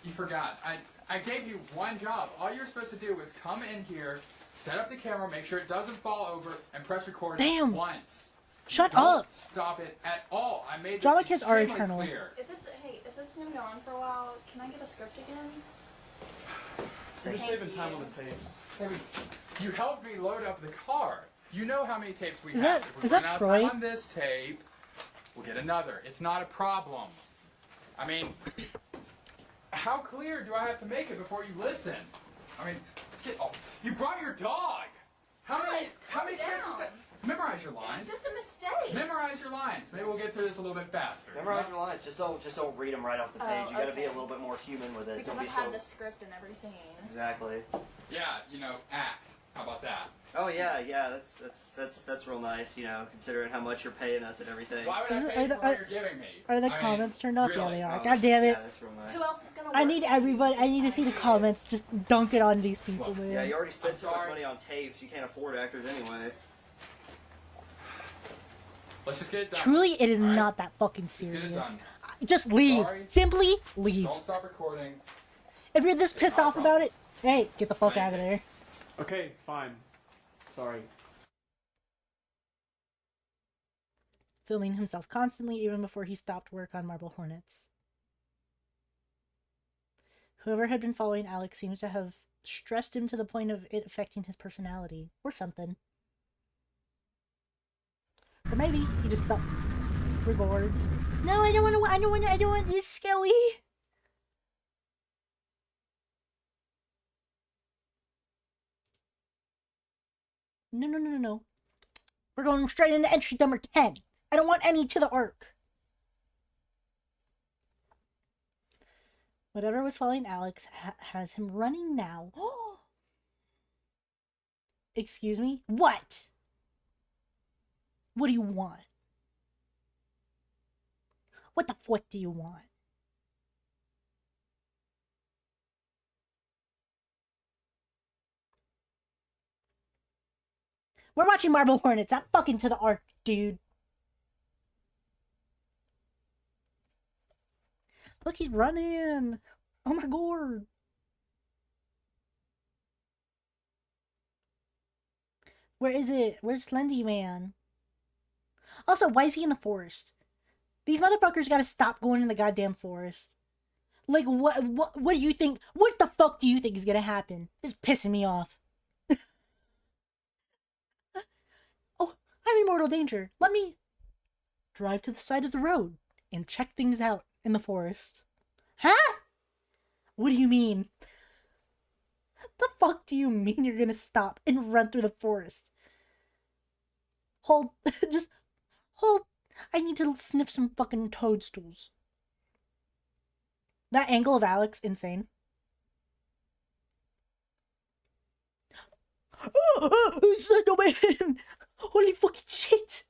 You forgot. I gave you one job. All you were supposed to do was come in here, set up the camera, make sure it doesn't fall over, and press record Damn. once. Shut Don't up. stop it at all. I made Drama this kids are extremely eternal. clear. If this is gonna go on for a while, can I get a script again? We're just Thank saving you. time on the tapes. You helped me load up the car. You know how many tapes we Is have. that- If we is run that out of Troy? time on this tape, we'll get another. It's not a problem. I mean, how clear do I have to make it before you listen? I mean, get off. You brought your dog. How many Guys, calm sets is down. that? Memorize your lines. It's just a mistake. Memorize your lines. Maybe we'll get through this a little bit faster. Memorize your lines. Just don't read them right off the page. Oh, You gotta be a okay. little bit more human with it. Because Don't I've be had so... the script in every scene. Exactly. Yeah, act. How about that? Oh yeah, that's real nice. You know, considering how much you're paying us and everything. Why would I Are pay the- for what you're giving me? Are the I mean, comments turned off? Yeah, really. they are. Oh, God damn it. Yeah, that's real nice. Who else is gonna? I work need with everybody. you I need to this see the time? comments. Just dunk it on these people, Well, man. Yeah, you already spent I'm so much sorry. money on tapes. You can't afford actors anyway. Let's just get it done. Truly, it is All right? not that fucking Let's get it serious. done. Just leave. Sorry. Simply Just leave. don't stop recording. If you're this pissed not a off about problem. it, hey, get the fuck Many out of there. things. Okay, fine. Sorry. Filming himself constantly, even before he stopped work on Marble Hornets. Whoever had been following Alex seems to have stressed him to the point of it affecting his personality, or something. Or maybe he just sucked. Rewards. No, I don't want this scary. No. We're going straight into entry number 10. I don't want any to the arc. Whatever was following Alex has him running now. Excuse me? What? What do you want? What the fuck do you want? We're watching Marble Hornets. I'm fucking to the arc, dude. Look, he's running. Oh my god. Where is it? Where's Slendy Man? Also, why is he in the forest? These motherfuckers gotta stop going in the goddamn forest. Like, what do you think? What the fuck do you think is gonna happen? This is pissing me off. Oh, I'm in mortal danger. Let me drive to the side of the road and check things out in the forest. Huh? What do you mean? The fuck do you mean you're gonna stop and run through the forest? Hold. Just hold. I need to sniff some fucking toadstools. That angle of Alex, insane. No man! Holy fucking shit!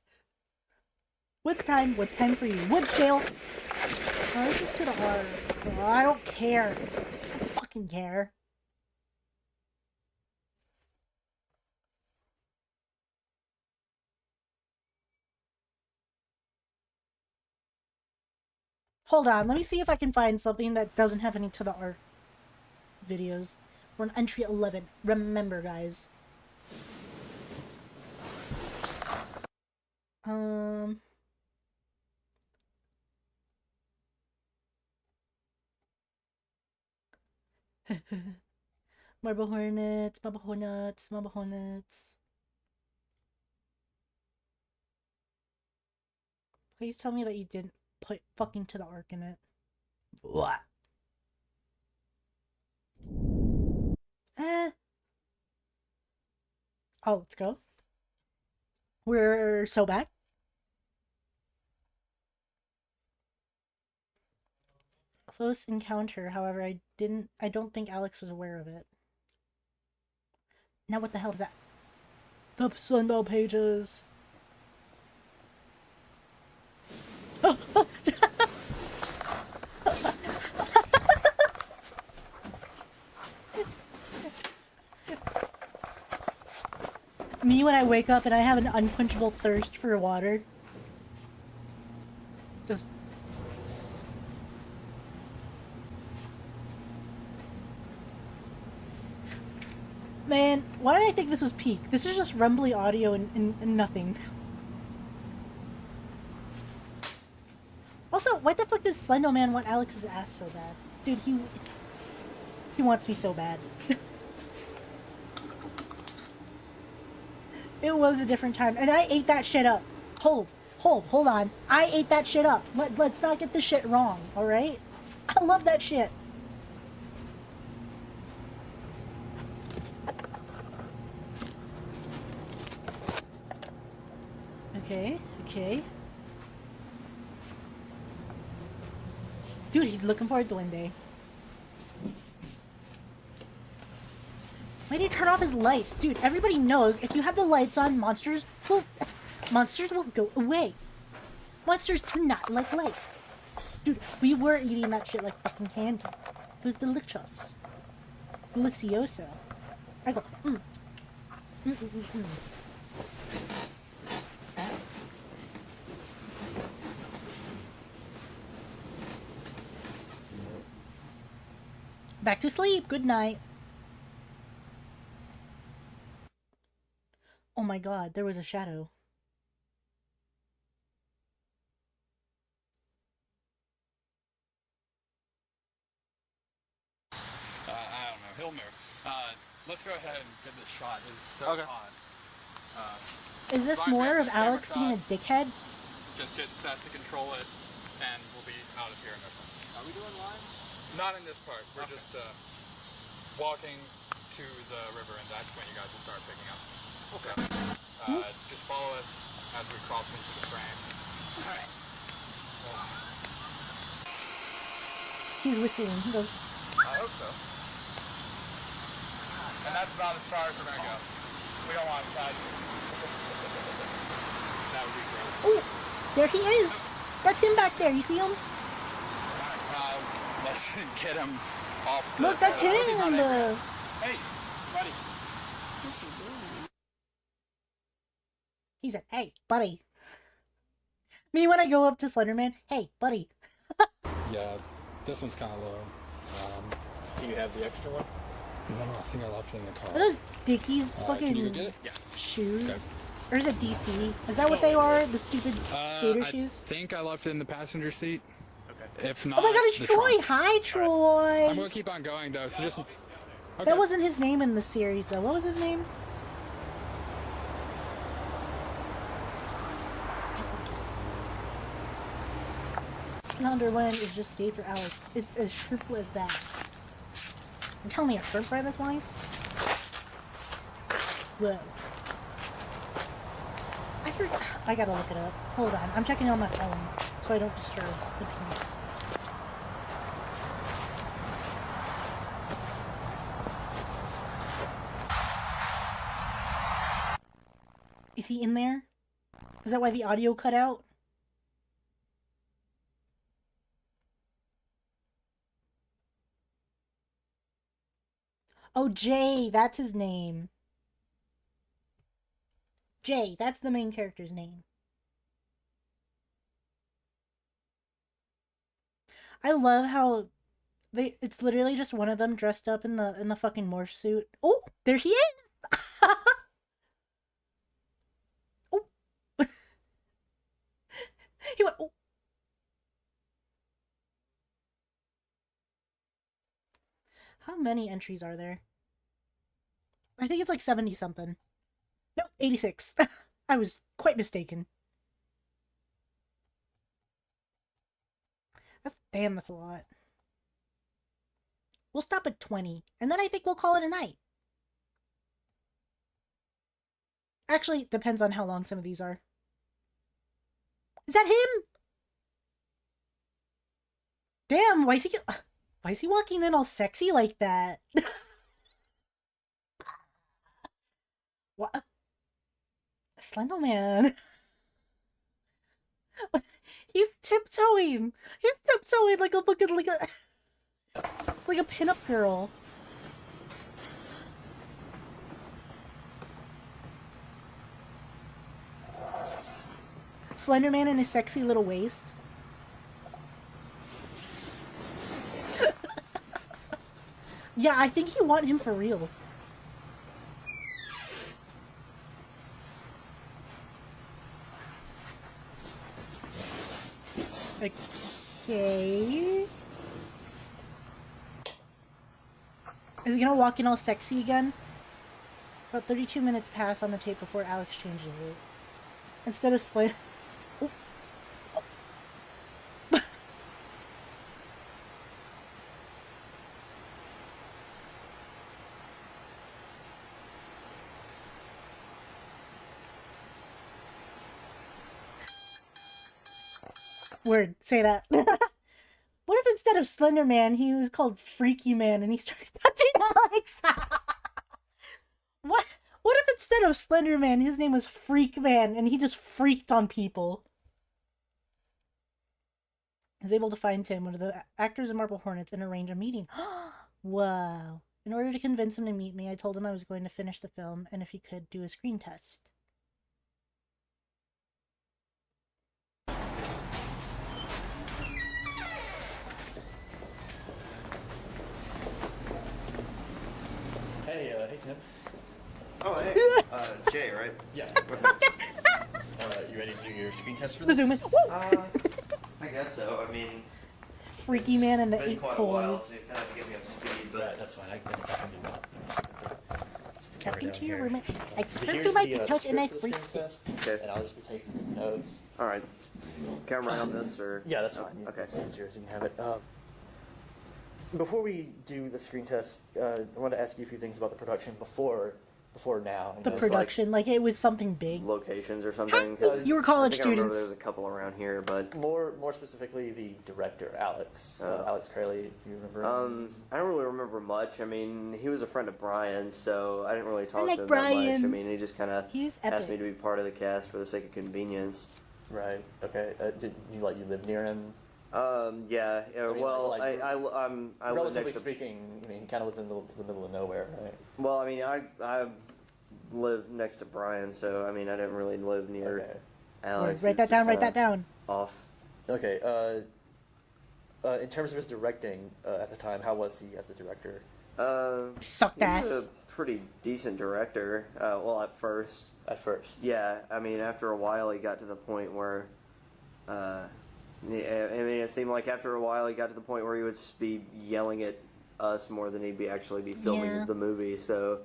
What's time? What's time for you? Woods jail? Oh, this is to the R. Oh, I don't care. I don't fucking care. Hold on, let me see if I can find something that doesn't have any to the art videos. We're on entry 11. Remember, guys. Marble Hornets, Marble Hornets, Marble Hornets. Please tell me that you didn't put fucking to the arc in it. What? Oh, let's go. We're so back. Close encounter, however, I don't think Alex was aware of it. Now what the hell is that? The Sundial pages. Me when I wake up and I have an unquenchable thirst for water. Just... Man, why did I think this was peak? This is just rumbly audio and nothing. Also, why the fuck does Slendo Man want Alex's ass so bad? Dude, he wants me so bad. It was a different time, and I ate that shit up. Hold on. I ate that shit up. Let's not get this shit wrong, alright? I love that shit. Okay. Dude, he's looking for a duende. Why did he turn off his lights? Dude, everybody knows if you have the lights on, monsters will go away. Monsters do not like light. Dude, we were eating that shit like fucking candy. It was delicious. Delicioso. I go, Back to sleep. Good night. Oh my god, there was a shadow. I don't know. Hilmer. Let's go ahead and get this shot. It's so hot. Is this more of Alex being a dickhead? Just get set to control it, and we'll be out of here in a second. Are we doing live? Not in this part. We're just walking to the river, and that's when you guys will start picking up. Okay. So, just follow us as we cross into the frame. Alright. He's whistling. He goes, I hope so. And that's about as far as we're gonna go. We don't want that. That would be gross. Oh, there he is. That's him back there. You see him? Let's get him off. Look, that's him. Hey, buddy. He said, "Hey, buddy." Me when I go up to Slenderman, "Hey, buddy." Yeah, this one's kind of low. Do you have the extra one? No, I think I left it in the car. Are those Dickies Can fucking you go get it? Yeah. shoes? Or is it DC? Is that what they are? The stupid skater shoes? I think I left it in the passenger seat. Okay. If not, Oh my god, it's the Troy! trunk. Hi, Troy! I'm gonna keep on going though, so just. Okay. That wasn't his name in the series, though. What was his name? Slenderman is just gay for Alex. It's as simple as that. You're telling me a shrimp fry this wise? Whoa. I forgot. I gotta look it up. Hold on. I'm checking on my phone so I don't disturb the peace. Is he in there? Is that why the audio cut out? Oh, Jay, that's his name. Jay, that's the main character's name. I love how it's literally just one of them dressed up in the fucking morph suit. Oh, there he is. Oh. He went, oh. How many entries are there? I think it's like 70 something. No, 86. I was quite mistaken. Damn, that's a lot. We'll stop at 20, and then I think we'll call it a night. Actually, it depends on how long some of these are. Is that him? Damn, why is he walking in all sexy like that? What? Slenderman. He's tiptoeing. He's tiptoeing like a like a pinup girl. Slenderman in his sexy little waist. Yeah, I think you want him for real. Okay. Is he gonna walk in all sexy again? About 32 minutes pass on the tape before Alex changes it. Instead of Slay. Oh. Oh. Word, say that. What if instead of Slender Man, he was called Freaky Man and he started touching Alex? What if instead of Slender Man, his name was Freak Man and he just freaked on people? I was able to find Tim, one of the actors of Marble Hornets, and arrange a meeting. Wow. In order to convince him to meet me, I told him I was going to finish the film and if he could do a screen test. Hey Tim. Oh, hey. Jay, right? Yeah. Okay. You ready to do your screen test for The this? zoom in. Woo! I guess so. I mean, Freaky Man and the been 8 quite a while, toys. so you kind of have to get me up to speed, Yeah, but that's fine. I can do that. Captain to your roommate. I But turned here's to my the couch and I script for the freaked screen it. test, okay. and I'll just be taking some notes. All right. Can I write on this, or? Yeah, that's fine. Okay. It's yours. You can have it. Before we do the screen test, I want to ask you a few things about the production before before now? The production, like it was something big. Locations or something. 'Cause You were college I think I remember students. There's a couple around here, but More specifically, the director, Alex. Alex Crayley, if you remember. I don't really remember much. I mean, he was a friend of Brian's, so I didn't really talk like to him that Brian. much. I mean, he just kind of He's asked epic. me to be part of the cast for the sake of convenience. Right. Okay. Did you you live near him? Yeah. I mean, well, like, I live relatively next to. speaking, I mean, he kind of lives in the middle of nowhere, right? Well, I mean, I live next to Brian, so I mean, I didn't really live near Okay. Alex. Write that down. Write that down. Off. Okay. In terms of his directing at the time, how was he as a director? Sucked He's ass. a pretty decent director. Well, at first. At first. Yeah, I mean, after a while, he got to the point where, yeah, I mean, it seemed like after a while, he got to the point where he would be yelling at us more than he'd actually be filming Yeah. the movie. So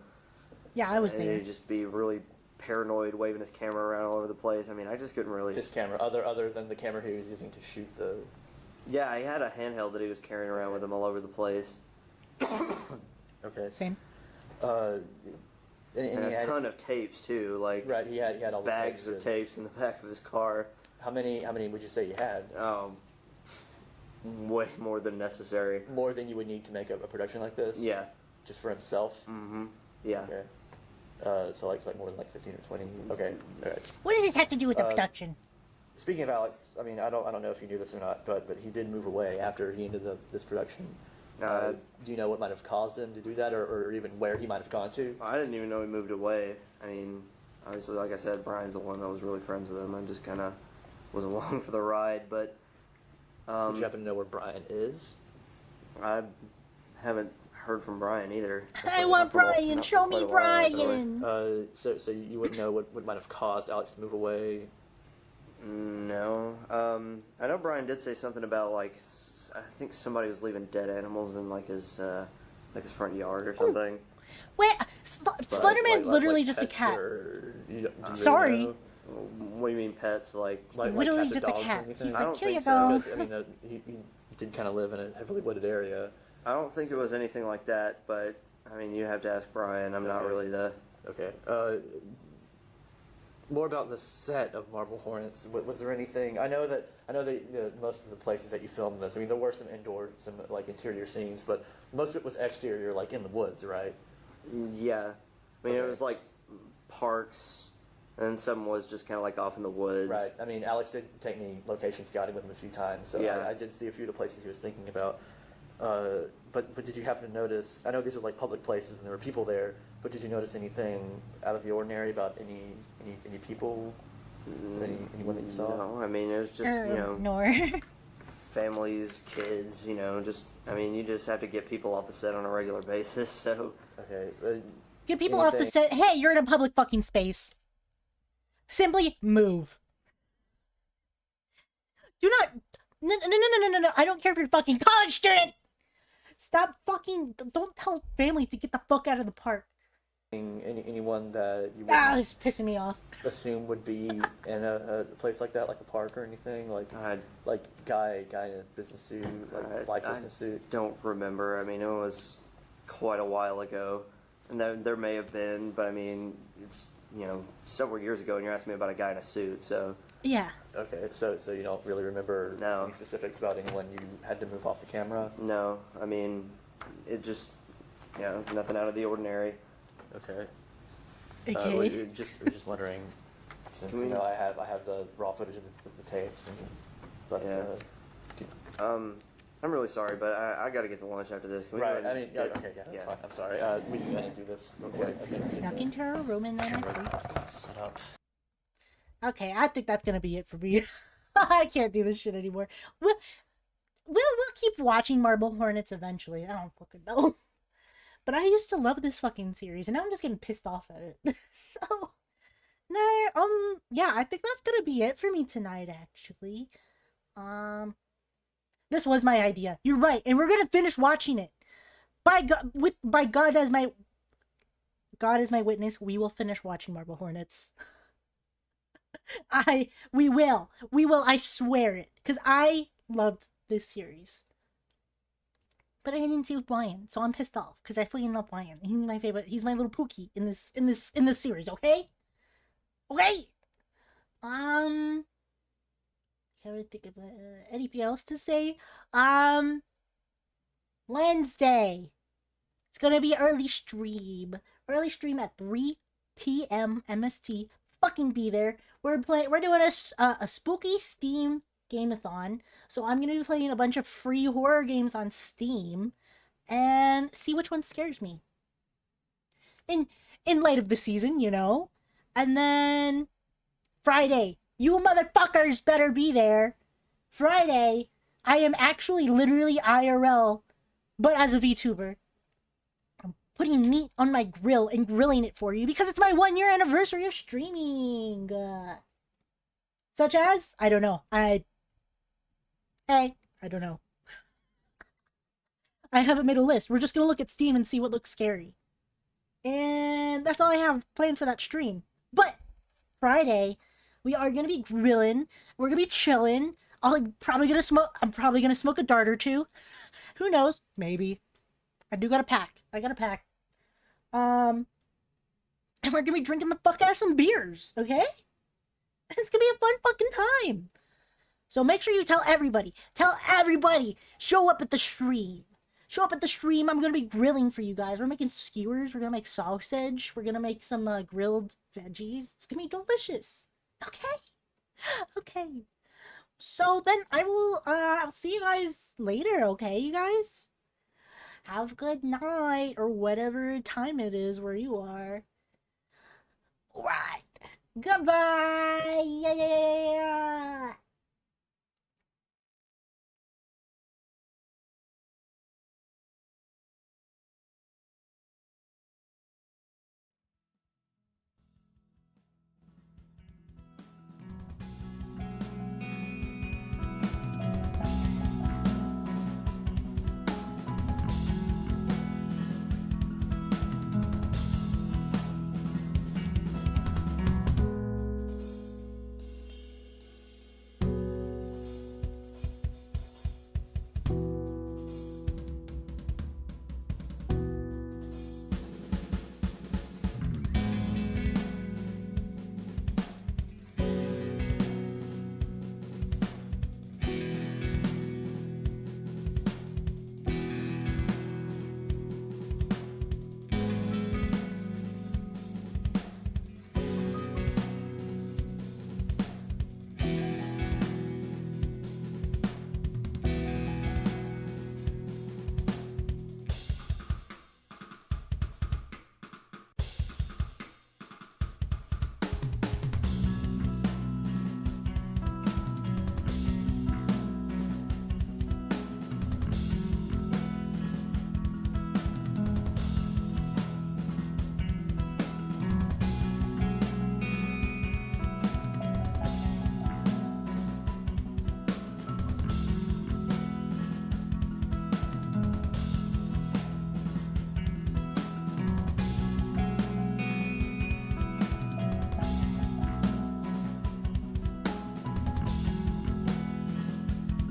Yeah, I was and there. he'd just be really paranoid, waving his camera around all over the place. I mean, I just couldn't really. His camera, other than the camera he was using to shoot the. Yeah, he had a handheld that he was carrying around with him all over the place, Okay. Same. And and he a had, ton of tapes too, like right. He had all the bags of and- tapes in the back of his car. How many would you say you had? Way more than necessary. More than you would need to make a production like this? Yeah. Just for himself? Mm-hmm. Yeah. Okay. So like more than like 15 or 20. Okay. All right. What does this have to do with the production? Speaking of Alex, I mean, I don't know if you knew this or not, but he did move away after he ended this production. Do you know what might have caused him to do that, or even where he might have gone to? I didn't even know he moved away. I mean, obviously, like I said, Brian's the one that was really friends with him. I just kind of was along for the ride, but Did you happen to know where Brian is? I haven't heard from Brian either. I want Brian. Not Show for me quite a while, by the way. Brian. So you wouldn't know what might have caused Alex to move away? No. I know Brian did say something about, like, I think somebody was leaving dead animals in, like, his front yard or something. Wait, Slenderman's literally like just a pets cat. or- do you really Sorry. know? What do you mean pets? Like Literally cats or just a dogs or cat. anything? He's I like, don't here you think go. so. Because, I mean, he did kind of live in a heavily wooded area. I don't think it was anything like that, but, I mean, you have to ask Brian. I'm not Okay. really the... Okay. More about the set of Marble Hornets. Was there anything? I know that most of the places that you filmed this. I mean, there were some indoor, some like interior scenes, but most of it was exterior, like in the woods, right? Yeah. I mean, it Okay. was like parks, and some was just kind of like off in the woods. Right. I mean, Alex did take me location scouting with him a few times, so Yeah. I did see a few of the places he was thinking about. But did you happen to notice? I know these are like public places and there were people there, but did you notice anything out of the ordinary about any people? Anyone that you saw? No, I mean, it was just, you know, Nor. families, kids, you know, just, I mean, you just have to get people off the set on a regular basis, so. Okay. Get people off the anything- set. Hey, you're in a public fucking space. Simply move. Do not. No. I don't care if you're a fucking college student. Stop fucking. Don't tell families to get the fuck out of the park. Anyone that you Ah, would it's pissing me off. assume would be in a place like that, like a park or anything, like I guy in a business suit, like black business suit. don't remember. I mean, it was quite a while ago, and there may have been, but I mean, it's, you know, several years ago, and you're asking me about a guy in a suit, so. Yeah. Okay, so you don't really remember No. any specifics about anyone you had to move off the camera? No, I mean, it just, you know, nothing out of the ordinary. Okay. Okay. We're just wondering, since you know I have the raw footage of the tapes, and but Yeah. I'm really sorry, but I got to get to lunch after this. Can we right. go I mean, and yeah, get- okay, yeah, that's yeah. fine. I'm sorry. We didn't do this. Okay. Snuck into her room and then. Set up. Okay, I think that's gonna be it for me. I can't do this shit anymore. We'll keep watching Marble Hornets eventually. I don't fucking know. But I used to love this fucking series, and now I'm just getting pissed off at it. So, nah, yeah, I think that's gonna be it for me tonight, actually. This was my idea. You're right, and we're gonna finish watching it. By God as my witness, we will finish watching Marble Hornets. We will, I swear it, because I loved this series. But I didn't see with Brian, so I'm pissed off because I fucking love Brian. He's my favorite. He's my little Pookie in this series. Okay. Okay. Can I think of anything else to say? Wednesday. It's gonna be early stream. Early stream at 3 p.m. MST. Fucking be there. We're doing a spooky Steam gameathon. So I'm gonna be playing a bunch of free horror games on Steam and see which one scares me. In light of the season, you know. And then Friday, you motherfuckers better be there. Friday, I am actually literally IRL, but as a VTuber. I'm putting meat on my grill and grilling it for you because it's my 1 year anniversary of streaming. Such as, I don't know. I don't know. I haven't made a list. We're just gonna look at Steam and see what looks scary. And that's all I have planned for that stream. But Friday, we are gonna be grilling. We're gonna be chilling. I'm probably gonna smoke a dart or two. Who knows? Maybe. I got a pack. And we're gonna be drinking the fuck out of some beers, okay? And it's gonna be a fun fucking time. So make sure you tell everybody. Show up at the stream. I'm gonna be grilling for you guys. We're making skewers. We're gonna make sausage. We're gonna make some grilled veggies. It's gonna be delicious. Okay. So then I'll see you guys later, okay, you guys? Have a good night, or whatever time it is where you are. Alright. Goodbye! Yeah.